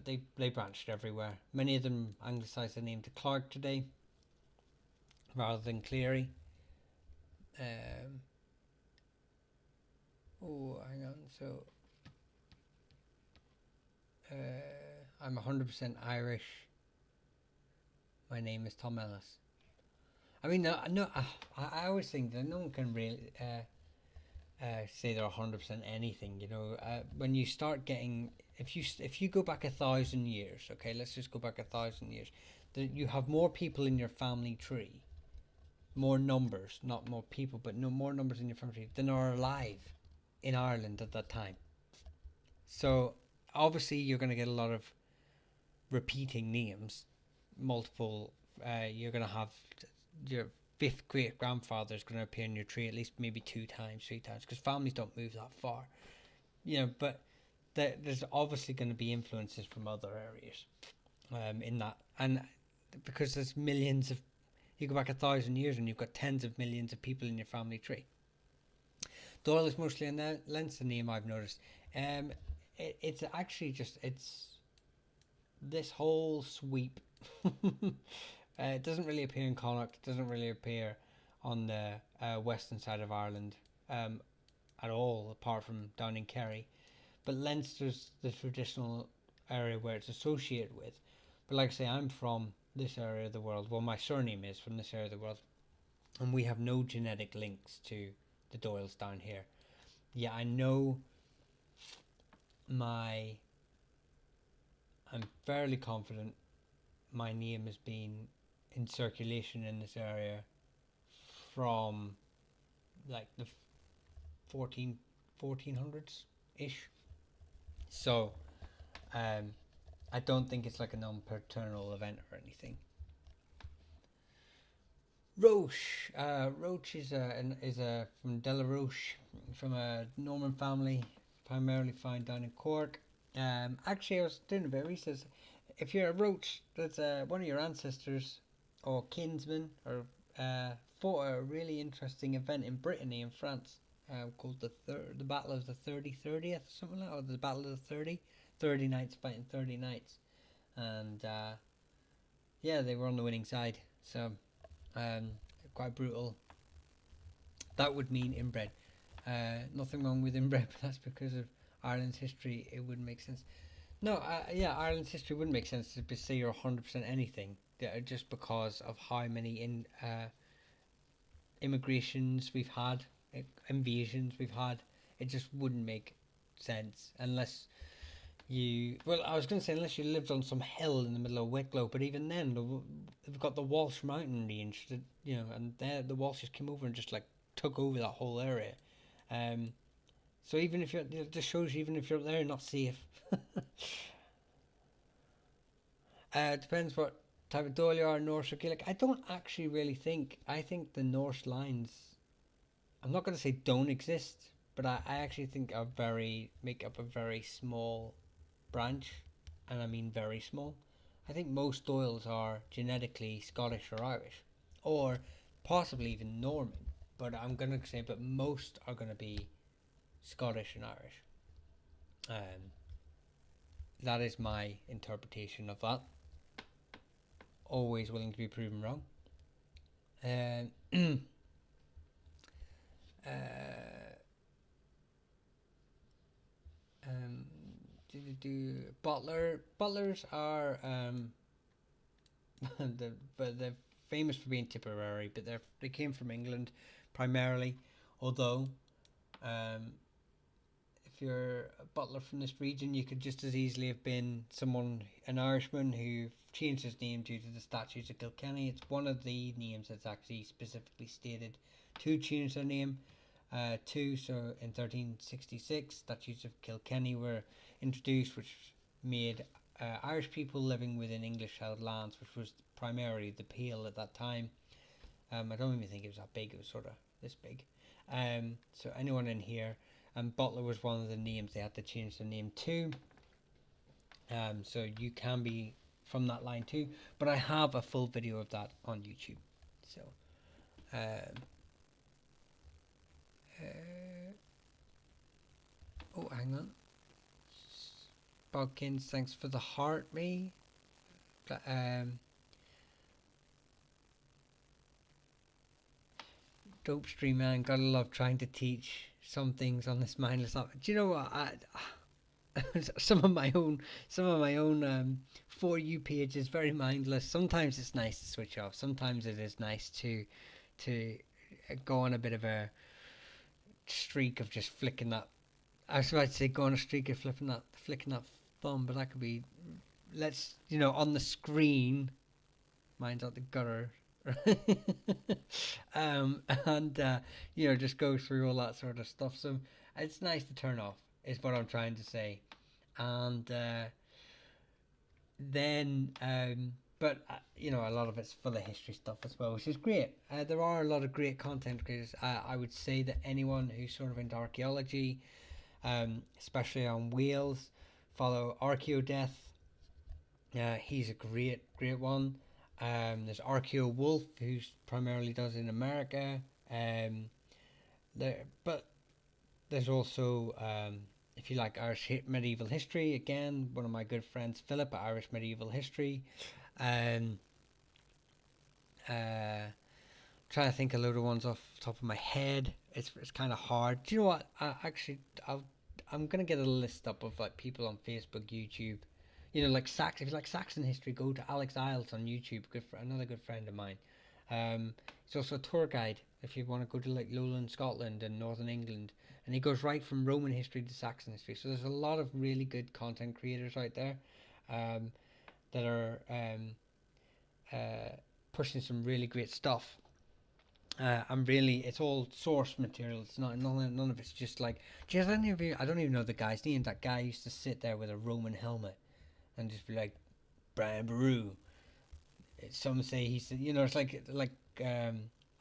They branched everywhere. Many of them anglicised the name to Clark today, rather than Cleary. Hang on. So I'm 100% Irish. My name is Tom Ellis. I mean, no. I always think that no one can really say they're 100% anything. When you start getting, if you go back 1,000 years, okay, let's just go back 1,000 years. You have more people in your family tree, more numbers, not more people, but more numbers in your family tree than are alive in Ireland at that time. So obviously you're going to get a lot of repeating names, multiple. You're going to have your fifth great grandfather is going to appear in your tree at least maybe 2 times, 3 times, because families don't move that far. But there's obviously going to be influences from other areas in that, and because there's millions of, you go back 1,000 years and you've got tens of millions of people in your family tree. Doyle is mostly a Leinster name, I've noticed. It's actually just, it's this whole sweep. It doesn't really appear in Connacht. It doesn't really appear on the western side of Ireland at all, apart from down in Kerry. But Leinster's the traditional area where it's associated with. But like I say, I'm from this area of the world. Well, my surname is from this area of the world, and we have no genetic links to the Doyles down here. Yeah, I know I'm fairly confident my name has been in circulation in this area from like the 1400s ish. So I don't think it's like a non-paternal event or anything. Roche is from Delaroche, from a Norman family, primarily found down in Cork. Actually, I was doing a bit of research. If you're a Roche, that's one of your ancestors or kinsmen, or fought a really interesting event in Brittany in France, called the Battle of the 30th, something like that, or the Battle of the 30 knights fighting 30 knights, and yeah, they were on the winning side. So quite brutal. That would mean inbred. Nothing wrong with inbred, but that's because of Ireland's history. It wouldn't make sense. No, Ireland's history wouldn't make sense to say you're 100% anything, just because of how many immigrations we've had, invasions we've had. It just wouldn't make sense unless you. Well, I was going to say unless you lived on some hill in the middle of Wicklow, but even then, they've got the Walsh mountain range, that, and the Walshes came over and just like took over that whole area. So even if it just shows you, even if you're up there, you're not safe. It depends what type of Doyle you are, Norse or Gaelic. I don't actually really think. I think the Norse lines, I'm not going to say don't exist, but I actually think make up a very small branch, and I mean very small. I think most Doyles are genetically Scottish or Irish, or possibly even Norman. But I'm going to say, but most are going to be Scottish and Irish. That is my interpretation of that. Always willing to be proven wrong. Butlers are but they're famous for being Tipperary, but they came from England primarily. Although, um, if you're a butler from this region, you could just as easily have been an Irishman who changed his name due to the Statutes of Kilkenny. It's one of the names that's actually specifically stated to change their name to. So in 1366, Statutes of Kilkenny were introduced, which made Irish people living within English-held lands, which was primarily the Pale at that time. I don't even think it was that big. It was sort of this big. So anyone in here, and Butler was one of the names they had to change their name to. So you can be from that line too. But I have a full video of that on YouTube. So, oh, hang on. Bodkins, thanks for the heart, me. Dope stream, man. Gotta love trying to teach some things on this mindless. Do you know what? Some of my own for you page is very mindless. Sometimes it's nice to switch off. Sometimes it is nice to go on a bit of a streak of just flicking that. I was about to say go on a streak of flicking that thumb, but that could be, let's, on the screen, mine's out the gutter. And just go through all that sort of stuff. So it's nice to turn off, is what I'm trying to say. And then but a lot of it's full of history stuff as well, which is great. There are a lot of great content creators. I would say that anyone who's sort of into archaeology, especially on Wales, follow Archaeodeath. He's a great one. There's Archeo Wolf, who primarily does in America. But there's also, if you like Irish medieval history, again, one of my good friends, Philip, at Irish Medieval History. Trying to think a load of ones off the top of my head. It's kind of hard. Do you know what? I'm gonna get a list up of like people on Facebook, YouTube. Like if you like Saxon history, go to Alex Isles on YouTube. Another good friend of mine. He's also a tour guide if you want to go to like Lowland Scotland and Northern England, and he goes right from Roman history to Saxon history. So there's a lot of really good content creators out there that are pushing some really great stuff. It's all source material. It's not none of it's just like. I don't even know the guy's name. That guy used to sit there with a Roman helmet and just be like, Brian Baru. Some say he's, it's like I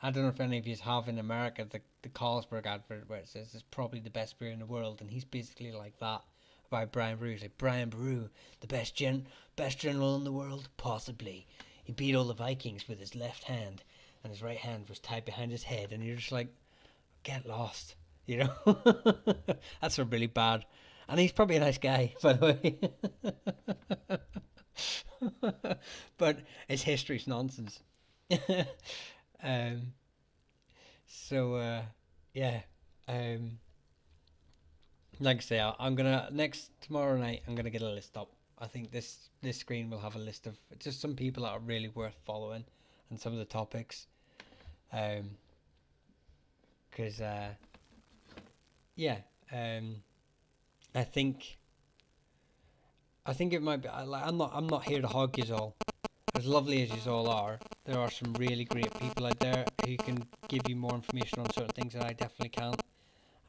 don't know if any of you have in America the Carlsberg advert where it says it's probably the best beer in the world, and he's basically like that about Brian Baru. He's like, Brian Baru, the best general in the world, possibly. He beat all the Vikings with his left hand, and his right hand was tied behind his head, and you're just like, get lost, That's a really bad. And he's probably a nice guy, by the way. But his history's nonsense. Yeah. Like I say, I'm gonna tomorrow night. I'm gonna get a list up. I think this screen will have a list of just some people that are really worth following, and some of the topics. Because I think it might be. I'm not here to hog you all. As lovely as you all are, there are some really great people out there who can give you more information on certain things that I definitely can't,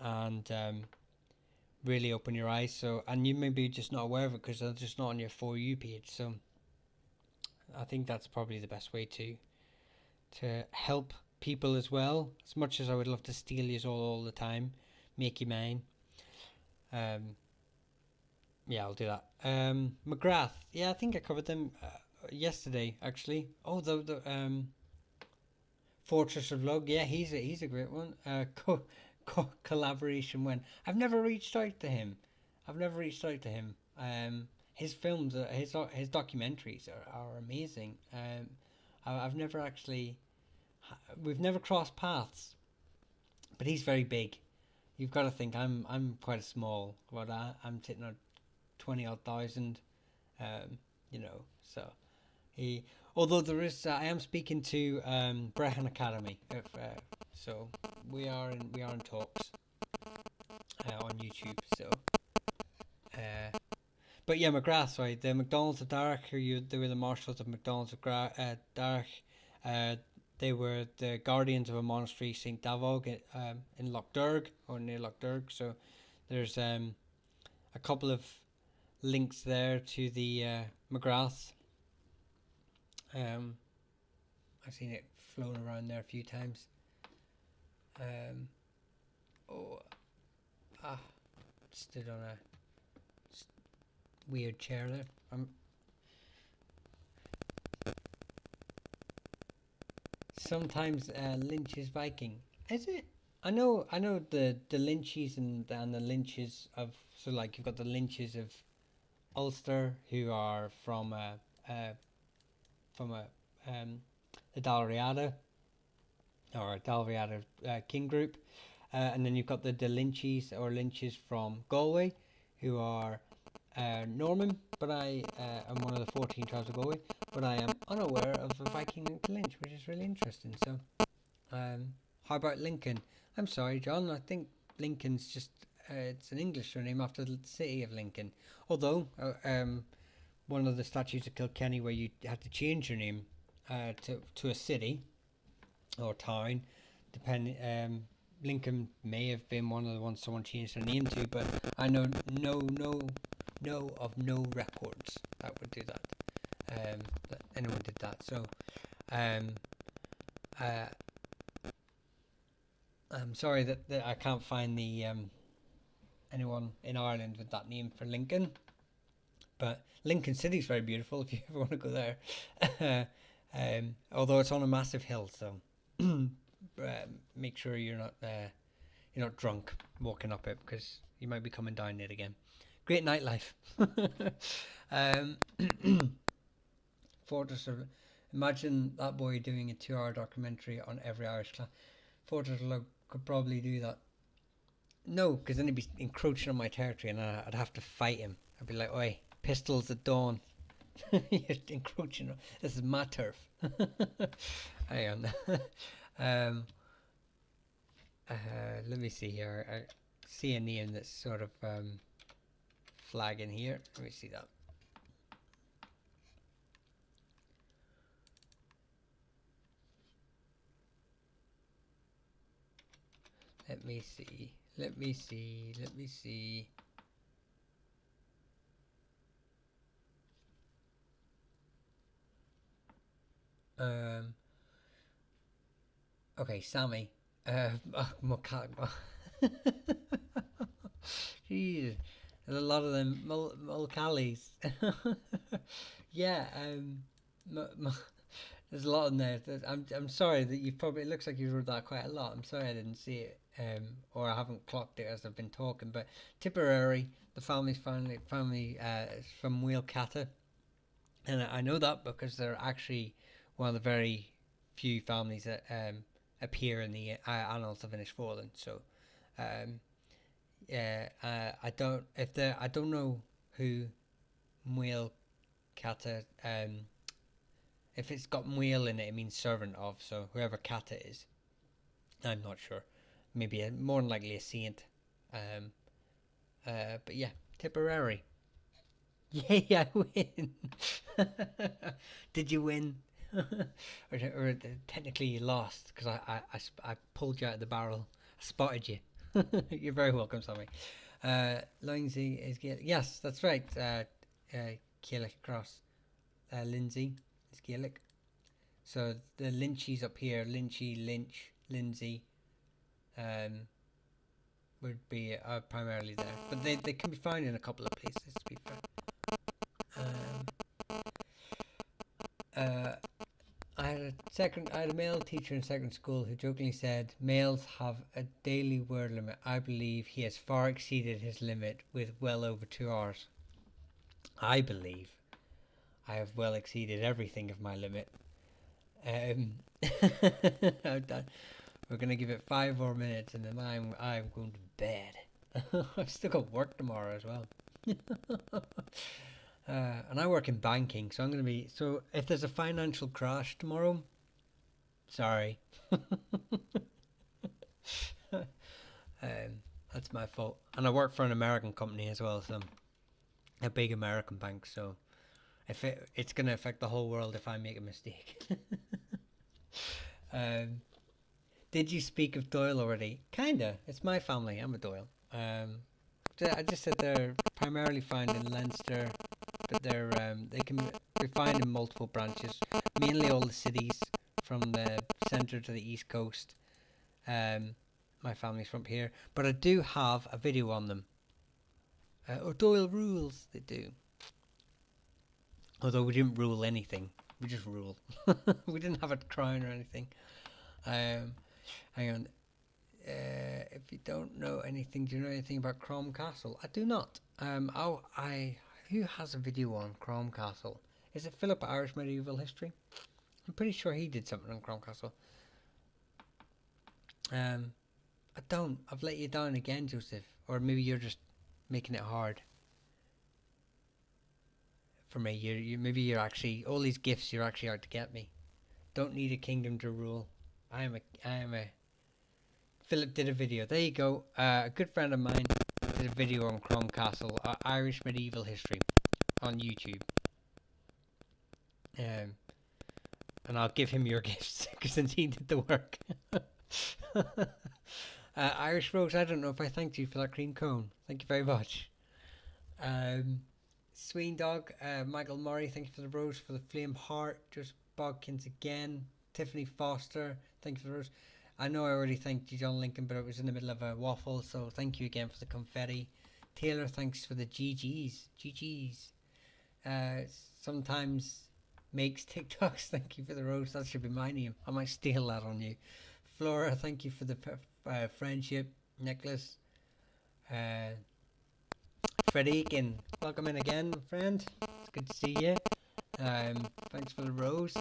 and really open your eyes. So, and you may be just not aware of it because they're just not on your For You page. So, I think that's probably the best way to help people as well. As much as I would love to steal you all the time, make you mine. Yeah, I'll do that. McGrath. Yeah, I think I covered them yesterday, actually. Oh, the Fortress of Lug. Yeah, he's a great one. Collaboration when I've never reached out to him. His films, his documentaries are amazing. I've never actually, we've never crossed paths, but he's very big. You've got to think I'm quite small, but I'm sitting at 20 odd thousand. You know, so he. Although there is, I am speaking to Brehan Academy. If, so we are in talks on YouTube. So, but yeah, McGrath. Sorry, the McDonald's of Darach. They were the marshals of McDonald's of Darach. They were the guardians of a monastery, St. Davog, in Lochderg, or near Lochderg. So there's a couple of links there to the McGraths. I've seen it flown around there a few times. Stood on a weird chair there. Sometimes Lynch is Viking. Is it? I know the Lynches and the Lynches of, so like you've got the Lynches of Ulster who are from the Dalriada or Dalriada king group, and then you've got the Lynches or Lynches from Galway who are Norman, but I am one of the 14 tribes of Galway, but I am unaware of a Viking linked to Lynch, which is really interesting. So how about Lincoln? I'm sorry, John, I think Lincoln's just it's an English surname after the city of Lincoln, although one of the statutes of Kilkenny where you had to change your name to a city or town, depending. Lincoln may have been one of the ones someone changed their name to, but I know of no records that would do that. That anyone did that. So, I'm sorry that I can't find the anyone in Ireland with that name for Lincoln. But Lincoln City is very beautiful if you ever want to go there. Although it's on a massive hill, so make sure you're not drunk walking up it, because you might be coming down it again. Great nightlife. Fortress of, imagine that boy doing a 2-hour documentary on every Irish clan. Fortress of could probably do that. No, because then he'd be encroaching on my territory and I'd have to fight him. I'd be like, oi, pistols at dawn. You're encroaching. This is my turf. Hang on. Let me see here. I see a name that's sort of flagging here. Let me see that. Let me see. Okay, Sammy. Jeez, there's a lot of them Mulcallys. Yeah, there's a lot in there. I'm sorry that you've probably, it looks like you wrote that quite a lot. I'm sorry I didn't see it, or I haven't clocked it as I've been talking. But Tipperary, the family is from Wheelcata, and I know that because they're actually one of the very few families that appear in the annals of Innisfallen. So, I don't know who Wheelcata. If it's got Muel in it, it means servant of. So whoever Kata is, I'm not sure. Maybe more than likely a saint. But yeah, Tipperary. Yay, I win. Did you win? or technically you lost because I pulled you out of the barrel. I spotted you. You're very welcome, Sammy. Lindsay is Gaelic. Yes, that's right. Gaelic cross. Lindsay is Gaelic. So the Lynchies up here, Lynchy, Lynch, Lindsay, would be primarily there, but they can be found in a couple of places, to be fair. I had a male teacher in second school who jokingly said males have a daily word limit. I believe he has far exceeded his limit with well over 2 hours. I believe I have well exceeded everything of my limit. I'm done. We're gonna give it 5 more minutes and then I'm going to bed. I've still got work tomorrow as well. And I work in banking, so I'm going to be. So if there's a financial crash tomorrow, sorry. That's my fault. And I work for an American company as well, so a big American bank. So if it's going to affect the whole world if I make a mistake. um, did you speak of Doyle already? Kinda. It's my family. I'm a Doyle. I just said they're primarily found in Leinster, but they can be found in multiple branches, mainly all the cities from the centre to the east coast. My family's from here, but I do have a video on them. Doyle rules, they do. Although we didn't rule anything, we just ruled. We didn't have a crown or anything. Hang on. If you don't know anything, do you know anything about Crom Castle? I do not. Who has a video on Crom Castle? Is it Philip Irish Medieval History? I'm pretty sure he did something on Crom Castle. I don't. I've let you down again, Joseph. Or maybe you're just making it hard for me. Maybe you're actually all these gifts. You're actually out to get me. Don't need a kingdom to rule. I am a. Philip did a video. There you go. A good friend of mine did a video on Crom Castle, Irish medieval history, on YouTube. And I'll give him your gifts because since he did the work. Irish Rose, I don't know if I thanked you for that cream cone. Thank you very much. Sween Dog, Michael Murray, thank you for the rose. For the Flame Heart, just Bodkins again. Tiffany Foster, thank you for the rose. I know I already thanked you, John Lincoln, but it was in the middle of a waffle, so thank you again for the confetti. Taylor, thanks for the GGs. Sometimes makes TikToks, thank you for the rose. That should be my name. I might steal that on you. Flora, thank you for the friendship necklace. Fred Aiken, welcome in again, friend. It's good to see you. Thanks for the rose.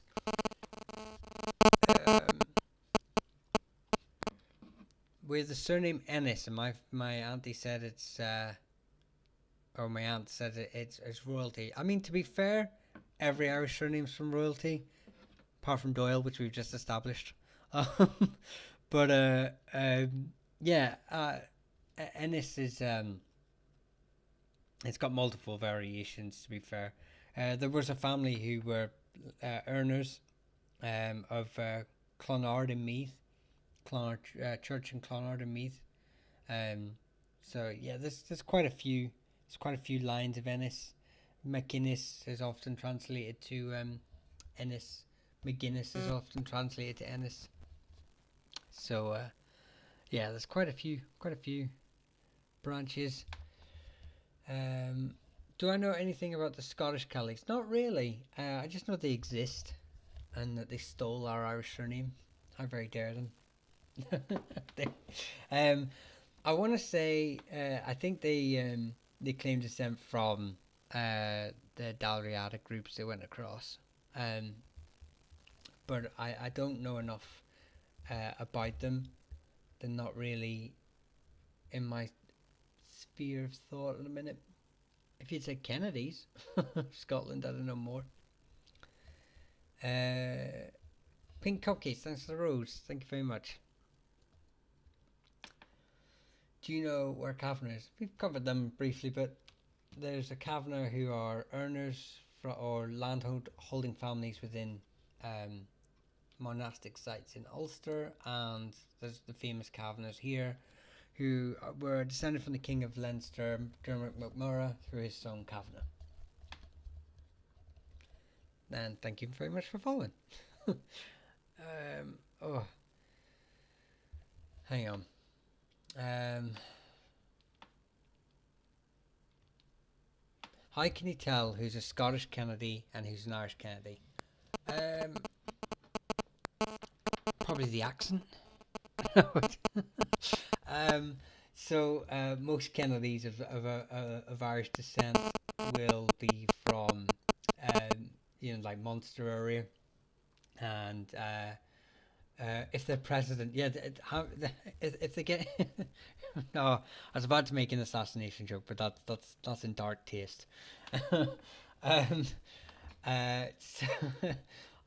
With the surname Ennis, and my auntie said it's or my aunt said it's royalty. I mean, to be fair, every Irish surname's from royalty, apart from Doyle, which we've just established. But Ennis is it's got multiple variations. To be fair, there was a family who were earners of Clonard and Meath. Church in Clonard and Meath. So yeah, there's quite a few. There's quite a few lines of Ennis. McGuinness is often translated to Ennis. McGuinness is often translated to Ennis. So yeah, there's quite a few branches. Do I know anything about the Scottish Celts? Not really. I just know they exist and that they stole our Irish surname. How very dare them. I want to say I think they claim descent from the Dalriadic groups they went across, but I don't know enough about them. They're not really in my sphere of thought at the minute. If you'd said Kennedys, Scotland, I'd know more. Pink Cupcakes, thanks for the rose. Thank you very much. Do you know where Kavanagh is? We've covered them briefly, but there's a Kavanagh who are earners or land holding families within monastic sites in Ulster, and there's the famous Kavanaghs here who were descended from the King of Leinster, Dermot MacMurrough, through his son Kavanagh. And thank you very much for following. Hang on. How can you tell who's a Scottish Kennedy and who's an Irish Kennedy? Probably the accent. So most Kennedys of Irish descent will be from like Munster area, and if they're president, yeah, if they get, no, I was about to make an assassination joke, but that's in dark taste. um, so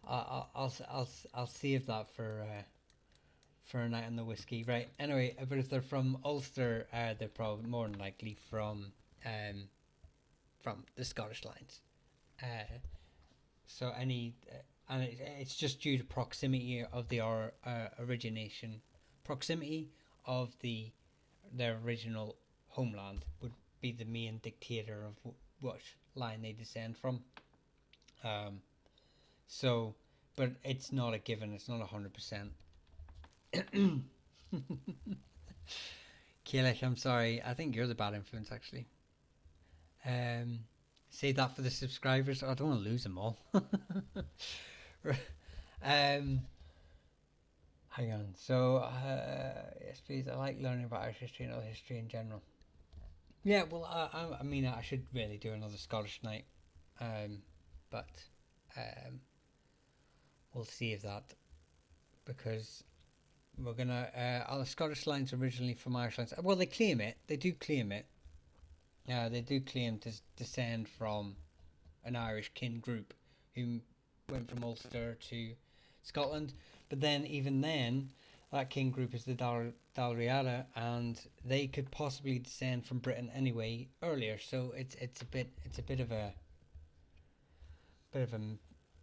I'll save that for a night on the whiskey, right? Anyway, but if they're from Ulster, they're probably more than likely from the Scottish lines. So any and it's just due to proximity of the origination, proximity of their original homeland would be the main dictator of what line they descend from. Um, so, but it's not a given. It's not 100%. Kayleigh, I'm sorry. I think you're the bad influence, actually. Um, Save that for the subscribers. I don't want to lose them all. um, Hang on. So, yes, please. I like learning about Irish history and other history in general. Yeah, well, I mean, I should really do another Scottish night, but um, we'll see if that, because we're gonna. Are the Scottish lines originally from Irish lines? Well, they claim it. They do claim it. They do claim to descend from an Irish kin group who went from Ulster to Scotland. But then, even then, that kin group is the Dalriada, and they could possibly descend from Britain anyway earlier. So it's a bit of a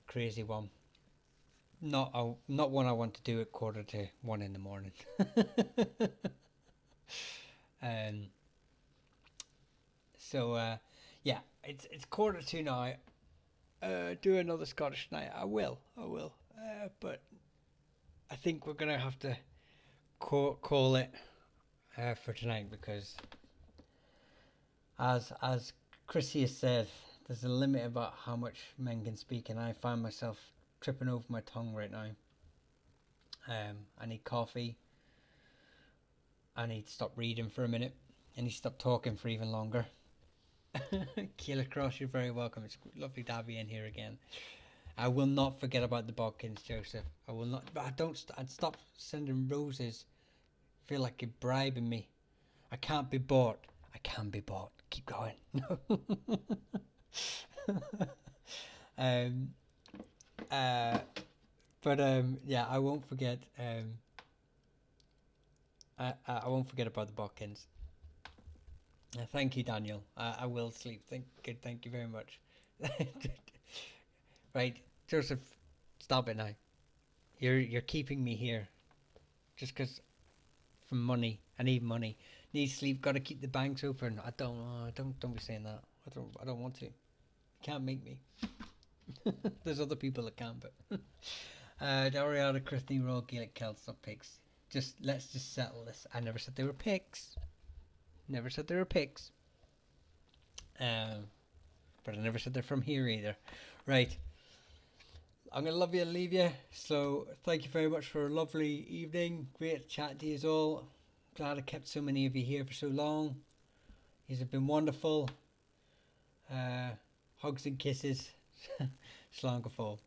crazy one. Not one I want to do at 1:45 in the morning. um. So yeah, it's 1:45 now. Do another Scottish night. I will. But I think we're gonna have to call it for tonight, because as Chrissy has said, there's a limit about how much men can speak, and I find myself tripping over my tongue right now. I need coffee. I need to stop reading for a minute. I need to stop talking for even longer. Kayla Cross, you're very welcome. It's lovely to have you in here again. I will not forget about the Bodkins, Joseph. I will not. But I'd stop sending roses. I feel like you're bribing me. I can't be bought. I can be bought. Keep going. Yeah, I won't forget. I won't forget about the Bodkins. Thank you, Daniel. I will sleep. Thank you very much. Right, Joseph, stop it now. You're keeping me here, just because for money. I need money. Need sleep. Got to keep the banks open. Don't be saying that. I don't want to. You can't make me. There's other people that can, but Doriana, Christine, Royal Gaelic Celts, not pigs. Let's just settle this. I never said they were pigs. Never said they were pigs. But I never said they're from here either. Right. I'm going to love you and leave you. So thank you very much for a lovely evening. Great chat to you all. Glad I kept so many of you here for so long. These have been wonderful. Hugs and kisses. Slán go fóill.